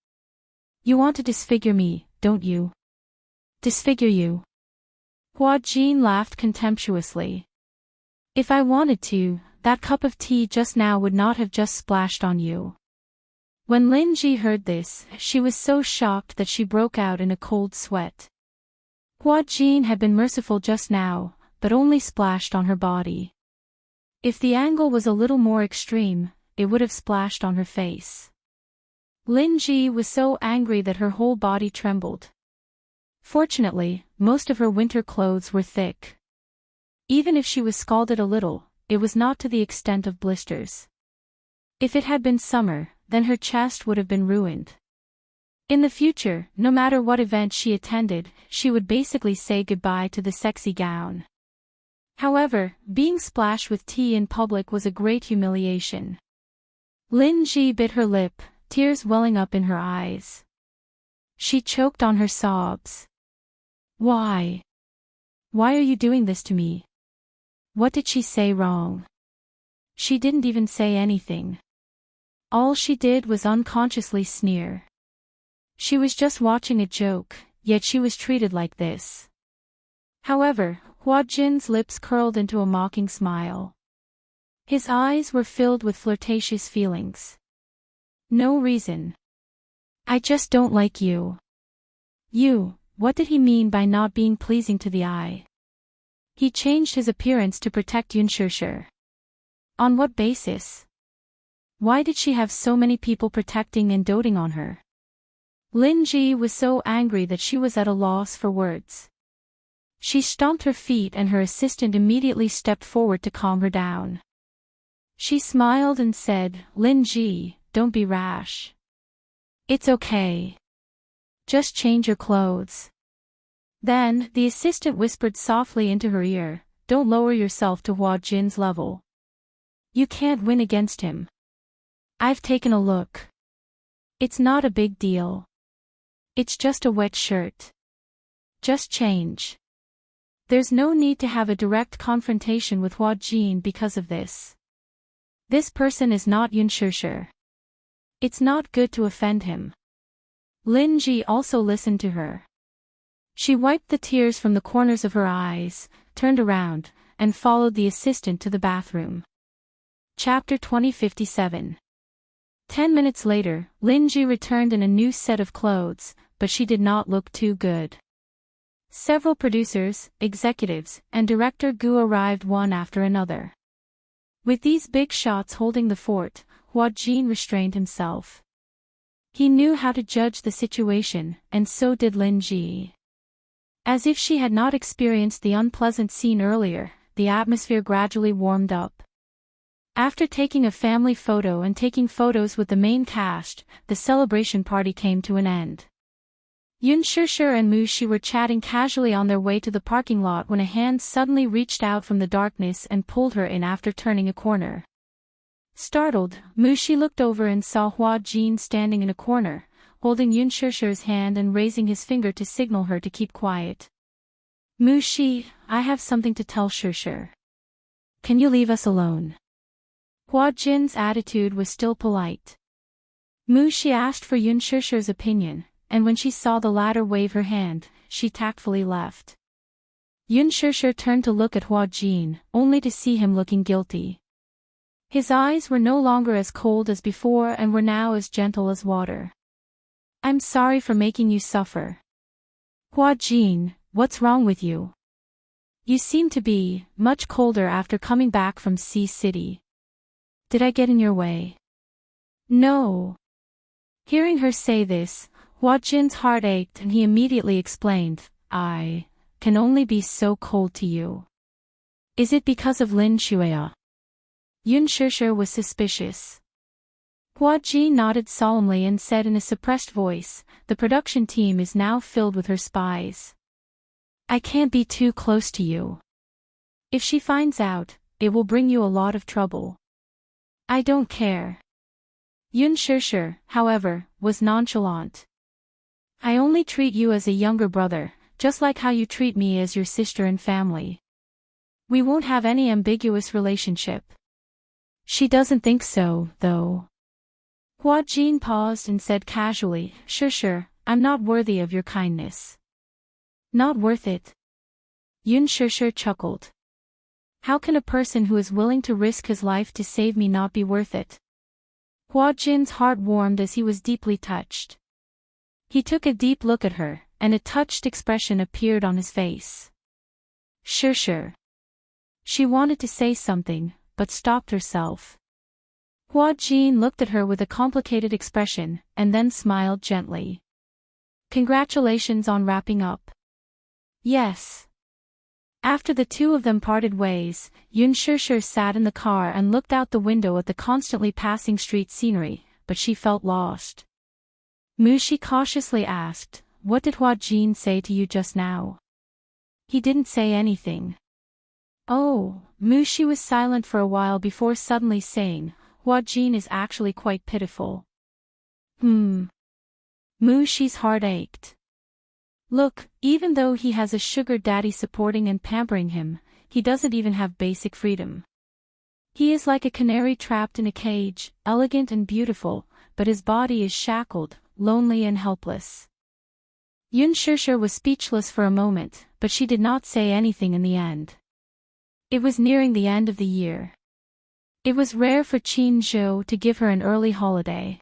want to disfigure me, don't you?" "Disfigure you?" Hua Jin laughed contemptuously. "If I wanted to, that cup of tea just now would not have just splashed on you." When Lin Ji heard this, she was so shocked that she broke out in a cold sweat. Hua Jin had been merciful just now, but only splashed on her body. If the angle was a little more extreme, it would have splashed on her face. Lin Ji was so angry that her whole body trembled. Fortunately, most of her winter clothes were thick. Even if she was scalded a little, it was not to the extent of blisters. If it had been summer, then her chest would have been ruined. In the future, no matter what event she attended, she would basically say goodbye to the sexy gown. However, being splashed with tea in public was a great humiliation. Lin Ji bit her lip, tears welling up in her eyes. She choked on her sobs. Why? Why are you doing this to me? What did she say wrong? She didn't even say anything. All she did was unconsciously sneer. She was just watching a joke, yet she was treated like this. However, Hua Jin's lips curled into a mocking smile. His eyes were filled with flirtatious feelings. No reason. I just don't like you. You, what did he mean by not being pleasing to the eye? He changed his appearance to protect Yunshushu. On what basis? Why did she have so many people protecting and doting on her? Lin Ji was so angry that she was at a loss for words. She stomped her feet and her assistant immediately stepped forward to calm her down. She smiled and said, "Lin Ji, don't be rash. It's okay. Just change your clothes." Then, the assistant whispered softly into her ear, "Don't lower yourself to Hua Jin's level. You can't win against him. I've taken a look. It's not a big deal. It's just a wet shirt. Just change. There's no need to have a direct confrontation with Hua Jin because of this. This person is not Yunshushu. It's not good to offend him." Lin Ji also listened to her. She wiped the tears from the corners of her eyes, turned around, and followed the assistant to the bathroom. Chapter 2057. 10 minutes later, Lin Ji returned in a new set of clothes, but she did not look too good. Several producers, executives, and Director Gu arrived one after another. With these big shots holding the fort, Hua Jin restrained himself. He knew how to judge the situation, and so did Lin Ji. As if she had not experienced the unpleasant scene earlier, the atmosphere gradually warmed up. After taking a family photo and taking photos with the main cast, the celebration party came to an end. Yunshushu and Mu Shi were chatting casually on their way to the parking lot when a hand suddenly reached out from the darkness and pulled her in after turning a corner. Startled, Mu Shi looked over and saw Hua Jin standing in a corner, holding Yunshushu's hand and raising his finger to signal her to keep quiet. "Mu Shi, I have something to tell Shushu. Can you leave us alone?" Hua Jin's attitude was still polite. Mu Shi asked for Yunshushu's opinion, and when she saw the latter wave her hand, she tactfully left. Yunshushu turned to look at Hua Jin, only to see him looking guilty. His eyes were no longer as cold as before and were now as gentle as water. "I'm sorry for making you suffer. Hua Jin, what's wrong with you? You seem to be much colder after coming back from Sea City. Did I get in your way?" "No." Hearing her say this, Hua Jin's heart ached and he immediately explained, "I can only be so cold to you. Is it because of Lin Shuya?" Yunshushu was suspicious. Hua Jin nodded solemnly and said in a suppressed voice, "The production team is now filled with her spies. I can't be too close to you. If she finds out, it will bring you a lot of trouble." "I don't care." Yunshushu, however, was nonchalant. "I only treat you as a younger brother, just like how you treat me as your sister and family. We won't have any ambiguous relationship." "She doesn't think so, though." Hua Jin paused and said casually, "Shushu, I'm not worthy of your kindness." "Not worth it?" Yunshushu chuckled. "How can a person who is willing to risk his life to save me not be worth it?" Hua Jin's heart warmed as he was deeply touched. He took a deep look at her, and a touched expression appeared on his face. "Shushu." She wanted to say something, but stopped herself. Hua Jin looked at her with a complicated expression, and then smiled gently. "Congratulations on wrapping up." "Yes." After the two of them parted ways, Yunshushu sat in the car and looked out the window at the constantly passing street scenery, but she felt lost. Mu Shi cautiously asked, "What did Hua Jin say to you just now?" "He didn't say anything." "Oh." Mu Shi was silent for a while before suddenly saying, "Hua Jin is actually quite pitiful." Mu Shi's heart ached. Look, even though he has a sugar daddy supporting and pampering him, he doesn't even have basic freedom. He is like a canary trapped in a cage, elegant and beautiful, but his body is shackled, lonely and helpless. Yunshushu was speechless for a moment, but she did not say anything in the end. It was nearing the end of the year. It was rare for Qin Zhou to give her an early holiday.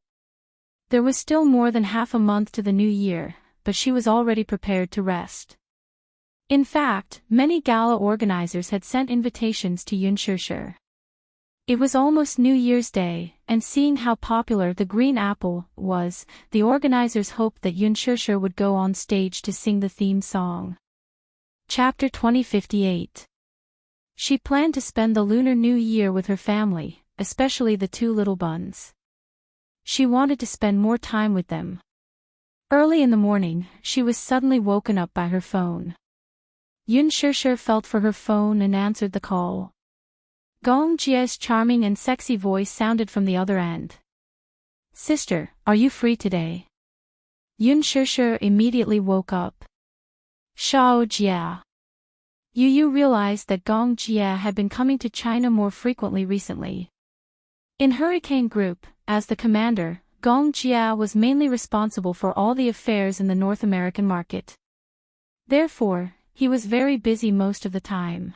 There was still more than half a month to the new year, but she was already prepared to rest. In fact, many gala organizers had sent invitations to Yun Shishir. It was almost New Year's Day, and seeing how popular the Green Apple was, the organizers hoped that Yun Shishir would go on stage to sing the theme song. Chapter 2058. She planned to spend the Lunar New Year with her family, especially the two little buns. She wanted to spend more time with them. Early in the morning, she was suddenly woken up by her phone. Yun Shishir felt for her phone and answered the call. Gong Jie's charming and sexy voice sounded from the other end. Sister, are you free today? Yun Shishir immediately woke up. Shao Jia. Yu realized that Gong Jia had been coming to China more frequently recently. In Hurricane Group, as the commander, Gong Jia was mainly responsible for all the affairs in the North American market. Therefore, he was very busy most of the time.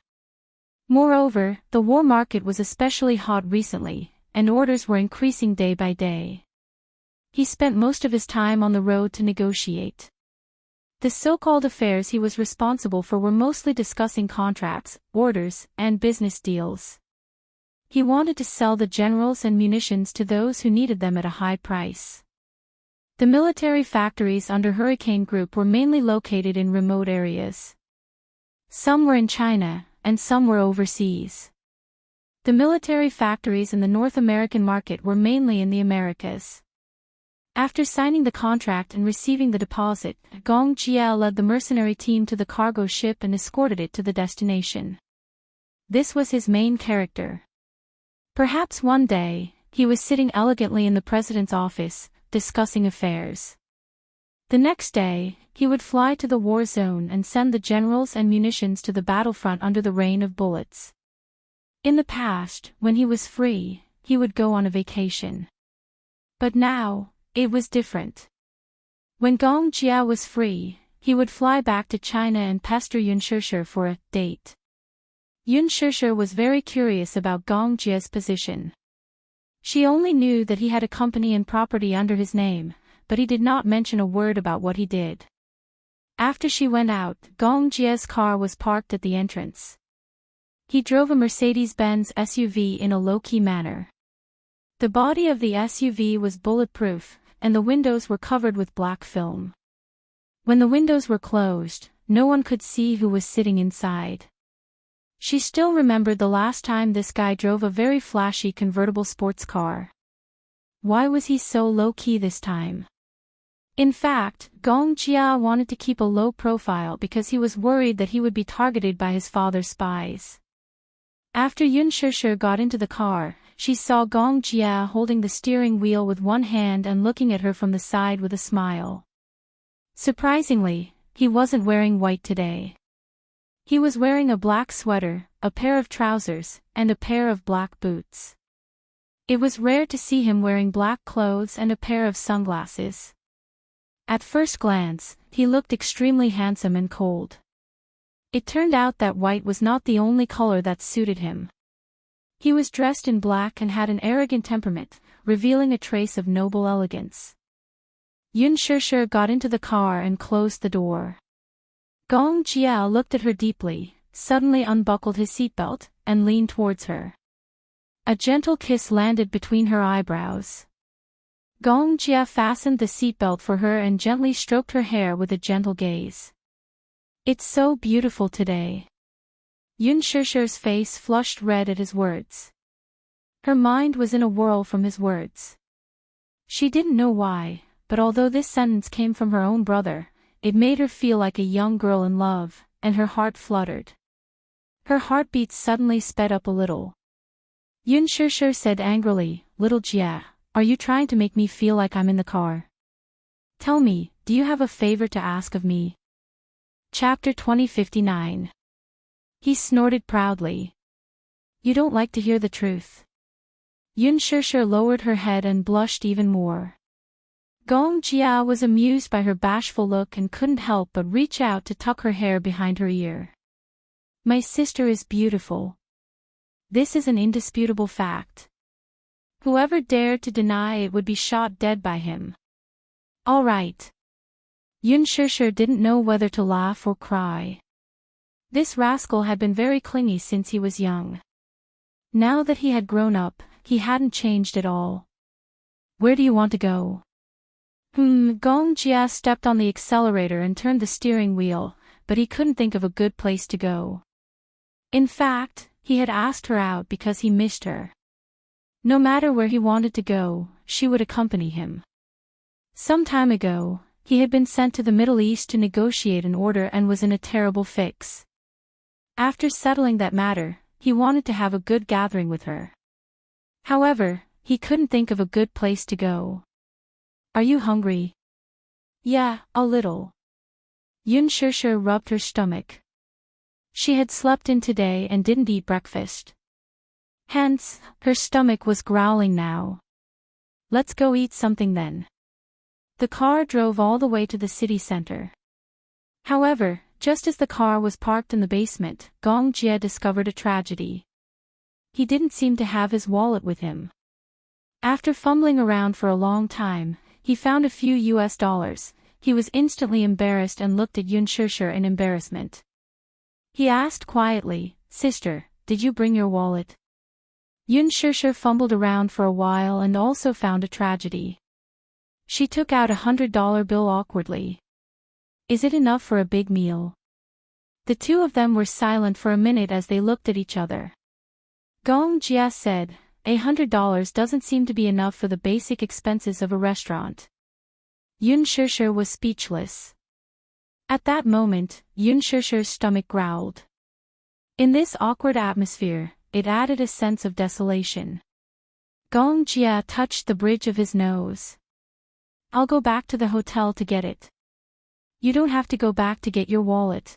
Moreover, the war market was especially hot recently, and orders were increasing day by day. He spent most of his time on the road to negotiate. The so-called affairs he was responsible for were mostly discussing contracts, orders, and business deals. He wanted to sell the generals and munitions to those who needed them at a high price. The military factories under Hurricane Group were mainly located in remote areas. Some were in China, and some were overseas. The military factories in the North American market were mainly in the Americas. After signing the contract and receiving the deposit, Gong Jia led the mercenary team to the cargo ship and escorted it to the destination. This was his main character. Perhaps one day, he was sitting elegantly in the president's office, discussing affairs. The next day, he would fly to the war zone and send the generals and munitions to the battlefront under the rain of bullets. In the past, when he was free, he would go on a vacation. But now, it was different. When Gong Jia was free, he would fly back to China and pester Yun Shishir for a date. Yun Shishir was very curious about Gong Jia's position. She only knew that he had a company and property under his name, but he did not mention a word about what he did. After she went out, Gong Jia's car was parked at the entrance. He drove a Mercedes-Benz SUV in a low-key manner. The body of the SUV was bulletproof, and the windows were covered with black film. When the windows were closed, no one could see who was sitting inside. She still remembered the last time this guy drove a very flashy convertible sports car. Why was he so low-key this time? In fact, Gong Jia wanted to keep a low profile because he was worried that he would be targeted by his father's spies. After Yun Shishir got into the car, she saw Gong Jia holding the steering wheel with one hand and looking at her from the side with a smile. Surprisingly, he wasn't wearing white today. He was wearing a black sweater, a pair of trousers, and a pair of black boots. It was rare to see him wearing black clothes and a pair of sunglasses. At first glance, he looked extremely handsome and cold. It turned out that white was not the only color that suited him. He was dressed in black and had an arrogant temperament, revealing a trace of noble elegance. Yun Shishir got into the car and closed the door. Gong Jia looked at her deeply, suddenly unbuckled his seatbelt, and leaned towards her. A gentle kiss landed between her eyebrows. Gong Jia fastened the seatbelt for her and gently stroked her hair with a gentle gaze. It's so beautiful today. Yun Shishir's face flushed red at his words. Her mind was in a whirl from his words. She didn't know why, but although this sentence came from her own brother, it made her feel like a young girl in love, and her heart fluttered. Her heartbeat suddenly sped up a little. Yun Shishir said angrily, "Little Jia, are you trying to make me feel like I'm in the car? Tell me, do you have a favor to ask of me?" Chapter 2059. He snorted proudly. "You don't like to hear the truth." Yun Shishir lowered her head and blushed even more. Gong Jia was amused by her bashful look and couldn't help but reach out to tuck her hair behind her ear. "My sister is beautiful. This is an indisputable fact. Whoever dared to deny it would be shot dead by him." "All right." Yun Shishir didn't know whether to laugh or cry. This rascal had been very clingy since he was young. Now that he had grown up, he hadn't changed at all. Where do you want to go? Gong Jia stepped on the accelerator and turned the steering wheel, but he couldn't think of a good place to go. In fact, he had asked her out because he missed her. No matter where he wanted to go, she would accompany him. Some time ago, he had been sent to the Middle East to negotiate an order and was in a terrible fix. After settling that matter, he wanted to have a good gathering with her. However, he couldn't think of a good place to go. Are you hungry? Yeah, a little. Yun Shishir rubbed her stomach. She had slept in today and didn't eat breakfast. Hence, her stomach was growling now. Let's go eat something then. The car drove all the way to the city center. However, just as the car was parked in the basement, Gong Jia discovered a tragedy. He didn't seem to have his wallet with him. After fumbling around for a long time, he found a few US dollars. He was instantly embarrassed and looked at Yun Shishir in embarrassment. He asked quietly, "Sister, did you bring your wallet?" Yun Shishir fumbled around for a while and also found a tragedy. She took out $100 bill awkwardly. Is it enough for a big meal? The two of them were silent for a minute as they looked at each other. Gong Jia said, $100 doesn't seem to be enough for the basic expenses of a restaurant. Yun Shishir was speechless. At that moment, Yun Shishir's stomach growled. In this awkward atmosphere, it added a sense of desolation. Gong Jia touched the bridge of his nose. I'll go back to the hotel to get it. You don't have to go back to get your wallet.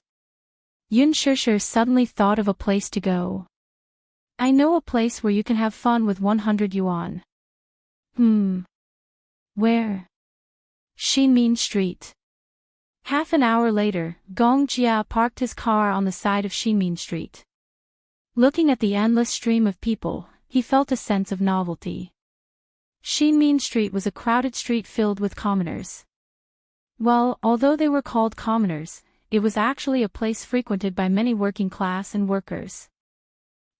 Yun Shishir suddenly thought of a place to go. I know a place where you can have fun with 100 yuan. Where? Xinmin Street. Half an hour later, Gong Jia parked his car on the side of Xinmin Street. Looking at the endless stream of people, he felt a sense of novelty. Xinmin Street was a crowded street filled with commoners. Well, although they were called commoners, it was actually a place frequented by many working class and workers.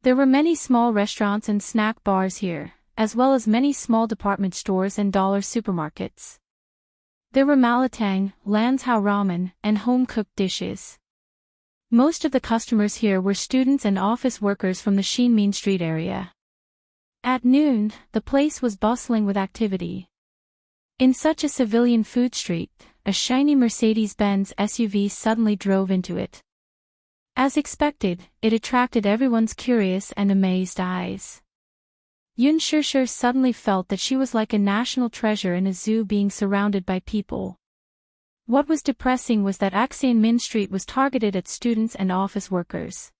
There were many small restaurants and snack bars here, as well as many small department stores and dollar supermarkets. There were malatang, Lanzhou ramen, and home-cooked dishes. Most of the customers here were students and office workers from the Xinmin Street area. At noon, the place was bustling with activity. In such a civilian food street, a shiny Mercedes-Benz SUV suddenly drove into it. As expected, it attracted everyone's curious and amazed eyes. Yun Shishir suddenly felt that she was like a national treasure in a zoo being surrounded by people. What was depressing was that Xinmin Street was targeted at students and office workers.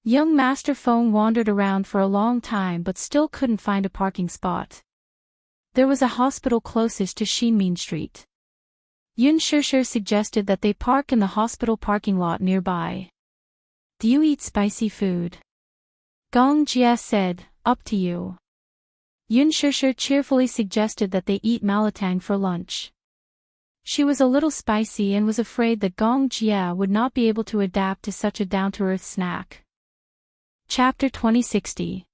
Young Master Feng wandered around for a long time but still couldn't find a parking spot. There was a hospital closest to Xinmin Street. Yun Shishir suggested that they park in the hospital parking lot nearby. Do you eat spicy food? Gong Jia said, up to you. Yun Shishir cheerfully suggested that they eat malatang for lunch. She was a little spicy and was afraid that Gong Jia would not be able to adapt to such a down-to-earth snack. Chapter 2060.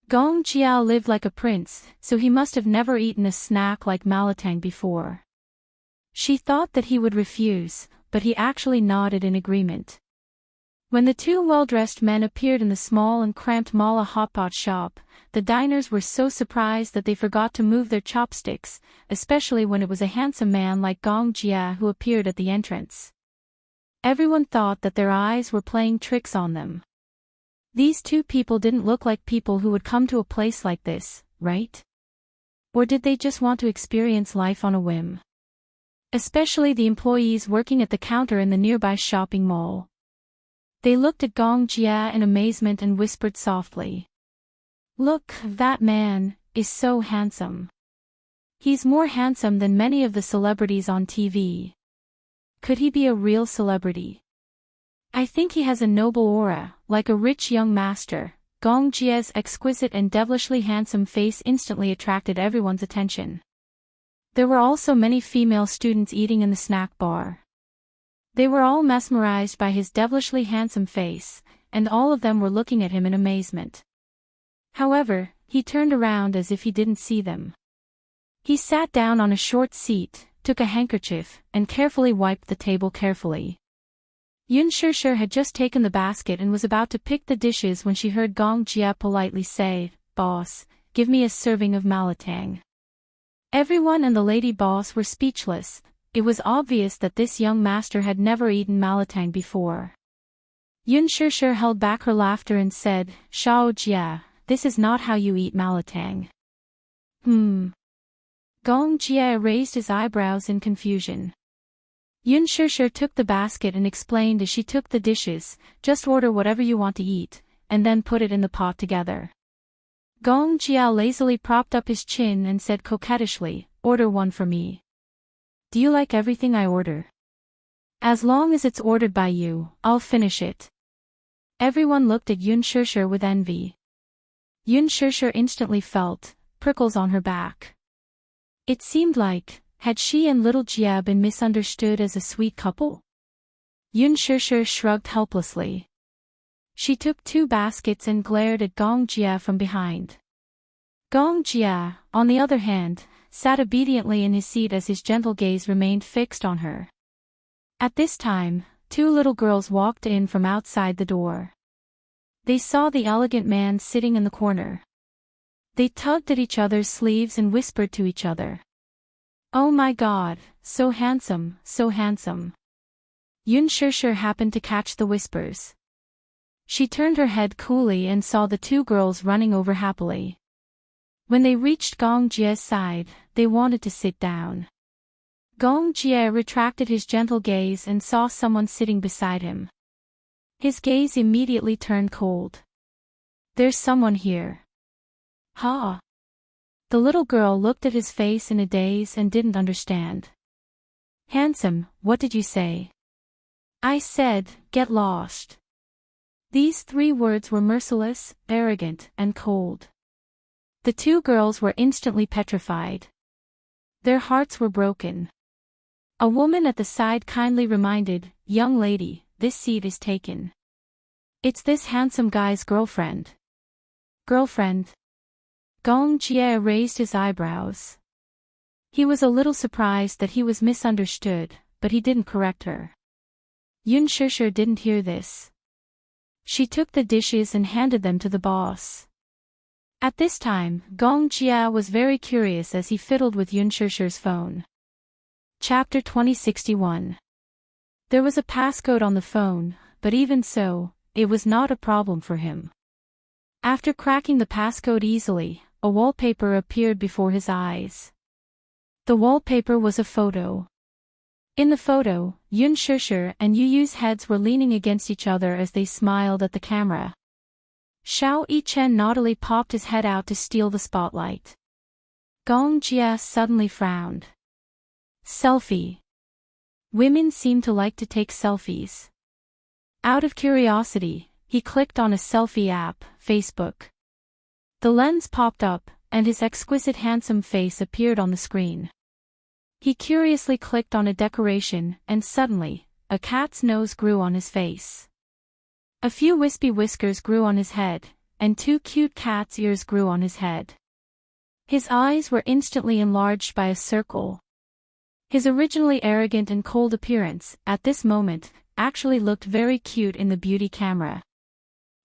Gong Jia lived like a prince, so he must have never eaten a snack like malatang before. She thought that he would refuse, but he actually nodded in agreement. When the two well-dressed men appeared in the small and cramped mala hotpot shop, the diners were so surprised that they forgot to move their chopsticks, especially when it was a handsome man like Gong Jia who appeared at the entrance. Everyone thought that their eyes were playing tricks on them. These two people didn't look like people who would come to a place like this, right? Or did they just want to experience life on a whim? Especially the employees working at the counter in the nearby shopping mall. They looked at Gong Jia in amazement and whispered softly. Look, that man is so handsome. He's more handsome than many of the celebrities on TV. Could he be a real celebrity? I think he has a noble aura, like a rich young master. Gong Jia's exquisite and devilishly handsome face instantly attracted everyone's attention. There were also many female students eating in the snack bar. They were all mesmerized by his devilishly handsome face, and all of them were looking at him in amazement. However, he turned around as if he didn't see them. He sat down on a short seat, took a handkerchief, and carefully wiped the table carefully. Yun Shishir had just taken the basket and was about to pick the dishes when she heard Gong Jia politely say, "Boss, give me a serving of malatang." Everyone and the lady boss were speechless. It was obvious that this young master had never eaten malatang before. Yun Shishir held back her laughter and said, "Shao Jia, this is not how you eat malatang." Gong Jia raised his eyebrows in confusion. Yun Shishir took the basket and explained as she took the dishes, "Just order whatever you want to eat, and then put it in the pot together." Gong Jia lazily propped up his chin and said coquettishly, "Order one for me." "Do you like everything I order?" "As long as it's ordered by you, I'll finish it." Everyone looked at Yun Shishir with envy. Yun Shishir instantly felt prickles on her back. It seemed like, had she and little Jia been misunderstood as a sweet couple? Yun Shishir shrugged helplessly. She took 2 baskets and glared at Gong Jia from behind. Gong Jia, on the other hand, sat obediently in his seat as his gentle gaze remained fixed on her. At this time, 2 little girls walked in from outside the door. They saw the elegant man sitting in the corner. They tugged at each other's sleeves and whispered to each other, "Oh my God, so handsome, so handsome." Yun Shishir happened to catch the whispers. She turned her head coolly and saw the 2 girls running over happily. When they reached Gong Jia's side, they wanted to sit down. Gong Jia retracted his gentle gaze and saw someone sitting beside him. His gaze immediately turned cold. "There's someone here." "Ha!" The little girl looked at his face in a daze and didn't understand. "Handsome, what did you say?" "I said, get lost." These 3 words were merciless, arrogant, and cold. The 2 girls were instantly petrified. Their hearts were broken. A woman at the side kindly reminded, "Young lady, this seat is taken. It's this handsome guy's girlfriend." "Girlfriend?" Gong Jia raised his eyebrows. He was a little surprised that he was misunderstood, but he didn't correct her. Yun Shishir didn't hear this. She took the dishes and handed them to the boss. At this time, Gong Jia was very curious as he fiddled with Yun Shishir's phone. Chapter 2061. There was a passcode on the phone, but even so, it was not a problem for him. After cracking the passcode easily, a wallpaper appeared before his eyes. The wallpaper was a photo. In the photo, Yun Shishir and Yu Yu's heads were leaning against each other as they smiled at the camera. Shao Yichen naughtily popped his head out to steal the spotlight. Gong Jia suddenly frowned. Selfie. Women seem to like to take selfies. Out of curiosity, he clicked on a selfie app, Facebook. The lens popped up, and his exquisite handsome face appeared on the screen. He curiously clicked on a decoration, and suddenly, a cat's nose grew on his face. A few wispy whiskers grew on his head, and 2 cute cat's ears grew on his head. His eyes were instantly enlarged by a circle. His originally arrogant and cold appearance, at this moment, actually looked very cute in the beauty camera.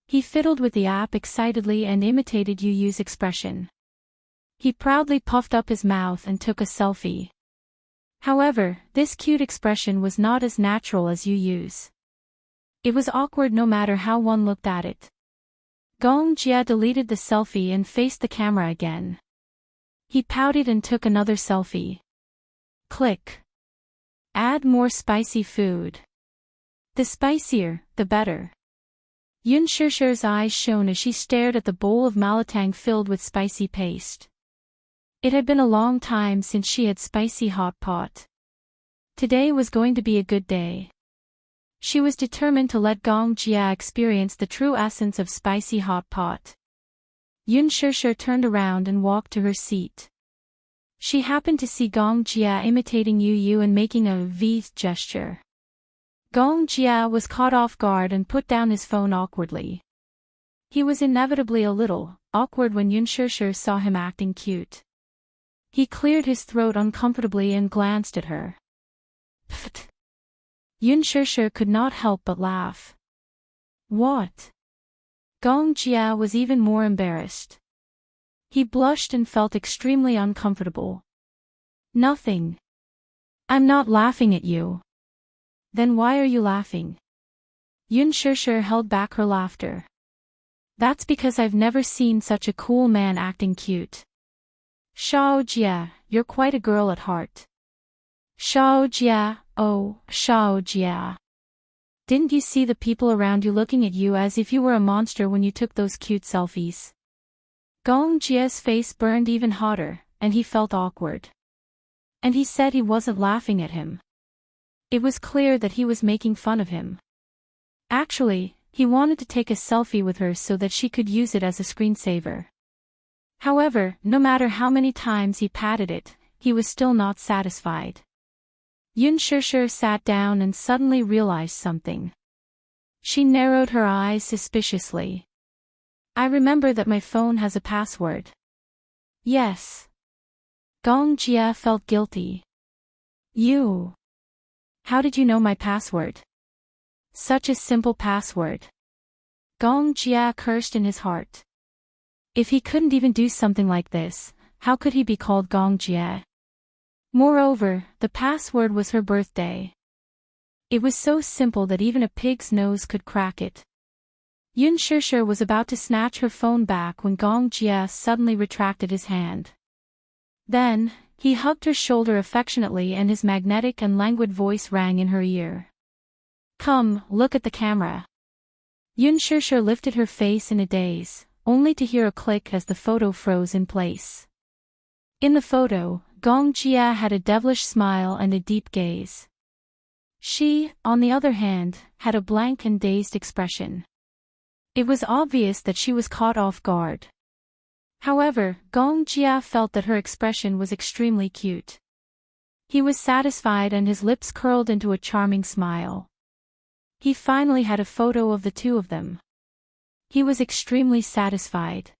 He fiddled with the app excitedly and imitated Yu Yu's expression. He proudly puffed up his mouth and took a selfie. However, this cute expression was not as natural as Yu Yu's. It was awkward no matter how one looked at it. Gong Jia deleted the selfie and faced the camera again. He pouted and took another selfie. Click. Add more spicy food. The spicier, the better. Yun Shishir's eyes shone as she stared at the bowl of malatang filled with spicy paste. It had been a long time since she had spicy hot pot. Today was going to be a good day. She was determined to let Gong Jia experience the true essence of spicy hot pot. Yun Shishir turned around and walked to her seat. She happened to see Gong Jia imitating Yu Yu and making a V gesture. Gong Jia was caught off guard and put down his phone awkwardly. He was inevitably a little awkward when Yun Shishir saw him acting cute. He cleared his throat uncomfortably and glanced at her. Pfft. Yun Shishir could not help but laugh. What? Gong Jia was even more embarrassed. He blushed and felt extremely uncomfortable. Nothing. I'm not laughing at you. Then why are you laughing? Yun Shishir held back her laughter. That's because I've never seen such a cool man acting cute. Shao Jia, you're quite a girl at heart. Shao Jia, oh, Shao Jia. Didn't you see the people around you looking at you as if you were a monster when you took those cute selfies? Gong Jia's face burned even hotter, and he felt awkward. And he said he wasn't laughing at him. It was clear that he was making fun of him. Actually, he wanted to take a selfie with her so that she could use it as a screensaver. However, no matter how many times he patted it, he was still not satisfied. Yun Shishir sat down and suddenly realized something. She narrowed her eyes suspiciously. I remember that my phone has a password. Yes. Gong Jia felt guilty. You. How did you know my password? Such a simple password. Gong Jia cursed in his heart. If he couldn't even do something like this, how could he be called Gong Jia? Moreover, the password was her birthday. It was so simple that even a pig's nose could crack it. Yun Shishir was about to snatch her phone back when Gong Jia suddenly retracted his hand. Then, he hugged her shoulder affectionately and his magnetic and languid voice rang in her ear. Come, look at the camera. Yun Shishir lifted her face in a daze, only to hear a click as the photo froze in place. In the photo, Gong Jia had a devilish smile and a deep gaze. She, on the other hand, had a blank and dazed expression. It was obvious that she was caught off guard. However, Gong Jia felt that her expression was extremely cute. He was satisfied and his lips curled into a charming smile. He finally had a photo of the two of them. He was extremely satisfied.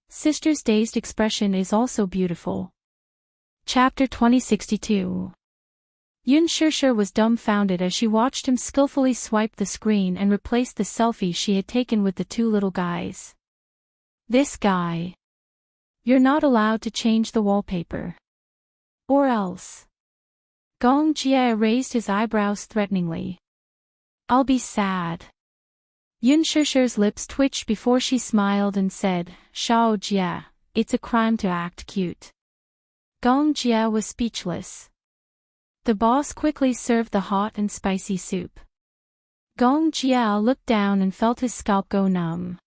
Sister's dazed expression is also beautiful. Chapter 2062. Yun Shishir was dumbfounded as she watched him skillfully swipe the screen and replace the selfie she had taken with the two little guys. This guy. You're not allowed to change the wallpaper. Or else. Gong Jia raised his eyebrows threateningly. I'll be sad. Yun Shishir's lips twitched before she smiled and said, Shao Jia, it's a crime to act cute. Gong Jia was speechless. The boss quickly served the hot and spicy soup. Gong Jia looked down and felt his scalp go numb.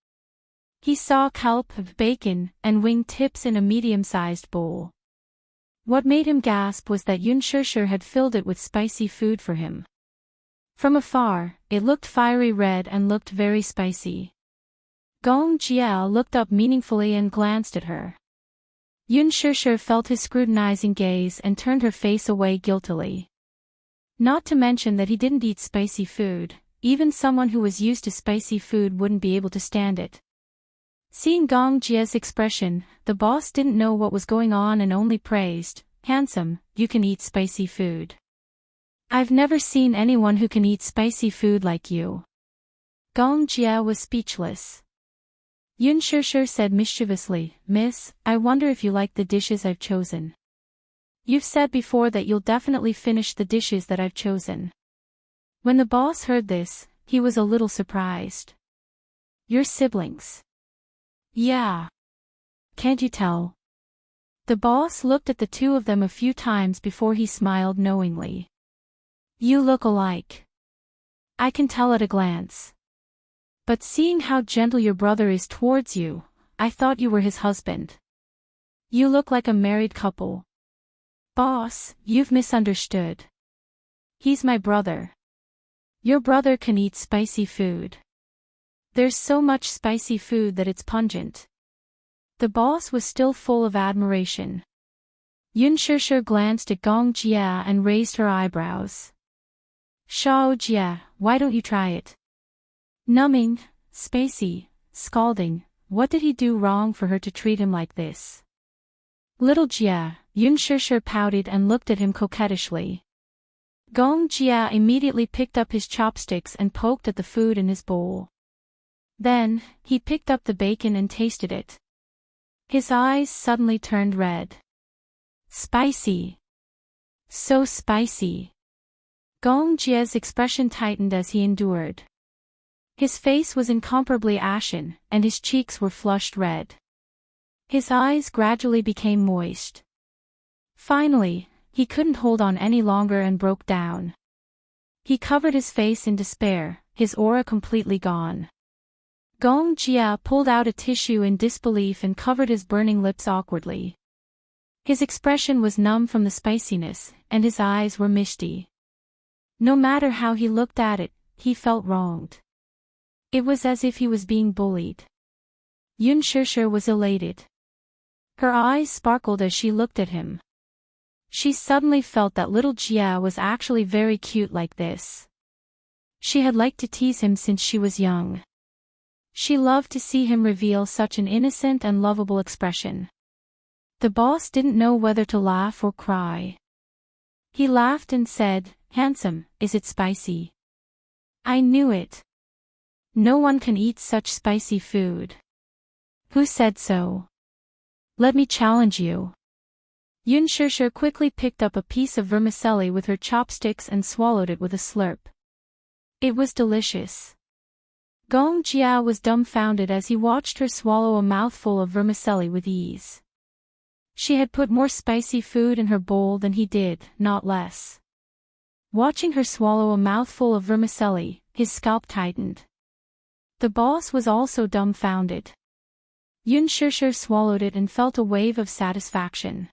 He saw kelp, bacon, and wing tips in a medium-sized bowl. What made him gasp was that Yun Shishir had filled it with spicy food for him. From afar, it looked fiery red and looked very spicy. Gong Jia looked up meaningfully and glanced at her. Yun Shishir felt his scrutinizing gaze and turned her face away guiltily. Not to mention that he didn't eat spicy food, even someone who was used to spicy food wouldn't be able to stand it. Seeing Gong Jia's expression, the boss didn't know what was going on and only praised, handsome, you can eat spicy food. I've never seen anyone who can eat spicy food like you. Gong Jia was speechless. Yun Shishir said mischievously, Miss, I wonder if you like the dishes I've chosen. You've said before that you'll definitely finish the dishes that I've chosen. When the boss heard this, he was a little surprised. Your siblings. Yeah. Can't you tell? The boss looked at the two of them a few times before he smiled knowingly. You look alike. I can tell at a glance. But seeing how gentle your brother is towards you, I thought you were his husband. You look like a married couple. Boss, you've misunderstood. He's my brother. Your brother can eat spicy food. There's so much spicy food that it's pungent. The boss was still full of admiration. Yun Shishir glanced at Gong Jia and raised her eyebrows. Shao Jia, why don't you try it? Numbing, spicy, scalding, what did he do wrong for her to treat him like this? Little Jia, Yun Shishir pouted and looked at him coquettishly. Gong Jia immediately picked up his chopsticks and poked at the food in his bowl. Then, he picked up the bacon and tasted it. His eyes suddenly turned red. Spicy. So spicy. Gong Jia's expression tightened as he endured. His face was incomparably ashen, and his cheeks were flushed red. His eyes gradually became moist. Finally, he couldn't hold on any longer and broke down. He covered his face in despair, his aura completely gone. Gong Jia pulled out a tissue in disbelief and covered his burning lips awkwardly. His expression was numb from the spiciness, and his eyes were misty. No matter how he looked at it, he felt wronged. It was as if he was being bullied. Yun Shishir was elated. Her eyes sparkled as she looked at him. She suddenly felt that little Jia was actually very cute like this. She had liked to tease him since she was young. She loved to see him reveal such an innocent and lovable expression. The boss didn't know whether to laugh or cry. He laughed and said, "Handsome, is it spicy?" "I knew it. No one can eat such spicy food." "Who said so? Let me challenge you." Yun Shishir quickly picked up a piece of vermicelli with her chopsticks and swallowed it with a slurp. It was delicious. Gong Jia was dumbfounded as he watched her swallow a mouthful of vermicelli with ease. She had put more spicy food in her bowl than he did, not less. Watching her swallow a mouthful of vermicelli, his scalp tightened. The boss was also dumbfounded. Yun Shishir swallowed it and felt a wave of satisfaction.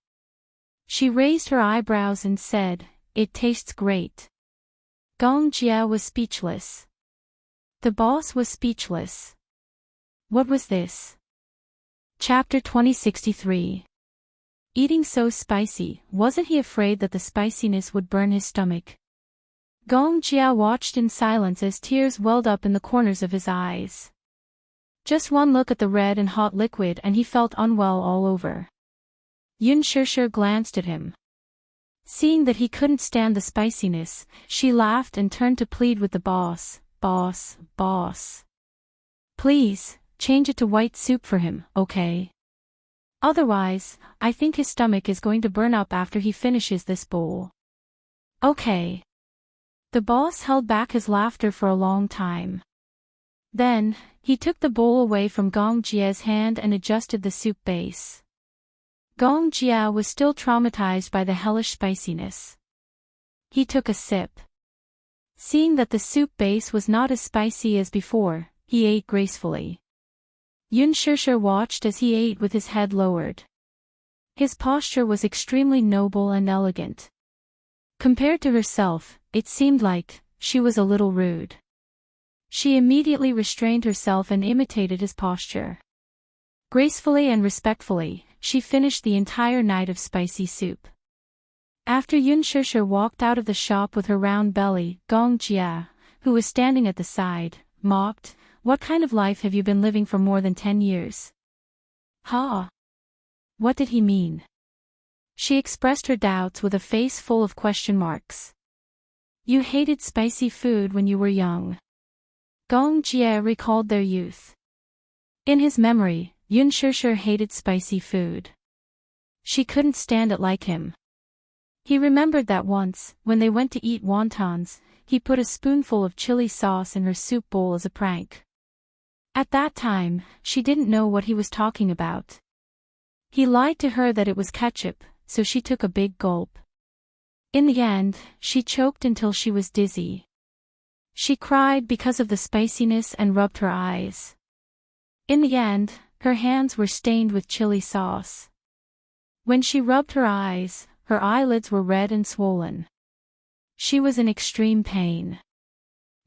She raised her eyebrows and said, "It tastes great." Gong Jia was speechless. The boss was speechless. What was this? Chapter 2063. Eating so spicy, wasn't he afraid that the spiciness would burn his stomach? Gong Jia watched in silence as tears welled up in the corners of his eyes. Just one look at the red and hot liquid and he felt unwell all over. Yun Shishir glanced at him. Seeing that he couldn't stand the spiciness, she laughed and turned to plead with the boss. Boss. Please, change it to white soup for him, okay? Otherwise, I think his stomach is going to burn up after he finishes this bowl." "Okay." The boss held back his laughter for a long time. Then, he took the bowl away from Gong Jia's hand and adjusted the soup base. Gong Jia was still traumatized by the hellish spiciness. He took a sip. Seeing that the soup base was not as spicy as before, he ate gracefully. Yun Shishir watched as he ate with his head lowered. His posture was extremely noble and elegant. Compared to herself, it seemed like she was a little rude. She immediately restrained herself and imitated his posture. Gracefully and respectfully, she finished the entire night of spicy soup. After Yun Shishir walked out of the shop with her round belly, Gong Jia, who was standing at the side, mocked, "What kind of life have you been living for more than 10 years? Ha! What did he mean?" She expressed her doubts with a face full of question marks. "You hated spicy food when you were young." Gong Jia recalled their youth. In his memory, Yun Shishir hated spicy food. She couldn't stand it like him. He remembered that once, when they went to eat wontons, he put a spoonful of chili sauce in her soup bowl as a prank. At that time, she didn't know what he was talking about. He lied to her that it was ketchup, so she took a big gulp. In the end, she choked until she was dizzy. She cried because of the spiciness and rubbed her eyes. In the end, her hands were stained with chili sauce. When she rubbed her eyes, her eyelids were red and swollen. She was in extreme pain.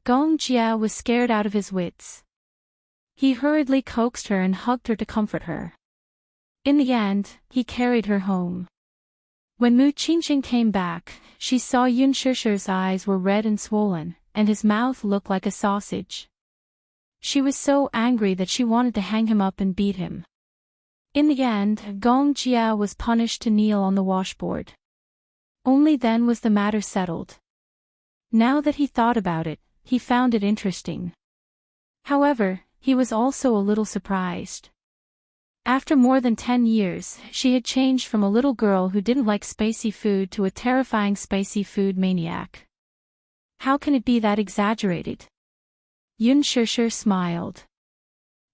Gong Jia was scared out of his wits. He hurriedly coaxed her and hugged her to comfort her. In the end, he carried her home. When Mu Qingqing came back, she saw Yun Shusher's eyes were red and swollen, and his mouth looked like a sausage. She was so angry that she wanted to hang him up and beat him. In the end, Gong Jia was punished to kneel on the washboard. Only then was the matter settled. Now that he thought about it, he found it interesting. However, he was also a little surprised. After more than 10 years, she had changed from a little girl who didn't like spicy food to a terrifying spicy food maniac. How can it be that exaggerated? Yun Shusher smiled.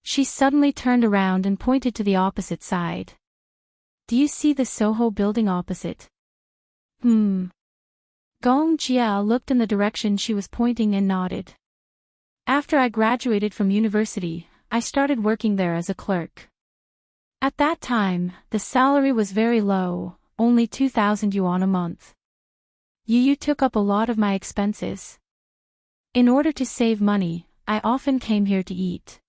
She suddenly turned around and pointed to the opposite side. Do you see the Soho building opposite? Gong Jia looked in the direction she was pointing and nodded. After I graduated from university, I started working there as a clerk. At that time, the salary was very low, only 2,000 yuan a month. Yu took up a lot of my expenses. In order to save money, I often came here to eat.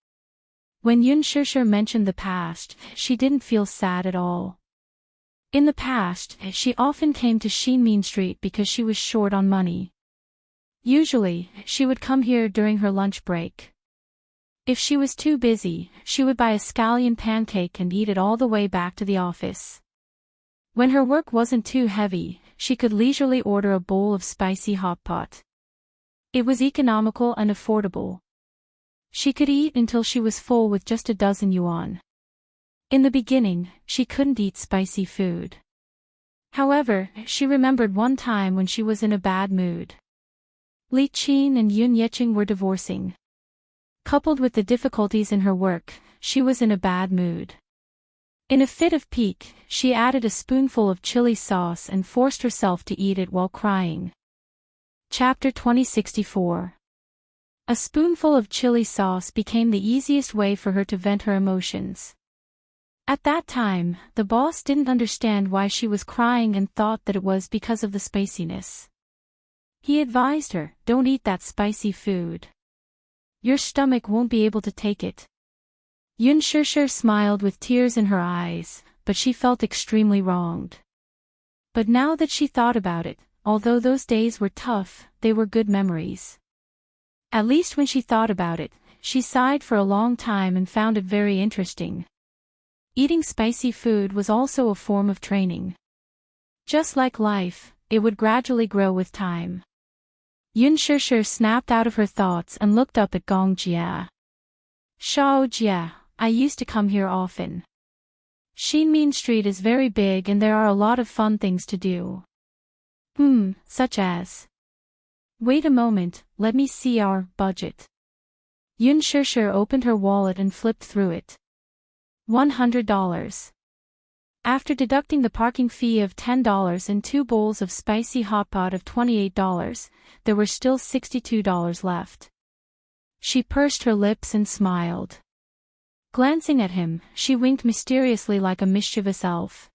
When Yun Shusher mentioned the past, she didn't feel sad at all. In the past, she often came to Xinmin Street because she was short on money. Usually, she would come here during her lunch break. If she was too busy, she would buy a scallion pancake and eat it all the way back to the office. When her work wasn't too heavy, she could leisurely order a bowl of spicy hot pot. It was economical and affordable. She could eat until she was full with just a dozen yuan. In the beginning, she couldn't eat spicy food. However, she remembered one time when she was in a bad mood. Li Qin and Yun Yeqing were divorcing. Coupled with the difficulties in her work, she was in a bad mood. In a fit of pique, she added a spoonful of chili sauce and forced herself to eat it while crying. Chapter 2064. A spoonful of chili sauce became the easiest way for her to vent her emotions. At that time, the boss didn't understand why she was crying and thought that it was because of the spiciness. He advised her, "Don't eat that spicy food. Your stomach won't be able to take it." Yun Shusher smiled with tears in her eyes, but she felt extremely wronged. But now that she thought about it, although those days were tough, they were good memories. At least when she thought about it, she sighed for a long time and found it very interesting. Eating spicy food was also a form of training. Just like life, it would gradually grow with time. Yun Shusher snapped out of her thoughts and looked up at Gong Jia. "Shao Jia, I used to come here often. Xinmin Street is very big and there are a lot of fun things to do." Such as? Wait a moment, let me see our budget. Yun Shusher opened her wallet and flipped through it. $100. After deducting the parking fee of $10 and 2 bowls of spicy hot pot of $28, there were still $62 left. She pursed her lips and smiled. Glancing at him, she winked mysteriously like a mischievous elf.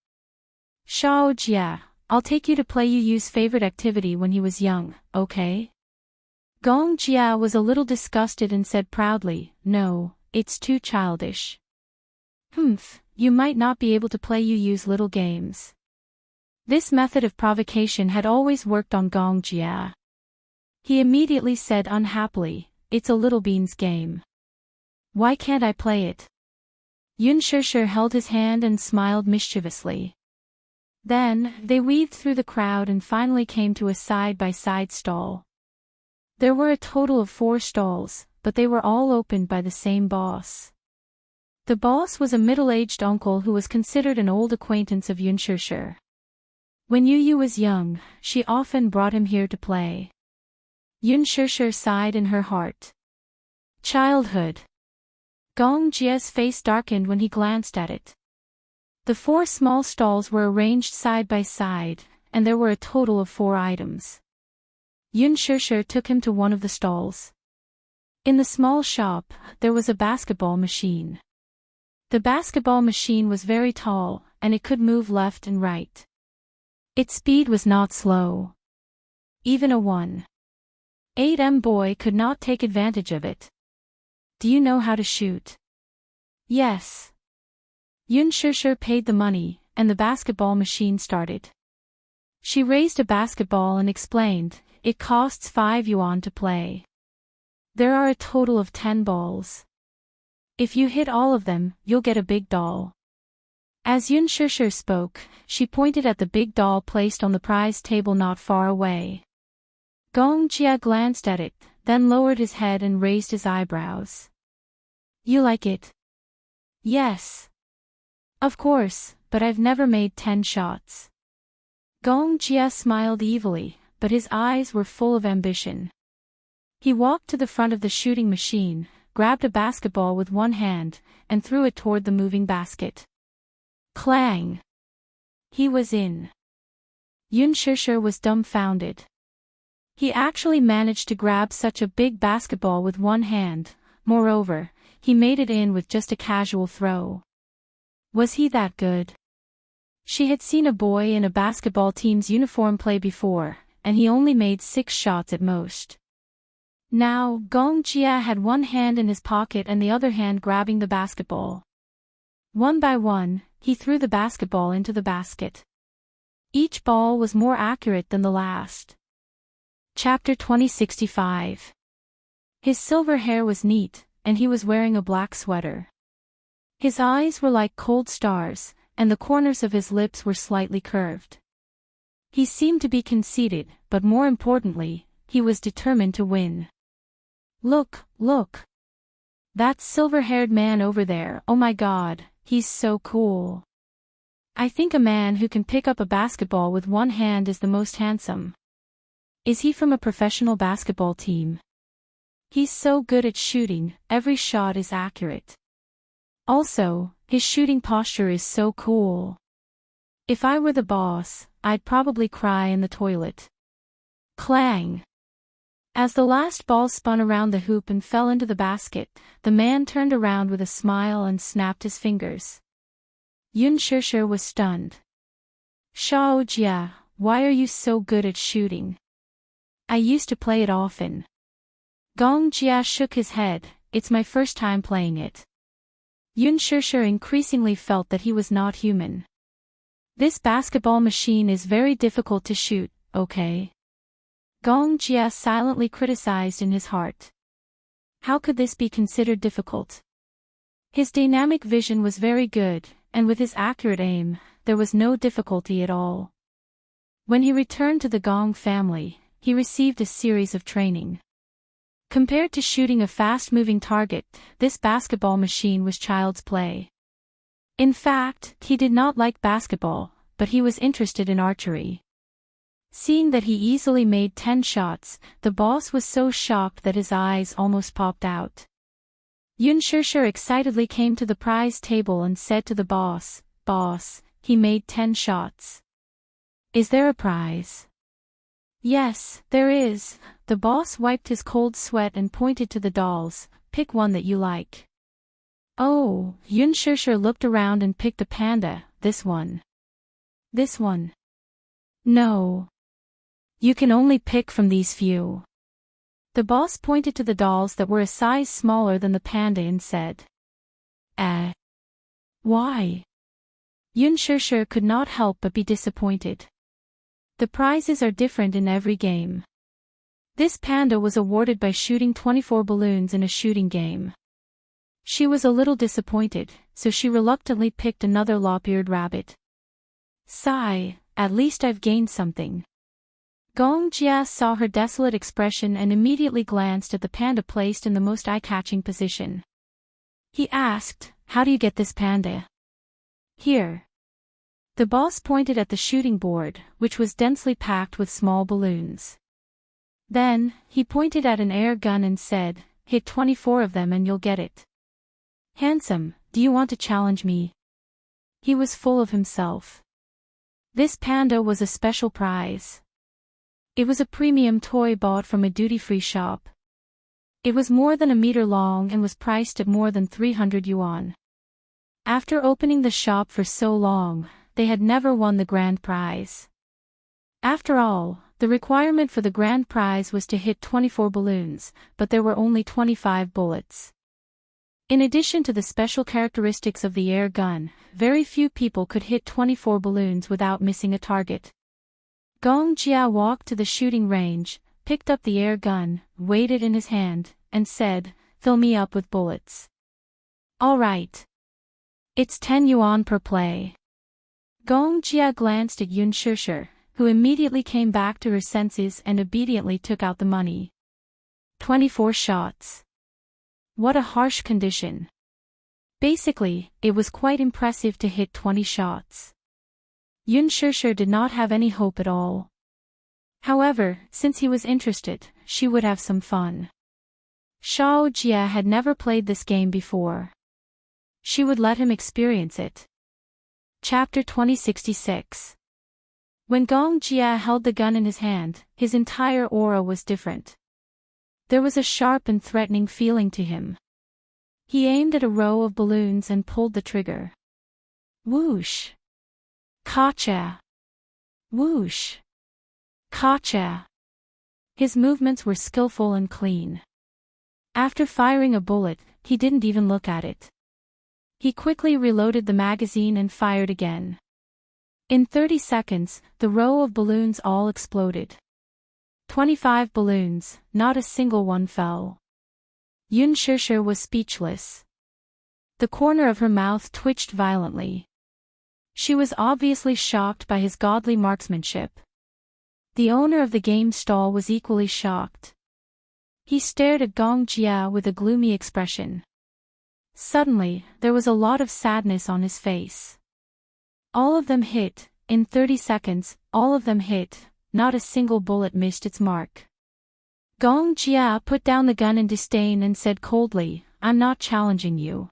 "Shao Jia, I'll take you to play Yu's favorite activity when he was young, okay?" Gong Jia was a little disgusted and said proudly, "No, it's too childish." You might not be able to play Yu's little games." This method of provocation had always worked on Gong Jia. He immediately said unhappily, "It's a little bean's game. Why can't I play it?" Yun Shusher held his hand and smiled mischievously. Then, they weaved through the crowd and finally came to a side-by-side stall. There were a total of 4 stalls, but they were all opened by the same boss. The boss was a middle-aged uncle who was considered an old acquaintance of Yun Shusher. When Yu was young, she often brought him here to play. Yun Shusher sighed in her heart. Childhood. Gong Jia's face darkened when he glanced at it. The 4 small stalls were arranged side by side, and there were a total of 4 items. Yun Shusher took him to one of the stalls. In the small shop, there was a basketball machine. The basketball machine was very tall, and it could move left and right. Its speed was not slow. Even a 1.8 boy could not take advantage of it. "Do you know how to shoot?" "Yes." Yun Shusher paid the money, and the basketball machine started. She raised a basketball and explained, "It costs 5 yuan to play. There are a total of 10 balls. If you hit all of them, you'll get a big doll." As Yun Shishir spoke, she pointed at the big doll placed on the prize table not far away. Gong Jia glanced at it, then lowered his head and raised his eyebrows. "You like it?" "Yes. Of course, but I've never made 10 shots." Gong Jia smiled evilly, but his eyes were full of ambition. He walked to the front of the shooting machine, grabbed a basketball with one hand, and threw it toward the moving basket. Clang! He was in. Yun Shishir was dumbfounded. He actually managed to grab such a big basketball with one hand. Moreover, he made it in with just a casual throw. Was he that good? She had seen a boy in a basketball team's uniform play before, and he only made 6 shots at most. Now, Gong Jia had one hand in his pocket and the other hand grabbing the basketball. One by one, he threw the basketball into the basket. Each ball was more accurate than the last. Chapter 2065. His silver hair was neat, and he was wearing a black sweater. His eyes were like cold stars, and the corners of his lips were slightly curved. He seemed to be conceited, but more importantly, he was determined to win. Look, look! That silver-haired man over there, oh my god, he's so cool. I think a man who can pick up a basketball with one hand is the most handsome. Is he from a professional basketball team? He's so good at shooting, every shot is accurate. Also, his shooting posture is so cool. If I were the boss, I'd probably cry in the toilet. Clang! As the last ball spun around the hoop and fell into the basket, the man turned around with a smile and snapped his fingers. Yun Shishir was stunned. "Shao Jia, why are you so good at shooting? I used to play it often." Gong Jia shook his head, "It's my first time playing it." Yun Shishir increasingly felt that he was not human. "This basketball machine is very difficult to shoot, okay?" Gong Jia silently criticized in his heart. How could this be considered difficult? His dynamic vision was very good, and with his accurate aim, there was no difficulty at all. When he returned to the Gong family, he received a series of training. Compared to shooting a fast-moving target, this basketball machine was child's play. In fact, he did not like basketball, but he was interested in archery. Seeing that he easily made 10 shots, the boss was so shocked that his eyes almost popped out. Yun Shishir excitedly came to the prize table and said to the boss, "Boss, he made 10 shots. Is there a prize?" "Yes, there is." The boss wiped his cold sweat and pointed to the dolls, "Pick one that you like." Oh, Yun Shishir looked around and picked a panda, "This one." "This one." "No. You can only pick from these few." The boss pointed to the dolls that were a size smaller than the panda and said, Why?" Yun Shishir could not help but be disappointed. The prizes are different in every game. This panda was awarded by shooting 24 balloons in a shooting game. She was a little disappointed, so she reluctantly picked another lop-eared rabbit. Sigh, at least I've gained something. Gong Jia saw her desolate expression and immediately glanced at the panda placed in the most eye-catching position. He asked, "How do you get this panda?" "Here." The boss pointed at the shooting board, which was densely packed with small balloons. Then, he pointed at an air gun and said, "Hit 24 of them and you'll get it." "Handsome, do you want to challenge me?" He was full of himself. This panda was a special prize. It was a premium toy bought from a duty-free shop. It was more than a meter long and was priced at more than 300 yuan. After opening the shop for so long, they had never won the grand prize. After all, the requirement for the grand prize was to hit 24 balloons, but there were only 25 bullets. In addition to the special characteristics of the air gun, very few people could hit 24 balloons without missing a target. Gong Jia walked to the shooting range, picked up the air gun, weighed it in his hand, and said, "Fill me up with bullets." "All right. It's 10 yuan per play." Gong Jia glanced at Yun Shishir, who immediately came back to her senses and obediently took out the money. 24 shots. What a harsh condition. Basically, it was quite impressive to hit 20 shots. Yun Shishir did not have any hope at all. However, since he was interested, she would have some fun. Shao Jia had never played this game before. She would let him experience it. Chapter 2066. When Gong Jia held the gun in his hand, his entire aura was different. There was a sharp and threatening feeling to him. He aimed at a row of balloons and pulled the trigger. Whoosh! Kacha! Whoosh! Kacha! His movements were skillful and clean. After firing a bullet, he didn't even look at it. He quickly reloaded the magazine and fired again. In 30 seconds, the row of balloons all exploded. 25 balloons, not a single one fell. Yun Shishir was speechless. The corner of her mouth twitched violently. She was obviously shocked by his godly marksmanship. The owner of the game stall was equally shocked. He stared at Gong Jia with a gloomy expression. Suddenly, there was a lot of sadness on his face. All of them hit, in 30 seconds, all of them hit, not a single bullet missed its mark. Gong Jia put down the gun in disdain and said coldly, "I'm not challenging you."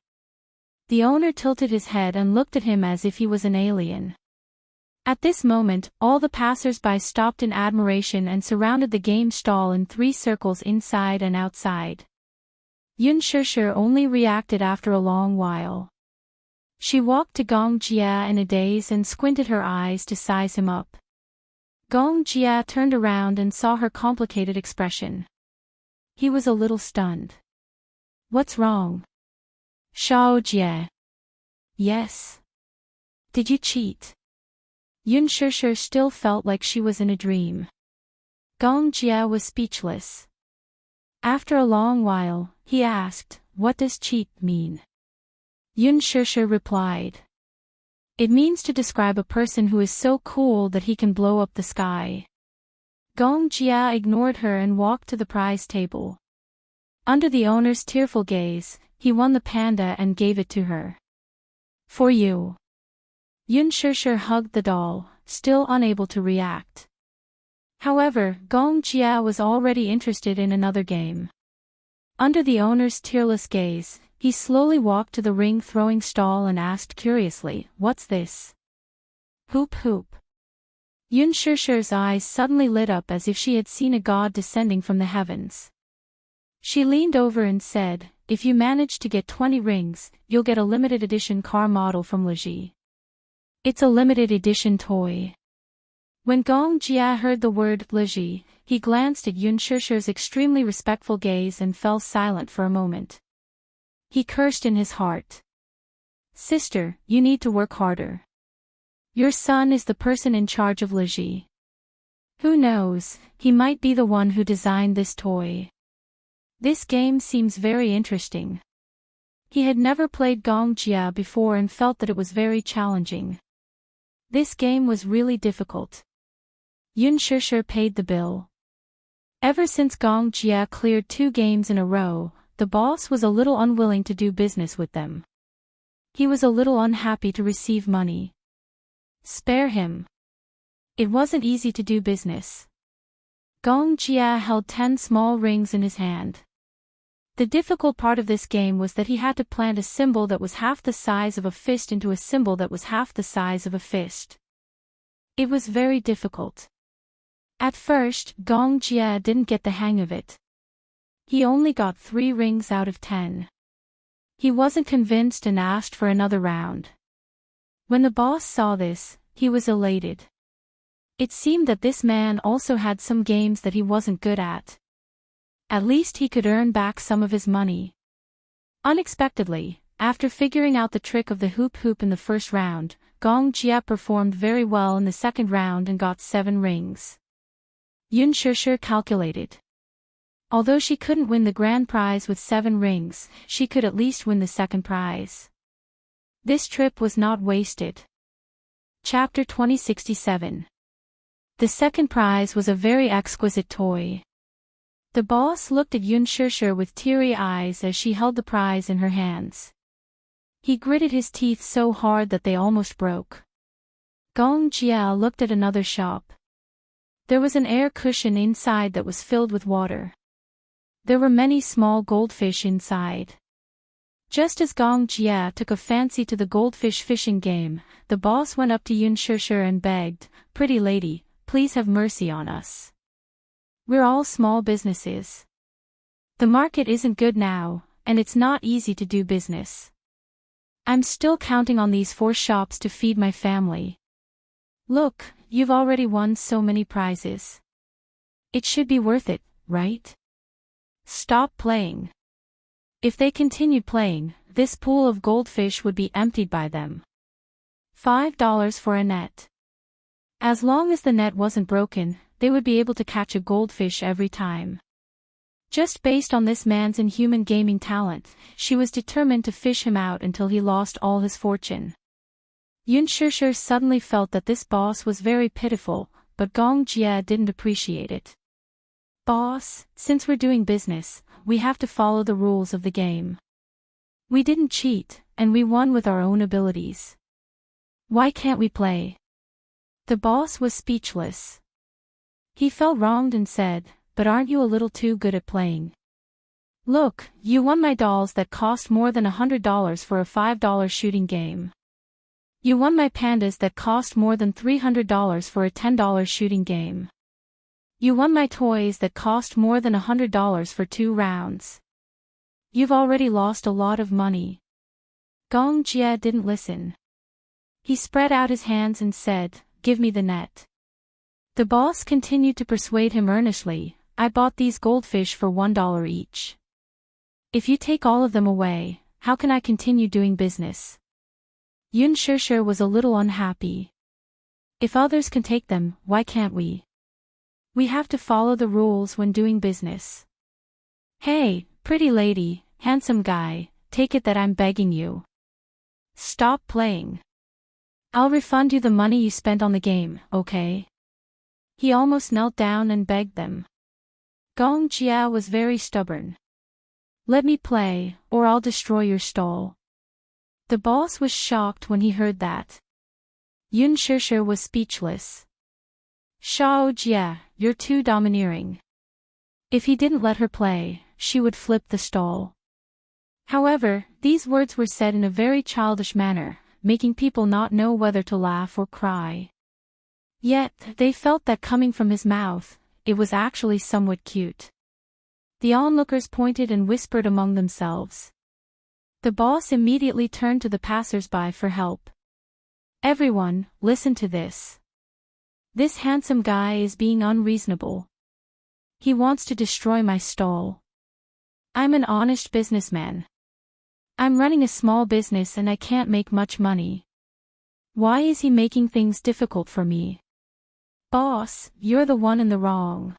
The owner tilted his head and looked at him as if he was an alien. At this moment, all the passers-by stopped in admiration and surrounded the game stall in 3 circles inside and outside. Yun Shishir only reacted after a long while. She walked to Gong Jia in a daze and squinted her eyes to size him up. Gong Jia turned around and saw her complicated expression. He was a little stunned. "What's wrong?" "Shao Jia." "Yes." "Did you cheat?" Yun Shishir still felt like she was in a dream. Gong Jia was speechless. After a long while, he asked, "What does cheat mean?" Yun Shishir replied, "It means to describe a person who is so cool that he can blow up the sky." Gong Jia ignored her and walked to the prize table. Under the owner's tearful gaze, he won the panda and gave it to her. "For you." Yun Shishir hugged the doll, still unable to react. However, Gong Jia was already interested in another game. Under the owner's tearless gaze, he slowly walked to the ring-throwing stall and asked curiously, "What's this?" "Hoop hoop." Yun Shishir's eyes suddenly lit up as if she had seen a god descending from the heavens. She leaned over and said, "If you manage to get 20 rings, you'll get a limited edition car model from Liji. It's a limited edition toy." When Gong Jia heard the word Liji, he glanced at Yun Shishir's extremely respectful gaze and fell silent for a moment. He cursed in his heart. "Sister, you need to work harder. Your son is the person in charge of Liji. Who knows, he might be the one who designed this toy. This game seems very interesting." He had never played Gong Jia before and felt that it was very challenging. This game was really difficult. Yun Shishir paid the bill. Ever since Gong Jia cleared 2 games in a row, the boss was a little unwilling to do business with them. He was a little unhappy to receive money. Spare him. It wasn't easy to do business. Gong Jia held 10 small rings in his hand. The difficult part of this game was that he had to plant a symbol that was half the size of a fist into a symbol that was half the size of a fist. It was very difficult. At first, Gong Jia didn't get the hang of it. He only got 3 rings out of 10. He wasn't convinced and asked for another round. When the boss saw this, he was elated. It seemed that this man also had some games that he wasn't good at. At least he could earn back some of his money. Unexpectedly, after figuring out the trick of the hoop hoop in the first round, Gong Jia performed very well in the second round and got 7 rings. Yun Shishir calculated. Although she couldn't win the grand prize with 7 rings, she could at least win the second prize. This trip was not wasted. Chapter 2067. The second prize was a very exquisite toy. The boss looked at Yun Shishir with teary eyes as she held the prize in her hands. He gritted his teeth so hard that they almost broke. Gong Jia looked at another shop. There was an air cushion inside that was filled with water. There were many small goldfish inside. Just as Gong Jia took a fancy to the goldfish fishing game, the boss went up to Yun Shishir and begged, "Pretty lady, please have mercy on us. We're all small businesses. The market isn't good now, and it's not easy to do business. I'm still counting on these 4 shops to feed my family. Look, you've already won so many prizes. It should be worth it, right? Stop playing." If they continued playing, this pool of goldfish would be emptied by them. $5 for a net. As long as the net wasn't broken, they would be able to catch a goldfish every time. Just based on this man's inhuman gaming talent, she was determined to fish him out until he lost all his fortune. Yun Shishir suddenly felt that this boss was very pitiful, but Gong Jia didn't appreciate it. "Boss, since we're doing business, we have to follow the rules of the game. We didn't cheat, and we won with our own abilities. Why can't we play?" The boss was speechless. He felt wronged and said, "But aren't you a little too good at playing? Look, you won my dolls that cost more than $100 for a $5 shooting game. You won my pandas that cost more than $300 for a $10 shooting game. You won my toys that cost more than $100 for 2 rounds. You've already lost a lot of money." Gong Jia didn't listen. He spread out his hands and said, "Give me the net." The boss continued to persuade him earnestly, "I bought these goldfish for $1 each. If you take all of them away, how can I continue doing business?" Yun Shishir was a little unhappy. "If others can take them, why can't we? We have to follow the rules when doing business. Hey, pretty lady, handsome guy, take it that I'm begging you. Stop playing. I'll refund you the money you spent on the game, okay?" He almost knelt down and begged them. Gong Jia was very stubborn. "Let me play, or I'll destroy your stall." The boss was shocked when he heard that. Yun Shishir was speechless. "Shao Jia, you're too domineering." If he didn't let her play, she would flip the stall. However, these words were said in a very childish manner, making people not know whether to laugh or cry. Yet, they felt that coming from his mouth, it was actually somewhat cute. The onlookers pointed and whispered among themselves. The boss immediately turned to the passers-by for help. "Everyone, listen to this. This handsome guy is being unreasonable. He wants to destroy my stall. I'm an honest businessman. I'm running a small business and I can't make much money. Why is he making things difficult for me? Boss, you're the one in the wrong.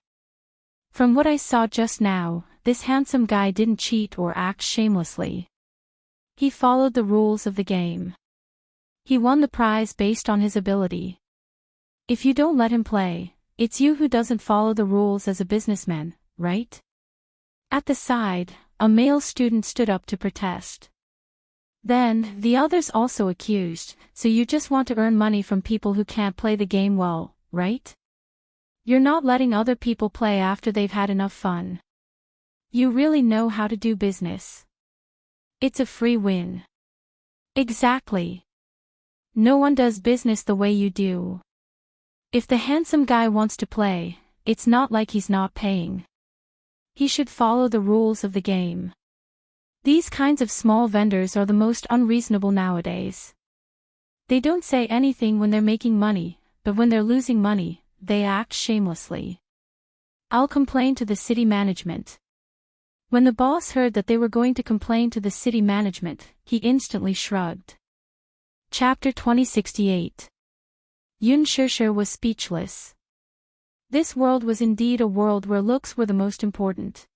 From what I saw just now, this handsome guy didn't cheat or act shamelessly. He followed the rules of the game. He won the prize based on his ability. If you don't let him play, it's you who doesn't follow the rules as a businessman, right?" At the side, a male student stood up to protest. Then, the others also accused, "So you just want to earn money from people who can't play the game well, right? You're not letting other people play after they've had enough fun. You really know how to do business. It's a free win." "Exactly. No one does business the way you do. If the handsome guy wants to play, it's not like he's not paying. He should follow the rules of the game. These kinds of small vendors are the most unreasonable nowadays. They don't say anything when they're making money, but when they're losing money, they act shamelessly. I'll complain to the city management." When the boss heard that they were going to complain to the city management, he instantly shrugged. Chapter 2068. Yun Shishir was speechless. This world was indeed a world where looks were the most important.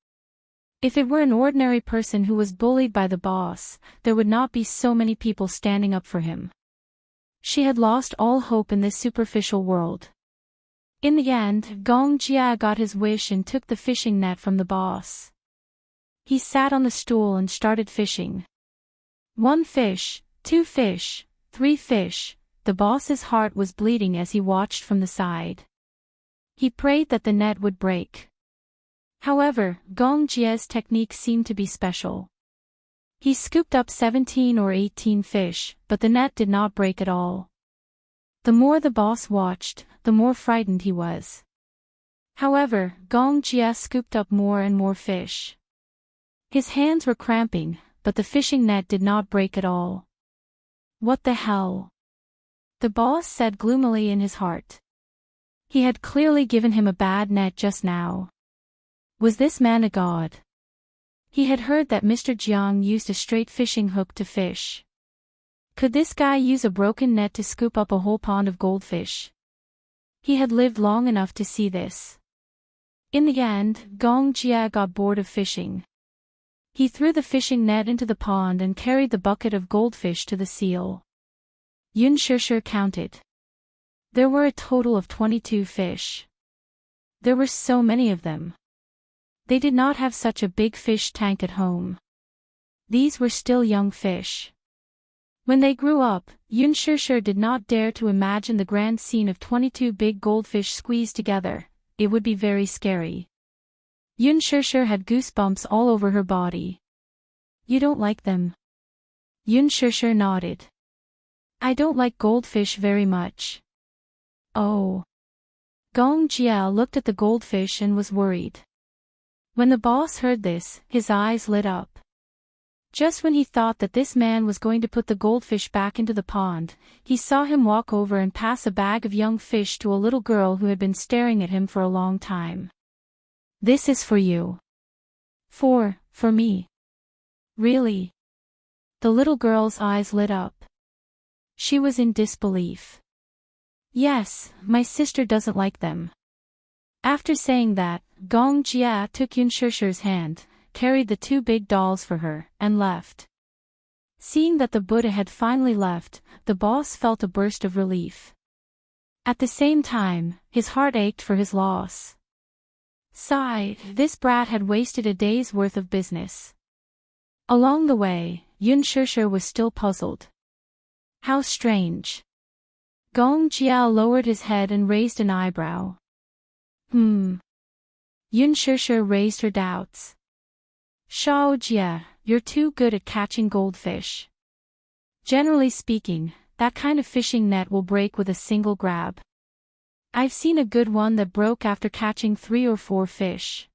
If it were an ordinary person who was bullied by the boss, there would not be so many people standing up for him. She had lost all hope in this superficial world. In the end, Gong Jia got his wish and took the fishing net from the boss. He sat on the stool and started fishing. 1 fish, 2 fish, 3 fish. The boss's heart was bleeding as he watched from the side. He prayed that the net would break. However, Gong Jia's technique seemed to be special. He scooped up 17 or 18 fish, but the net did not break at all. The more the boss watched, the more frightened he was. However, Gong Jia scooped up more and more fish. His hands were cramping, but the fishing net did not break at all. What the hell? The boss said gloomily in his heart. He had clearly given him a bad net just now. Was this man a god? He had heard that Mr. Jiang used a straight fishing hook to fish. Could this guy use a broken net to scoop up a whole pond of goldfish? He had lived long enough to see this. In the end, Gong Jia got bored of fishing. He threw the fishing net into the pond and carried the bucket of goldfish to the seal. Yun Shishir counted. There were a total of 22 fish. There were so many of them. They did not have such a big fish tank at home. These were still young fish. When they grew up, Yun Shishir did not dare to imagine the grand scene of 22 big goldfish squeezed together. It would be very scary. Yun Shishir had goosebumps all over her body. You don't like them? Yun Shishir nodded. I don't like goldfish very much. Oh. Gong Jia looked at the goldfish and was worried. When the boss heard this, his eyes lit up. Just when he thought that this man was going to put the goldfish back into the pond, he saw him walk over and pass a bag of young fish to a little girl who had been staring at him for a long time. This is for you. For me. Really? The little girl's eyes lit up. She was in disbelief. Yes, my sister doesn't like them. After saying that, Gong Jia took Yun Shishir's hand, carried the 2 big dolls for her, and left. Seeing that the Buddha had finally left, the boss felt a burst of relief. At the same time, his heart ached for his loss. Sigh, this brat had wasted a day's worth of business. Along the way, Yun Shishir was still puzzled. How strange. Gong Jia lowered his head and raised an eyebrow. Yun Shishir raised her doubts. Shao Jia, you're too good at catching goldfish. Generally speaking, that kind of fishing net will break with a single grab. I've seen a good one that broke after catching 3 or 4 fish.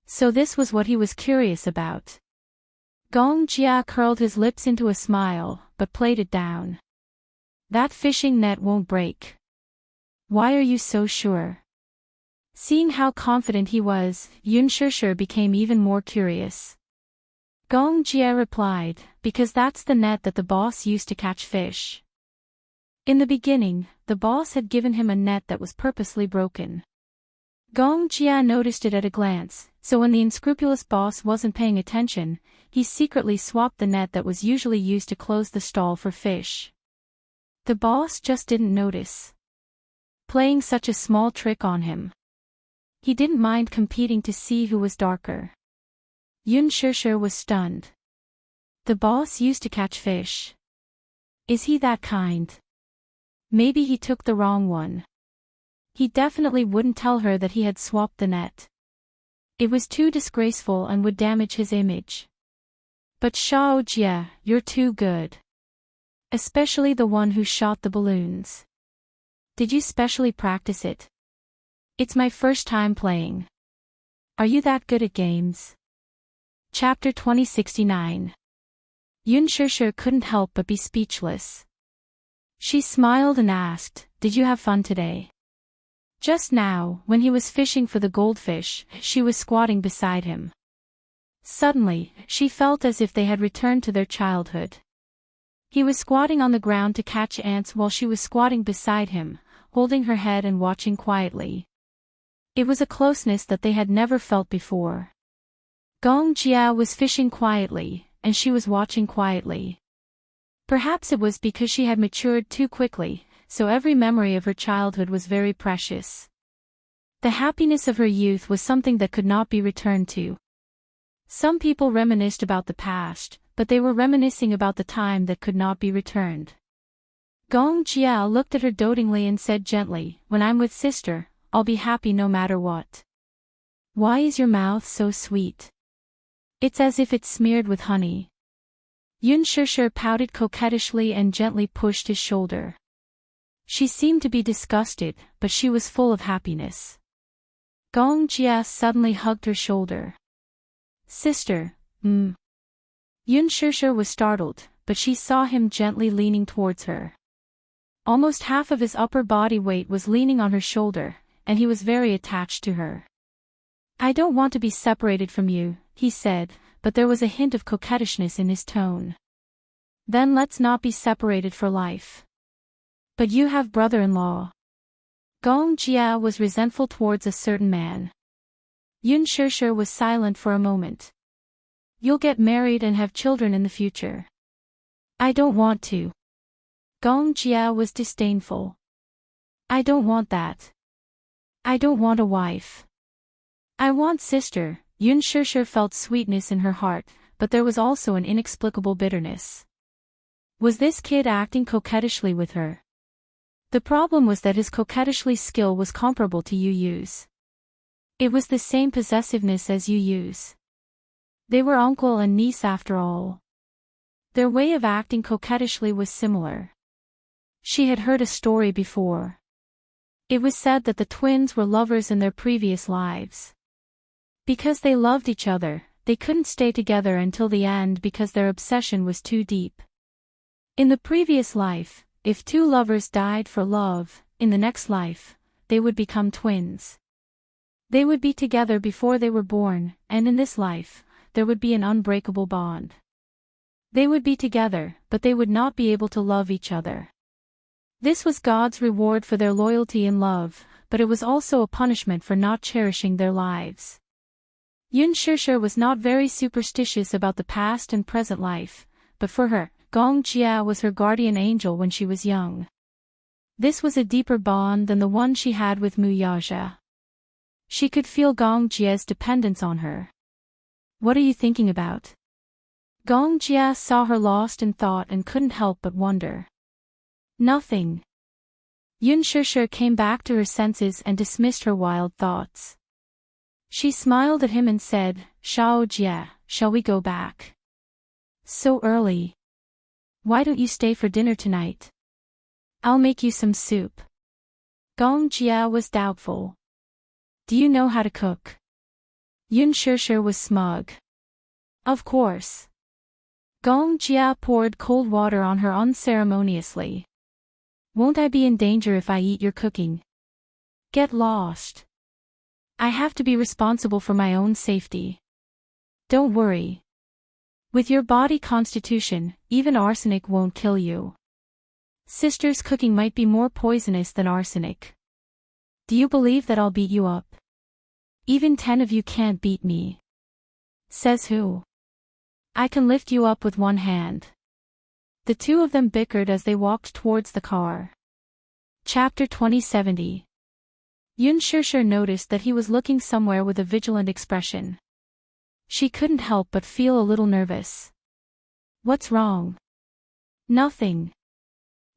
So this was what he was curious about. Gong Jia curled his lips into a smile, but played it down. That fishing net won't break. Why are you so sure? Seeing how confident he was, Yun Shishir became even more curious. Gong Jia replied, because that's the net that the boss used to catch fish. In the beginning, the boss had given him a net that was purposely broken. Gong Jia noticed it at a glance, so when the unscrupulous boss wasn't paying attention, he secretly swapped the net that was usually used to close the stall for fish. The boss just didn't notice. Playing such a small trick on him. He didn't mind competing to see who was darker. Yun Shishir was stunned. The boss used to catch fish. Is he that kind? Maybe he took the wrong one. He definitely wouldn't tell her that he had swapped the net. It was too disgraceful and would damage his image. But Shao Jia, you're too good. Especially the one who shot the balloons. Did you specially practice it? It's my first time playing. Are you that good at games? Chapter 2069. Yun Shishir couldn't help but be speechless. She smiled and asked, did you have fun today? Just now, when he was fishing for the goldfish, she was squatting beside him. Suddenly, she felt as if they had returned to their childhood. He was squatting on the ground to catch ants while she was squatting beside him, holding her head and watching quietly. It was a closeness that they had never felt before. Gong Jia was fishing quietly, and she was watching quietly. Perhaps it was because she had matured too quickly, so every memory of her childhood was very precious. The happiness of her youth was something that could not be returned to. Some people reminisced about the past, but they were reminiscing about the time that could not be returned. Gong Jia looked at her dotingly and said gently, "When I'm with sister, I'll be happy no matter what." "Why is your mouth so sweet? It's as if it's smeared with honey." Yun Shishir pouted coquettishly and gently pushed his shoulder. She seemed to be disgusted, but she was full of happiness. Gong Jia suddenly hugged her shoulder. "Sister, Yun Shishir was startled, but she saw him gently leaning towards her. Almost half of his upper body weight was leaning on her shoulder, and he was very attached to her. "I don't want to be separated from you," he said, but there was a hint of coquettishness in his tone. "Then let's not be separated for life." "But you have brother-in-law." Gong Jia was resentful towards a certain man. Yun Shishir was silent for a moment. "You'll get married and have children in the future." "I don't want to." Gong Jia was disdainful. "I don't want that. I don't want a wife. I want sister." Yun Shishir felt sweetness in her heart, but there was also an inexplicable bitterness. Was this kid acting coquettishly with her? The problem was that his coquettishly skill was comparable to Yu Yu's. It was the same possessiveness as Yu Yu's. They were uncle and niece after all. Their way of acting coquettishly was similar. She had heard a story before. It was said that the twins were lovers in their previous lives. Because they loved each other, they couldn't stay together until the end because their obsession was too deep. In the previous life, if two lovers died for love, in the next life, they would become twins. They would be together before they were born, and in this life, there would be an unbreakable bond. They would be together, but they would not be able to love each other. This was God's reward for their loyalty and love, but it was also a punishment for not cherishing their lives. Yun Shishir was not very superstitious about the past and present life, but for her, Gong Jia was her guardian angel when she was young. This was a deeper bond than the one she had with Mu Yaja. She could feel Gong Jia's dependence on her. "What are you thinking about?" Gong Jia saw her lost in thought and couldn't help but wonder. "Nothing." Yun Shishir came back to her senses and dismissed her wild thoughts. She smiled at him and said, "Shao Jia, shall we go back?" "So early. Why don't you stay for dinner tonight? I'll make you some soup." Gong Jia was doubtful. "Do you know how to cook?" Yun Shishir was smug. "Of course." Gong Jia poured cold water on her unceremoniously. "Won't I be in danger if I eat your cooking?" "Get lost. I have to be responsible for my own safety." "Don't worry. With your body constitution, even arsenic won't kill you. Sister's cooking might be more poisonous than arsenic. Do you believe that I'll beat you up?" "Even 10 of you can't beat me." "Says who?" "I can lift you up with one hand." The two of them bickered as they walked towards the car. Chapter 2070. Yun Shishir noticed that he was looking somewhere with a vigilant expression. She couldn't help but feel a little nervous. "What's wrong?" "Nothing."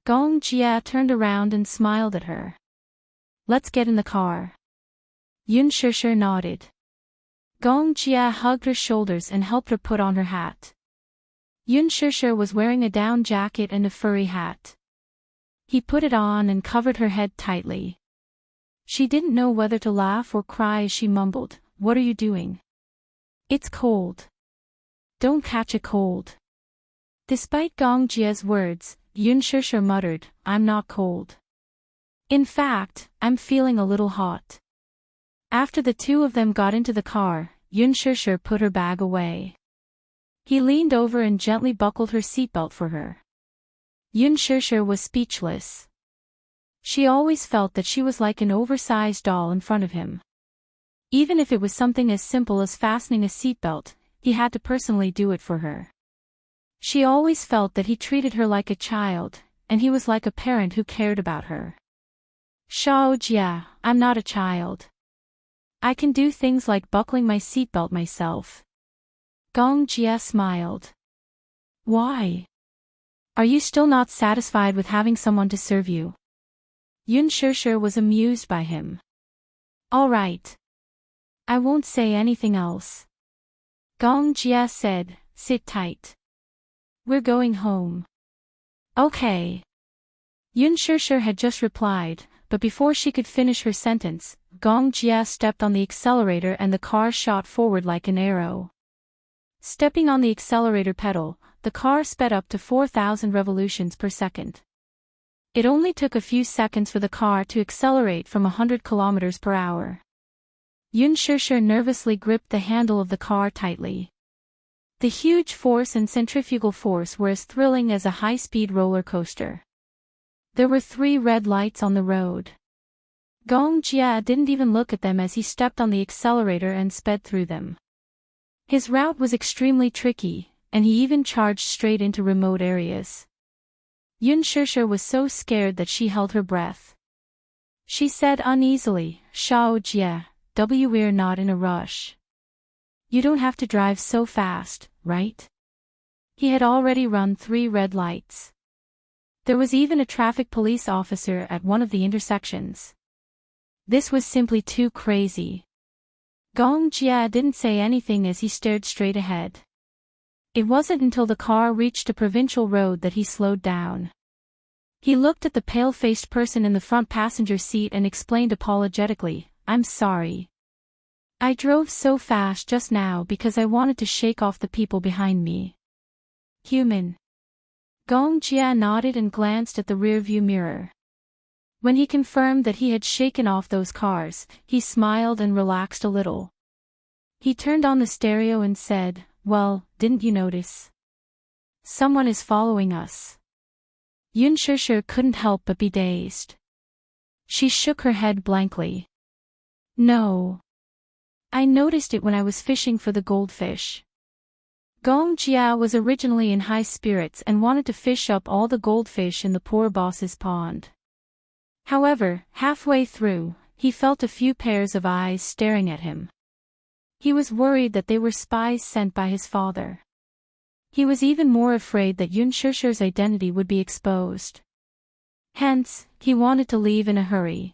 Gong Jia turned around and smiled at her. "Let's get in the car." Yun Shishir nodded. Gong Jia hugged her shoulders and helped her put on her hat. Yun Shishir was wearing a down jacket and a furry hat. He put it on and covered her head tightly. She didn't know whether to laugh or cry as she mumbled, "What are you doing?" "It's cold." "Don't catch a cold." Despite Gong Jia's words, Yun Shishir muttered, "I'm not cold. In fact, I'm feeling a little hot." After the two of them got into the car, Yun Shishir put her bag away. He leaned over and gently buckled her seatbelt for her. Yun Shishir was speechless. She always felt that she was like an oversized doll in front of him. Even if it was something as simple as fastening a seatbelt, he had to personally do it for her. She always felt that he treated her like a child, and he was like a parent who cared about her. Shao Jia, I'm not a child. I can do things like buckling my seatbelt myself. Gong Jia smiled. Why? Are you still not satisfied with having someone to serve you? Yun Shishir was amused by him. All right. I won't say anything else. Gong Jia said, sit tight. We're going home. Okay. Yun Shishir had just replied, but before she could finish her sentence, Gong Jia stepped on the accelerator and the car shot forward like an arrow. Stepping on the accelerator pedal, the car sped up to 4,000 revolutions per second. It only took a few seconds for the car to accelerate from 100 kilometers per hour. Yun Shishir nervously gripped the handle of the car tightly. The huge force and centrifugal force were as thrilling as a high-speed roller coaster. There were 3 red lights on the road. Gong Jia didn't even look at them as he stepped on the accelerator and sped through them. His route was extremely tricky, and he even charged straight into remote areas. Yun Shishir was so scared that she held her breath. She said uneasily, Shao Jia, we're not in a rush. You don't have to drive so fast, right? He had already run 3 red lights. There was even a traffic police officer at one of the intersections. This was simply too crazy. Gong Jia didn't say anything as he stared straight ahead. It wasn't until the car reached a provincial road that he slowed down. He looked at the pale-faced person in the front passenger seat and explained apologetically, I'm sorry. I drove so fast just now because I wanted to shake off the people behind me. Human. Gong Jia nodded and glanced at the rearview mirror. When he confirmed that he had shaken off those cars, he smiled and relaxed a little. He turned on the stereo and said, well, didn't you notice? Someone is following us. Yun Shishir couldn't help but be dazed. She shook her head blankly. No. I noticed it when I was fishing for the goldfish. Gong Jia was originally in high spirits and wanted to fish up all the goldfish in the poor boss's pond. However, halfway through, he felt a few pairs of eyes staring at him. He was worried that they were spies sent by his father. He was even more afraid that Yun Shishir's identity would be exposed. Hence, he wanted to leave in a hurry.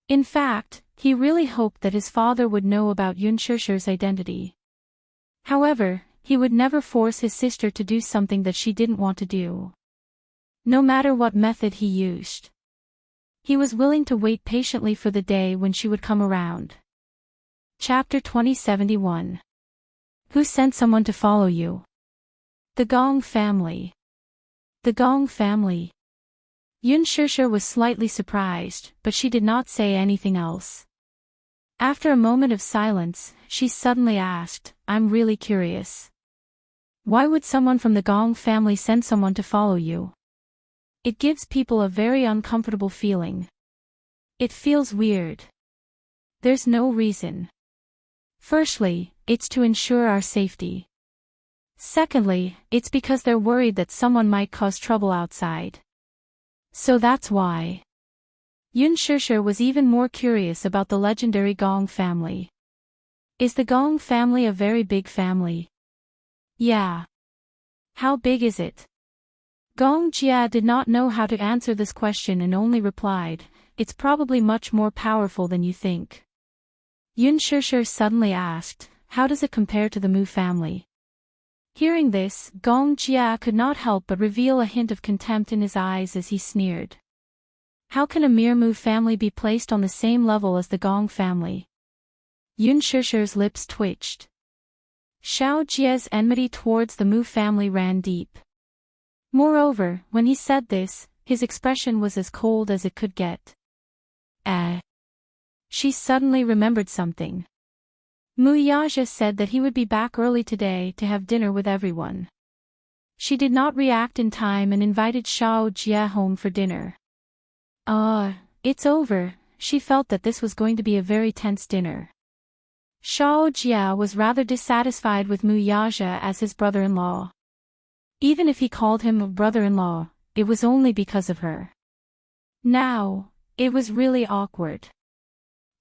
In fact, he really hoped that his father would know about Yun Shishir's identity. However, he would never force his sister to do something that she didn't want to do. No matter what method he used. He was willing to wait patiently for the day when she would come around. Chapter 2071. Who sent someone to follow you? The Gong family. The Gong family. Yun Shishir was slightly surprised, but she did not say anything else. After a moment of silence, she suddenly asked, I'm really curious. Why would someone from the Gong family send someone to follow you? It gives people a very uncomfortable feeling. It feels weird. There's no reason. Firstly, it's to ensure our safety. Secondly, it's because they're worried that someone might cause trouble outside. So that's why. Yun Shishir was even more curious about the legendary Gong family. Is the Gong family a very big family? Yeah. How big is it? Gong Jia did not know how to answer this question and only replied, it's probably much more powerful than you think. Yun Shishir suddenly asked, how does it compare to the Mu family? Hearing this, Gong Jia could not help but reveal a hint of contempt in his eyes as he sneered. How can a mere Mu family be placed on the same level as the Gong family? Yun Shishir's lips twitched. Shao Jia's enmity towards the Mu family ran deep. Moreover, when he said this, his expression was as cold as it could get. She suddenly remembered something. Mu Yaja said that he would be back early today to have dinner with everyone. She did not react in time and invited Xiao Jia home for dinner. It's over. She felt that this was going to be a very tense dinner. Xiao Jia was rather dissatisfied with Mu Yaja as his brother-in-law. Even if he called him a brother-in-law, it was only because of her. Now, it was really awkward.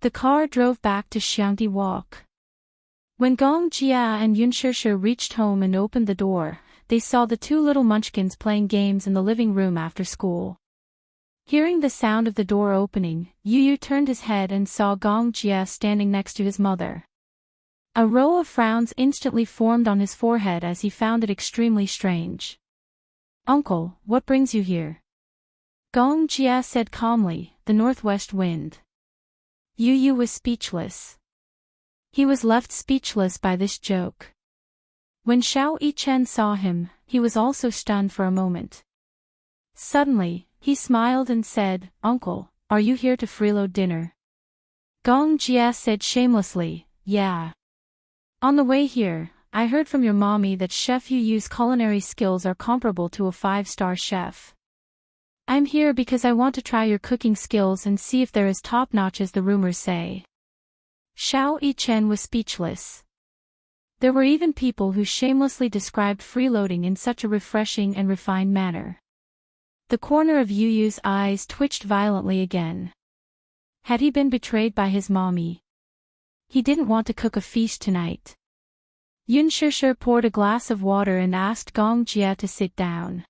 The car drove back to Xiangdi Walk. When Gong Jia and Yun Shishir reached home and opened the door, they saw the two little munchkins playing games in the living room after school. Hearing the sound of the door opening, Yu turned his head and saw Gong Jia standing next to his mother. A row of frowns instantly formed on his forehead as he found it extremely strange. "Uncle, what brings you here?" Gong Jia said calmly, "The northwest wind." Yu was speechless. He was left speechless by this joke. When Xiao Yichen saw him, he was also stunned for a moment. Suddenly, he smiled and said, "Uncle, are you here to freeload dinner?" Gong Jia said shamelessly, "Yeah. On the way here, I heard from your mommy that Chef Yu's culinary skills are comparable to a 5-star chef. I'm here because I want to try your cooking skills and see if they're as top-notch as the rumors say." Xiao Yichen was speechless. There were even people who shamelessly described freeloading in such a refreshing and refined manner. The corner of Yu's eyes twitched violently again. Had he been betrayed by his mommy? He didn't want to cook a feast tonight. Yun Shishir poured a glass of water and asked Gong Jia to sit down.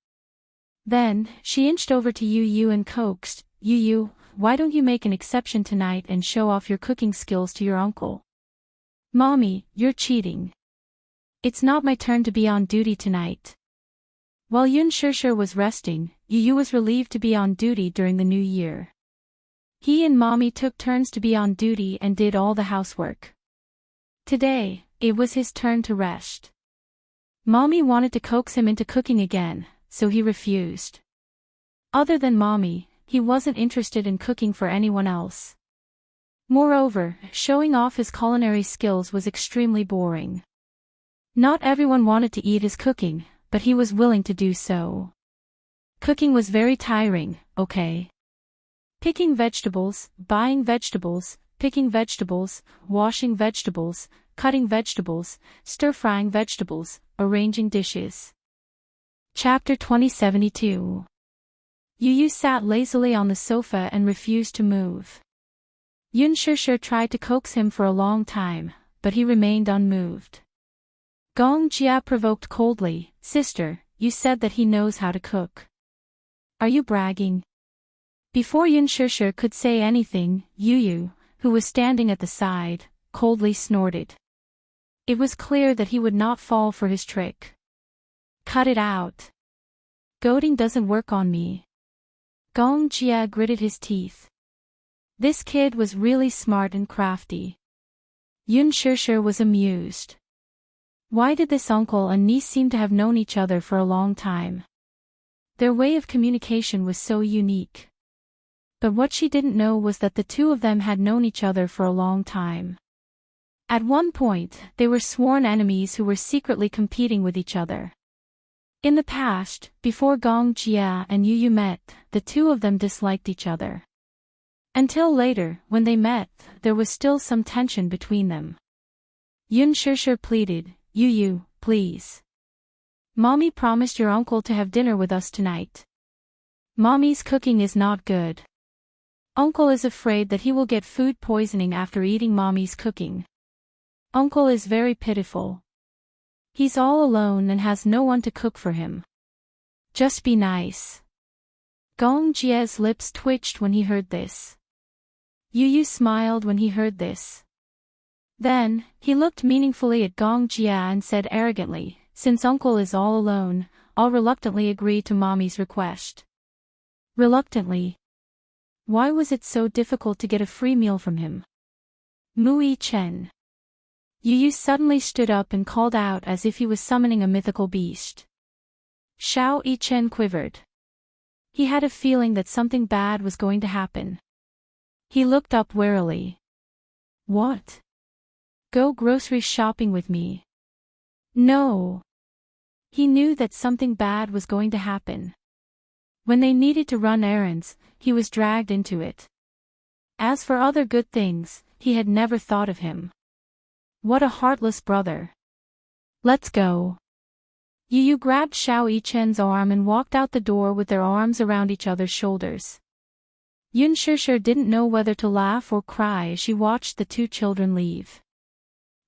Then, she inched over to Yu and coaxed, "Yu, why don't you make an exception tonight and show off your cooking skills to your uncle?" "Mommy, you're cheating. It's not my turn to be on duty tonight." While Yun Shishir was resting, Yu was relieved to be on duty during the new year. He and Mommy took turns to be on duty and did all the housework. Today, it was his turn to rest. Mommy wanted to coax him into cooking again, so he refused. Other than Mommy, he wasn't interested in cooking for anyone else. Moreover, showing off his culinary skills was extremely boring. Not everyone wanted to eat his cooking, but he was willing to do so. Cooking was very tiring, okay? Picking vegetables, buying vegetables, picking vegetables, washing vegetables, cutting vegetables, stir-frying vegetables, arranging dishes. Chapter 2072. Yu sat lazily on the sofa and refused to move. Yun Shishir tried to coax him for a long time, but he remained unmoved. Gong Jia provoked coldly, "Sister, you said that he knows how to cook. Are you bragging?" Before Yun Shishir could say anything, Yu, who was standing at the side, coldly snorted. It was clear that he would not fall for his trick. "Cut it out. Goading doesn't work on me." Gong Jia gritted his teeth. This kid was really smart and crafty. Yun Shishir was amused. Why did this uncle and niece seem to have known each other for a long time? Their way of communication was so unique. But what she didn't know was that the two of them had known each other for a long time. At one point, they were sworn enemies who were secretly competing with each other. In the past, before Gong Jia and Yu met, the two of them disliked each other. Until later, when they met, there was still some tension between them. Yun Shishir pleaded, "Yu, please. Mommy promised your uncle to have dinner with us tonight. Mommy's cooking is not good. Uncle is afraid that he will get food poisoning after eating Mommy's cooking. Uncle is very pitiful. He's all alone and has no one to cook for him. Just be nice." Gong Jia's lips twitched when he heard this. Yu smiled when he heard this. Then, he looked meaningfully at Gong Jia and said arrogantly, "Since uncle is all alone, I'll reluctantly agree to Mommy's request." Reluctantly? Why was it so difficult to get a free meal from him? Mu Yichen. Yu suddenly stood up and called out as if he was summoning a mythical beast. Xiao Yichen quivered. He had a feeling that something bad was going to happen. He looked up warily. "What? Go grocery shopping with me?" "No. He knew that something bad was going to happen. When they needed to run errands, he was dragged into it. As for other good things, he had never thought of him. What a heartless brother. Let's go. Yu Yu grabbed Xiao Yichen's arm and walked out the door with their arms around each other's shoulders. Yun Shishir didn't know whether to laugh or cry as she watched the two children leave.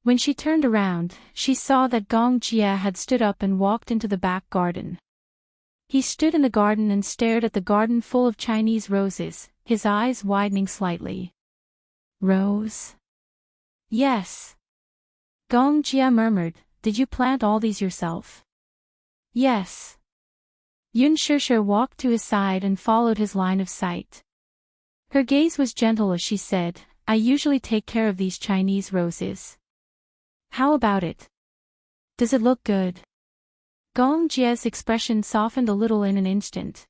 When she turned around, she saw that Gong Jia had stood up and walked into the back garden. He stood in the garden and stared at the garden full of Chinese roses, his eyes widening slightly. Rose? Yes. Gong Jia murmured, did you plant all these yourself? Yes. Yun Shishir walked to his side and followed his line of sight. Her gaze was gentle as she said, I usually take care of these Chinese roses. How about it? Does it look good? Gong Jia's expression softened a little in an instant.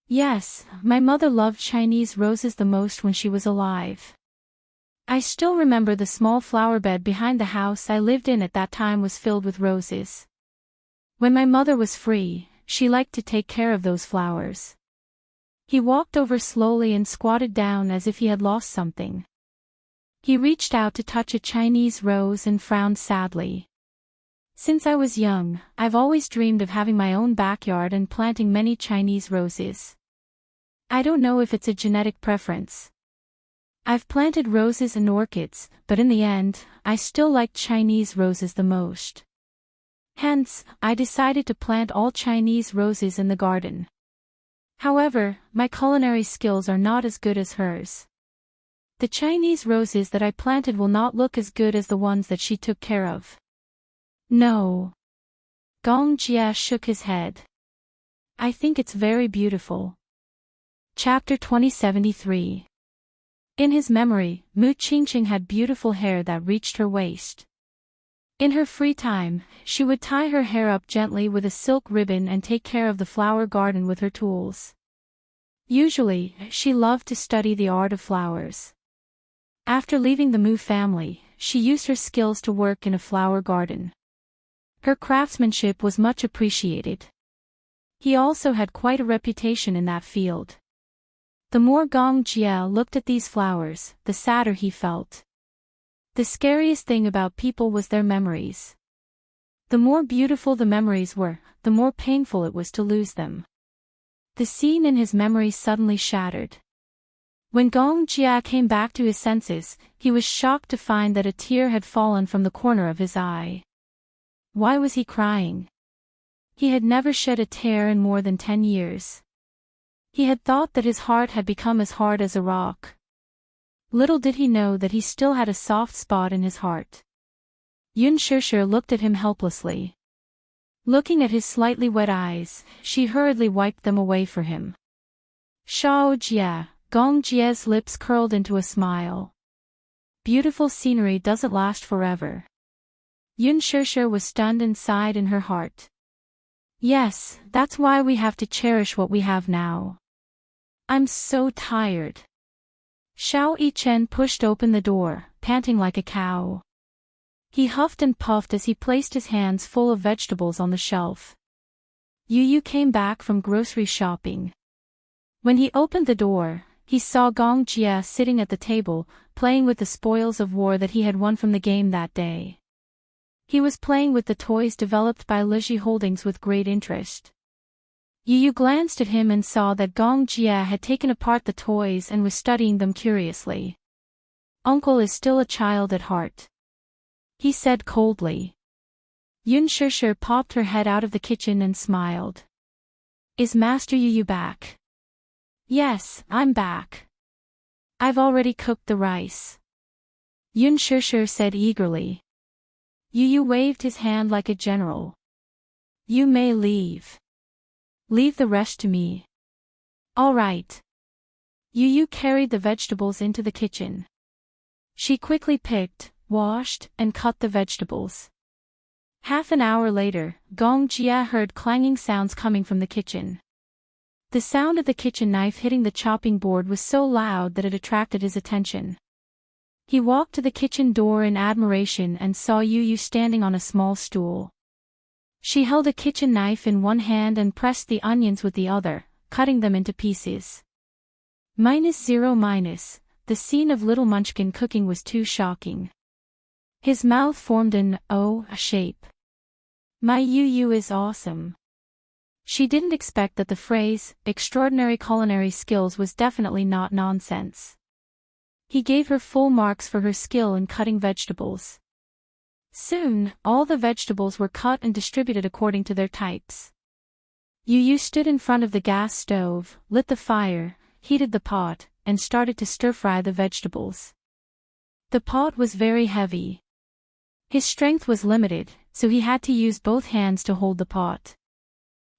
Yes, my mother loved Chinese roses the most when she was alive. I still remember the small flower bed behind the house I lived in at that time was filled with roses. When my mother was free, she liked to take care of those flowers. He walked over slowly and squatted down as if he had lost something. He reached out to touch a Chinese rose and frowned sadly. Since I was young, I've always dreamed of having my own backyard and planting many Chinese roses. I don't know if it's a genetic preference. I've planted roses and orchids, but in the end, I still liked Chinese roses the most. Hence, I decided to plant all Chinese roses in the garden. However, my culinary skills are not as good as hers. The Chinese roses that I planted will not look as good as the ones that she took care of. No. Gong Jia shook his head. I think it's very beautiful. Chapter 2073. In his memory, Mu Qingqing had beautiful hair that reached her waist. In her free time, she would tie her hair up gently with a silk ribbon and take care of the flower garden with her tools. Usually, she loved to study the art of flowers. After leaving the Mu family, she used her skills to work in a flower garden. Her craftsmanship was much appreciated. He also had quite a reputation in that field. The more Gong Jia looked at these flowers, the sadder he felt. The scariest thing about people was their memories. The more beautiful the memories were, the more painful it was to lose them. The scene in his memory suddenly shattered. When Gong Jia came back to his senses, he was shocked to find that a tear had fallen from the corner of his eye. Why was he crying? He had never shed a tear in more than 10 years. He had thought that his heart had become as hard as a rock. Little did he know that he still had a soft spot in his heart. Yun Shishir looked at him helplessly. Looking at his slightly wet eyes, she hurriedly wiped them away for him. Shao Jia. Gong Jia's lips curled into a smile. Beautiful scenery doesn't last forever. Yun Shishir was stunned and sighed in her heart. Yes, that's why we have to cherish what we have now. I'm so tired. Xiao Yichen pushed open the door, panting like a cow. He huffed and puffed as he placed his hands full of vegetables on the shelf. Yu Yu came back from grocery shopping. When he opened the door, he saw Gong Jia sitting at the table, playing with the spoils of war that he had won from the game that day. He was playing with the toys developed by Lizhi Holdings with great interest. Yu Yu glanced at him and saw that Gong Jia had taken apart the toys and was studying them curiously. Uncle is still a child at heart, he said coldly. Yun Shishir popped her head out of the kitchen and smiled. Is Master Yu Yu back? Yes, I'm back. I've already cooked the rice. Yun Shishir said eagerly. Yu Yu waved his hand like a general. You may leave. Leave the rest to me. All right. Yu Yu carried the vegetables into the kitchen. She quickly picked, washed, and cut the vegetables. Half an hour later, Gong Jia heard clanging sounds coming from the kitchen. The sound of the kitchen knife hitting the chopping board was so loud that it attracted his attention. He walked to the kitchen door in admiration and saw Yu Yu standing on a small stool. She held a kitchen knife in one hand and pressed the onions with the other, cutting them into pieces. -0 The scene of little Munchkin cooking was too shocking. His mouth formed an O shape. My Yu is awesome. She didn't expect that the phrase, extraordinary culinary skills, was definitely not nonsense. He gave her full marks for her skill in cutting vegetables. Soon, all the vegetables were cut and distributed according to their types. Yu stood in front of the gas stove, lit the fire, heated the pot, and started to stir-fry the vegetables. The pot was very heavy. His strength was limited, so he had to use both hands to hold the pot.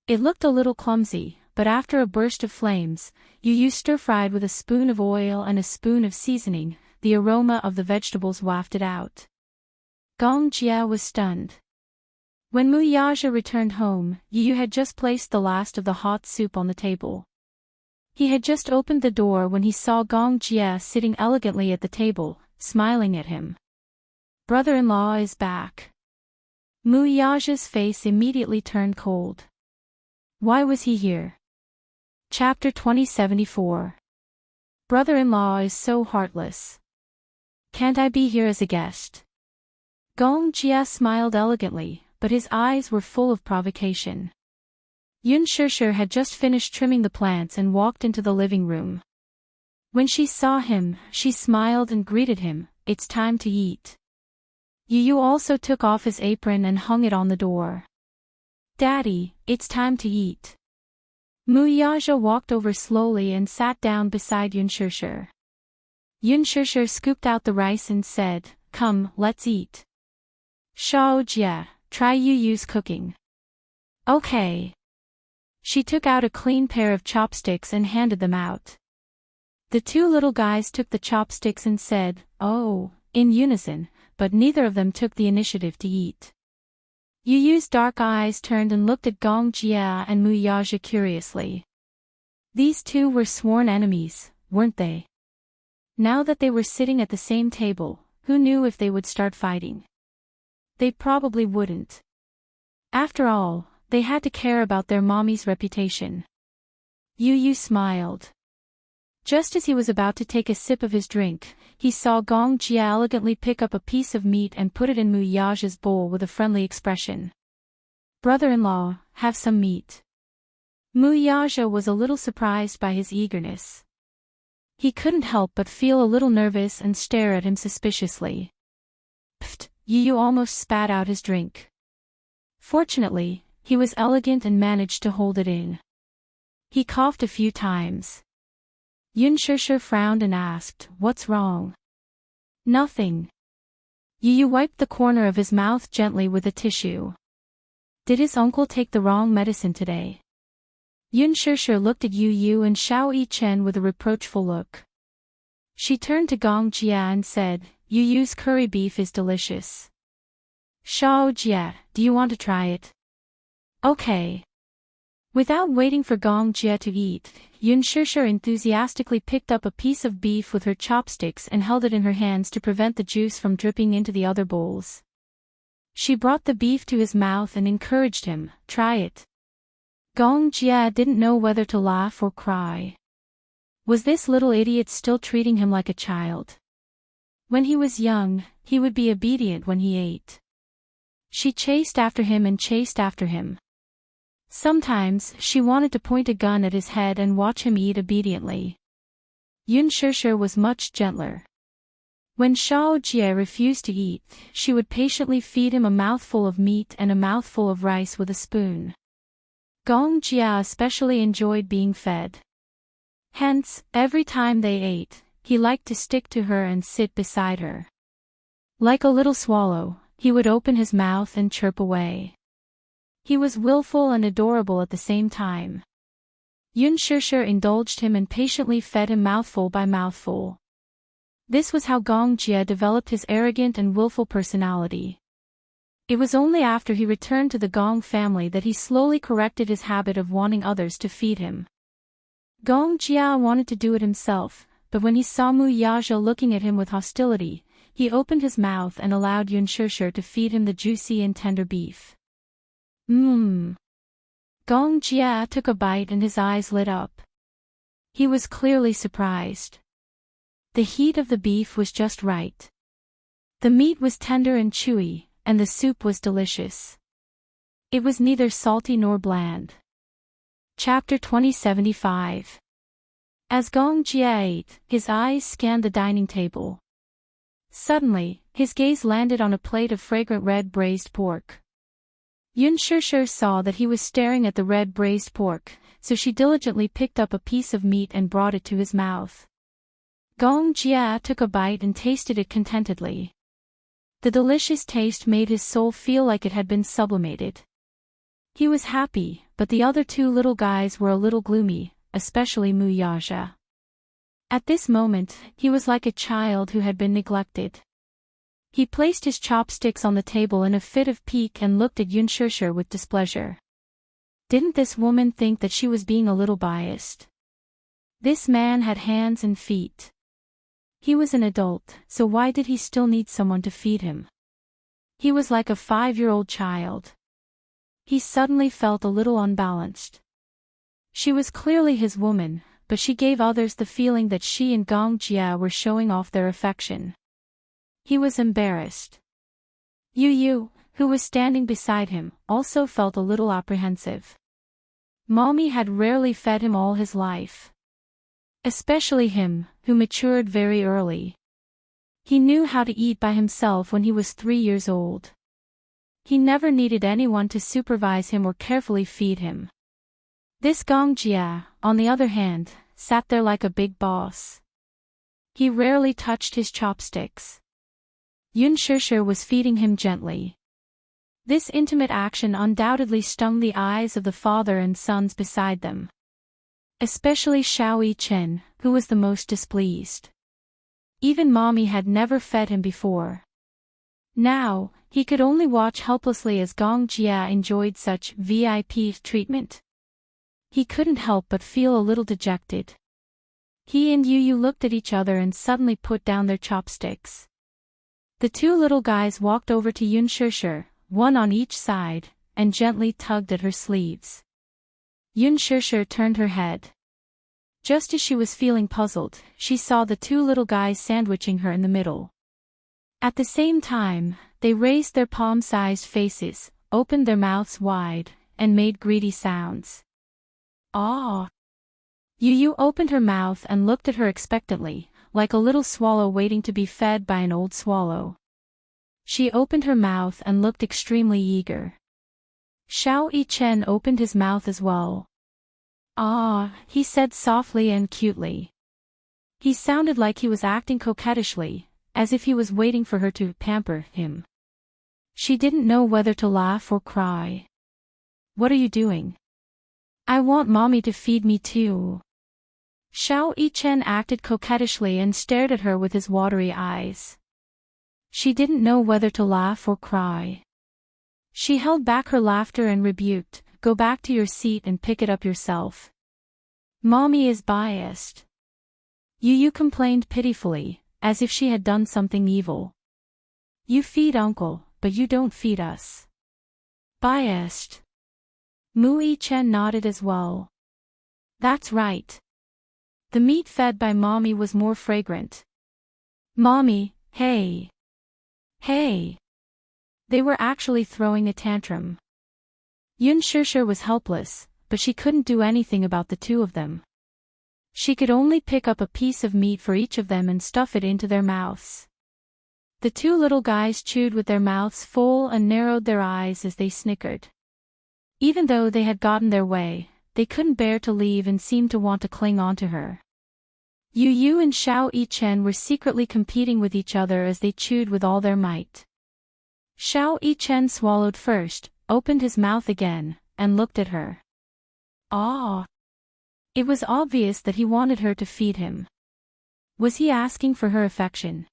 It looked a little clumsy, but after a burst of flames, Yu stir-fried with a spoon of oil and a spoon of seasoning. The aroma of the vegetables wafted out. Gong Jia was stunned. When Mu Yaja returned home, Yu had just placed the last of the hot soup on the table. He had just opened the door when he saw Gong Jia sitting elegantly at the table, smiling at him. Brother-in-law is back. Mu Yaja's face immediately turned cold. Why was he here? Chapter 2074. Brother-in-law is so heartless. Can't I be here as a guest? Gong Jia smiled elegantly, but his eyes were full of provocation. Yun Shishir had just finished trimming the plants and walked into the living room. When she saw him, she smiled and greeted him. It's time to eat. Yu also took off his apron and hung it on the door. Daddy, it's time to eat. Mu Yaja walked over slowly and sat down beside Yun Shishir. Yun Shishir scooped out the rice and said, Come, let's eat. Shao Jia, try Yu's cooking. Okay. She took out a clean pair of chopsticks and handed them out. The two little guys took the chopsticks and said, Oh, in unison, but neither of them took the initiative to eat. Yu's dark eyes turned and looked at Gong Jia and Mu Yaja curiously. These two were sworn enemies, weren't they? Now that they were sitting at the same table, who knew if they would start fighting? They probably wouldn't. After all, they had to care about their mommy's reputation. Yu smiled. Just as he was about to take a sip of his drink, he saw Gong Jia elegantly pick up a piece of meat and put it in Mu Yaja's bowl with a friendly expression. Brother-in-law, have some meat. Mu Yaja was a little surprised by his eagerness. He couldn't help but feel a little nervous and stare at him suspiciously. Pfft, Yu almost spat out his drink. Fortunately, he was elegant and managed to hold it in. He coughed a few times. Yun Shishir frowned and asked, What's wrong? Nothing. Yu wiped the corner of his mouth gently with a tissue. Did his uncle take the wrong medicine today? Yun Shishir looked at Yu and Xiao Yichen with a reproachful look. She turned to Gong Jia and said, Yu's curry beef is delicious. Xiao Jia, do you want to try it? Okay. Without waiting for Gong Jia to eat, Yun Shishir enthusiastically picked up a piece of beef with her chopsticks and held it in her hands to prevent the juice from dripping into the other bowls. She brought the beef to his mouth and encouraged him, Try it. Gong Jia didn't know whether to laugh or cry. Was this little idiot still treating him like a child? When he was young, he would be obedient when he ate. She chased after him and chased after him. Sometimes, she wanted to point a gun at his head and watch him eat obediently. Yun Shishir was much gentler. When Xiao Jia refused to eat, she would patiently feed him a mouthful of meat and a mouthful of rice with a spoon. Gong Jia especially enjoyed being fed. Hence, every time they ate, he liked to stick to her and sit beside her. Like a little swallow, he would open his mouth and chirp away. He was willful and adorable at the same time. Yun Shishir indulged him and patiently fed him mouthful by mouthful. This was how Gong Jia developed his arrogant and willful personality. It was only after he returned to the Gong family that he slowly corrected his habit of wanting others to feed him. Gong Jia wanted to do it himself, but when he saw Mu Yaja looking at him with hostility, he opened his mouth and allowed Yun Shishir to feed him the juicy and tender beef. Mmm. Gong Jia took a bite and his eyes lit up. He was clearly surprised. The heat of the beef was just right. The meat was tender and chewy, and the soup was delicious. It was neither salty nor bland. Chapter 2075. As Gong Jia ate, his eyes scanned the dining table. Suddenly, his gaze landed on a plate of fragrant red braised pork. Yun Shishir saw that he was staring at the red braised pork, so she diligently picked up a piece of meat and brought it to his mouth. Gong Jia took a bite and tasted it contentedly. The delicious taste made his soul feel like it had been sublimated. He was happy, but the other two little guys were a little gloomy, especially Mu Yaja. At this moment, he was like a child who had been neglected. He placed his chopsticks on the table in a fit of pique and looked at Yun Shishir with displeasure. Didn't this woman think that she was being a little biased? This man had hands and feet. He was an adult, so why did he still need someone to feed him? He was like a 5-year-old child. He suddenly felt a little unbalanced. She was clearly his woman, but she gave others the feeling that she and Gong Jia were showing off their affection. He was embarrassed. Yu, who was standing beside him, also felt a little apprehensive. Mommy had rarely fed him all his life. Especially him, who matured very early. He knew how to eat by himself when he was 3 years old. He never needed anyone to supervise him or carefully feed him. This Gong Jia, on the other hand, sat there like a big boss. He rarely touched his chopsticks. Yun Shishir was feeding him gently. This intimate action undoubtedly stung the eyes of the father and sons beside them. Especially Xiao Yichen, who was the most displeased. Even Mommy had never fed him before. Now, he could only watch helplessly as Gong Jia enjoyed such VIP treatment. He couldn't help but feel a little dejected. He and Yu looked at each other and suddenly put down their chopsticks. The two little guys walked over to Yun Shishir, one on each side, and gently tugged at her sleeves. Yun Shishir turned her head. Just as she was feeling puzzled, she saw the two little guys sandwiching her in the middle. At the same time, they raised their palm-sized faces, opened their mouths wide, and made greedy sounds. Ah! Yu opened her mouth and looked at her expectantly, like a little swallow waiting to be fed by an old swallow. She opened her mouth and looked extremely eager. Xiao Yichen opened his mouth as well. Ah, he said softly and cutely. He sounded like he was acting coquettishly, as if he was waiting for her to pamper him. She didn't know whether to laugh or cry. What are you doing? I want Mommy to feed me too. Xiao Yichen acted coquettishly and stared at her with his watery eyes. She didn't know whether to laugh or cry. She held back her laughter and rebuked, "Go back to your seat and pick it up yourself. Mommy is biased." Yu complained pitifully, as if she had done something evil. "You feed Uncle, but you don't feed us." Biased. Mu Yichen nodded as well. That's right. The meat fed by Mommy was more fragrant. Mommy, hey. Hey. They were actually throwing a tantrum. Yun Shishir was helpless, but she couldn't do anything about the two of them. She could only pick up a piece of meat for each of them and stuff it into their mouths. The two little guys chewed with their mouths full and narrowed their eyes as they snickered. Even though they had gotten their way, they couldn't bear to leave and seemed to want to cling on to her. Yu and Xiao Yichen were secretly competing with each other as they chewed with all their might. Xiao Yichen swallowed first, opened his mouth again, and looked at her. Ah! It was obvious that he wanted her to feed him. Was he asking for her affection?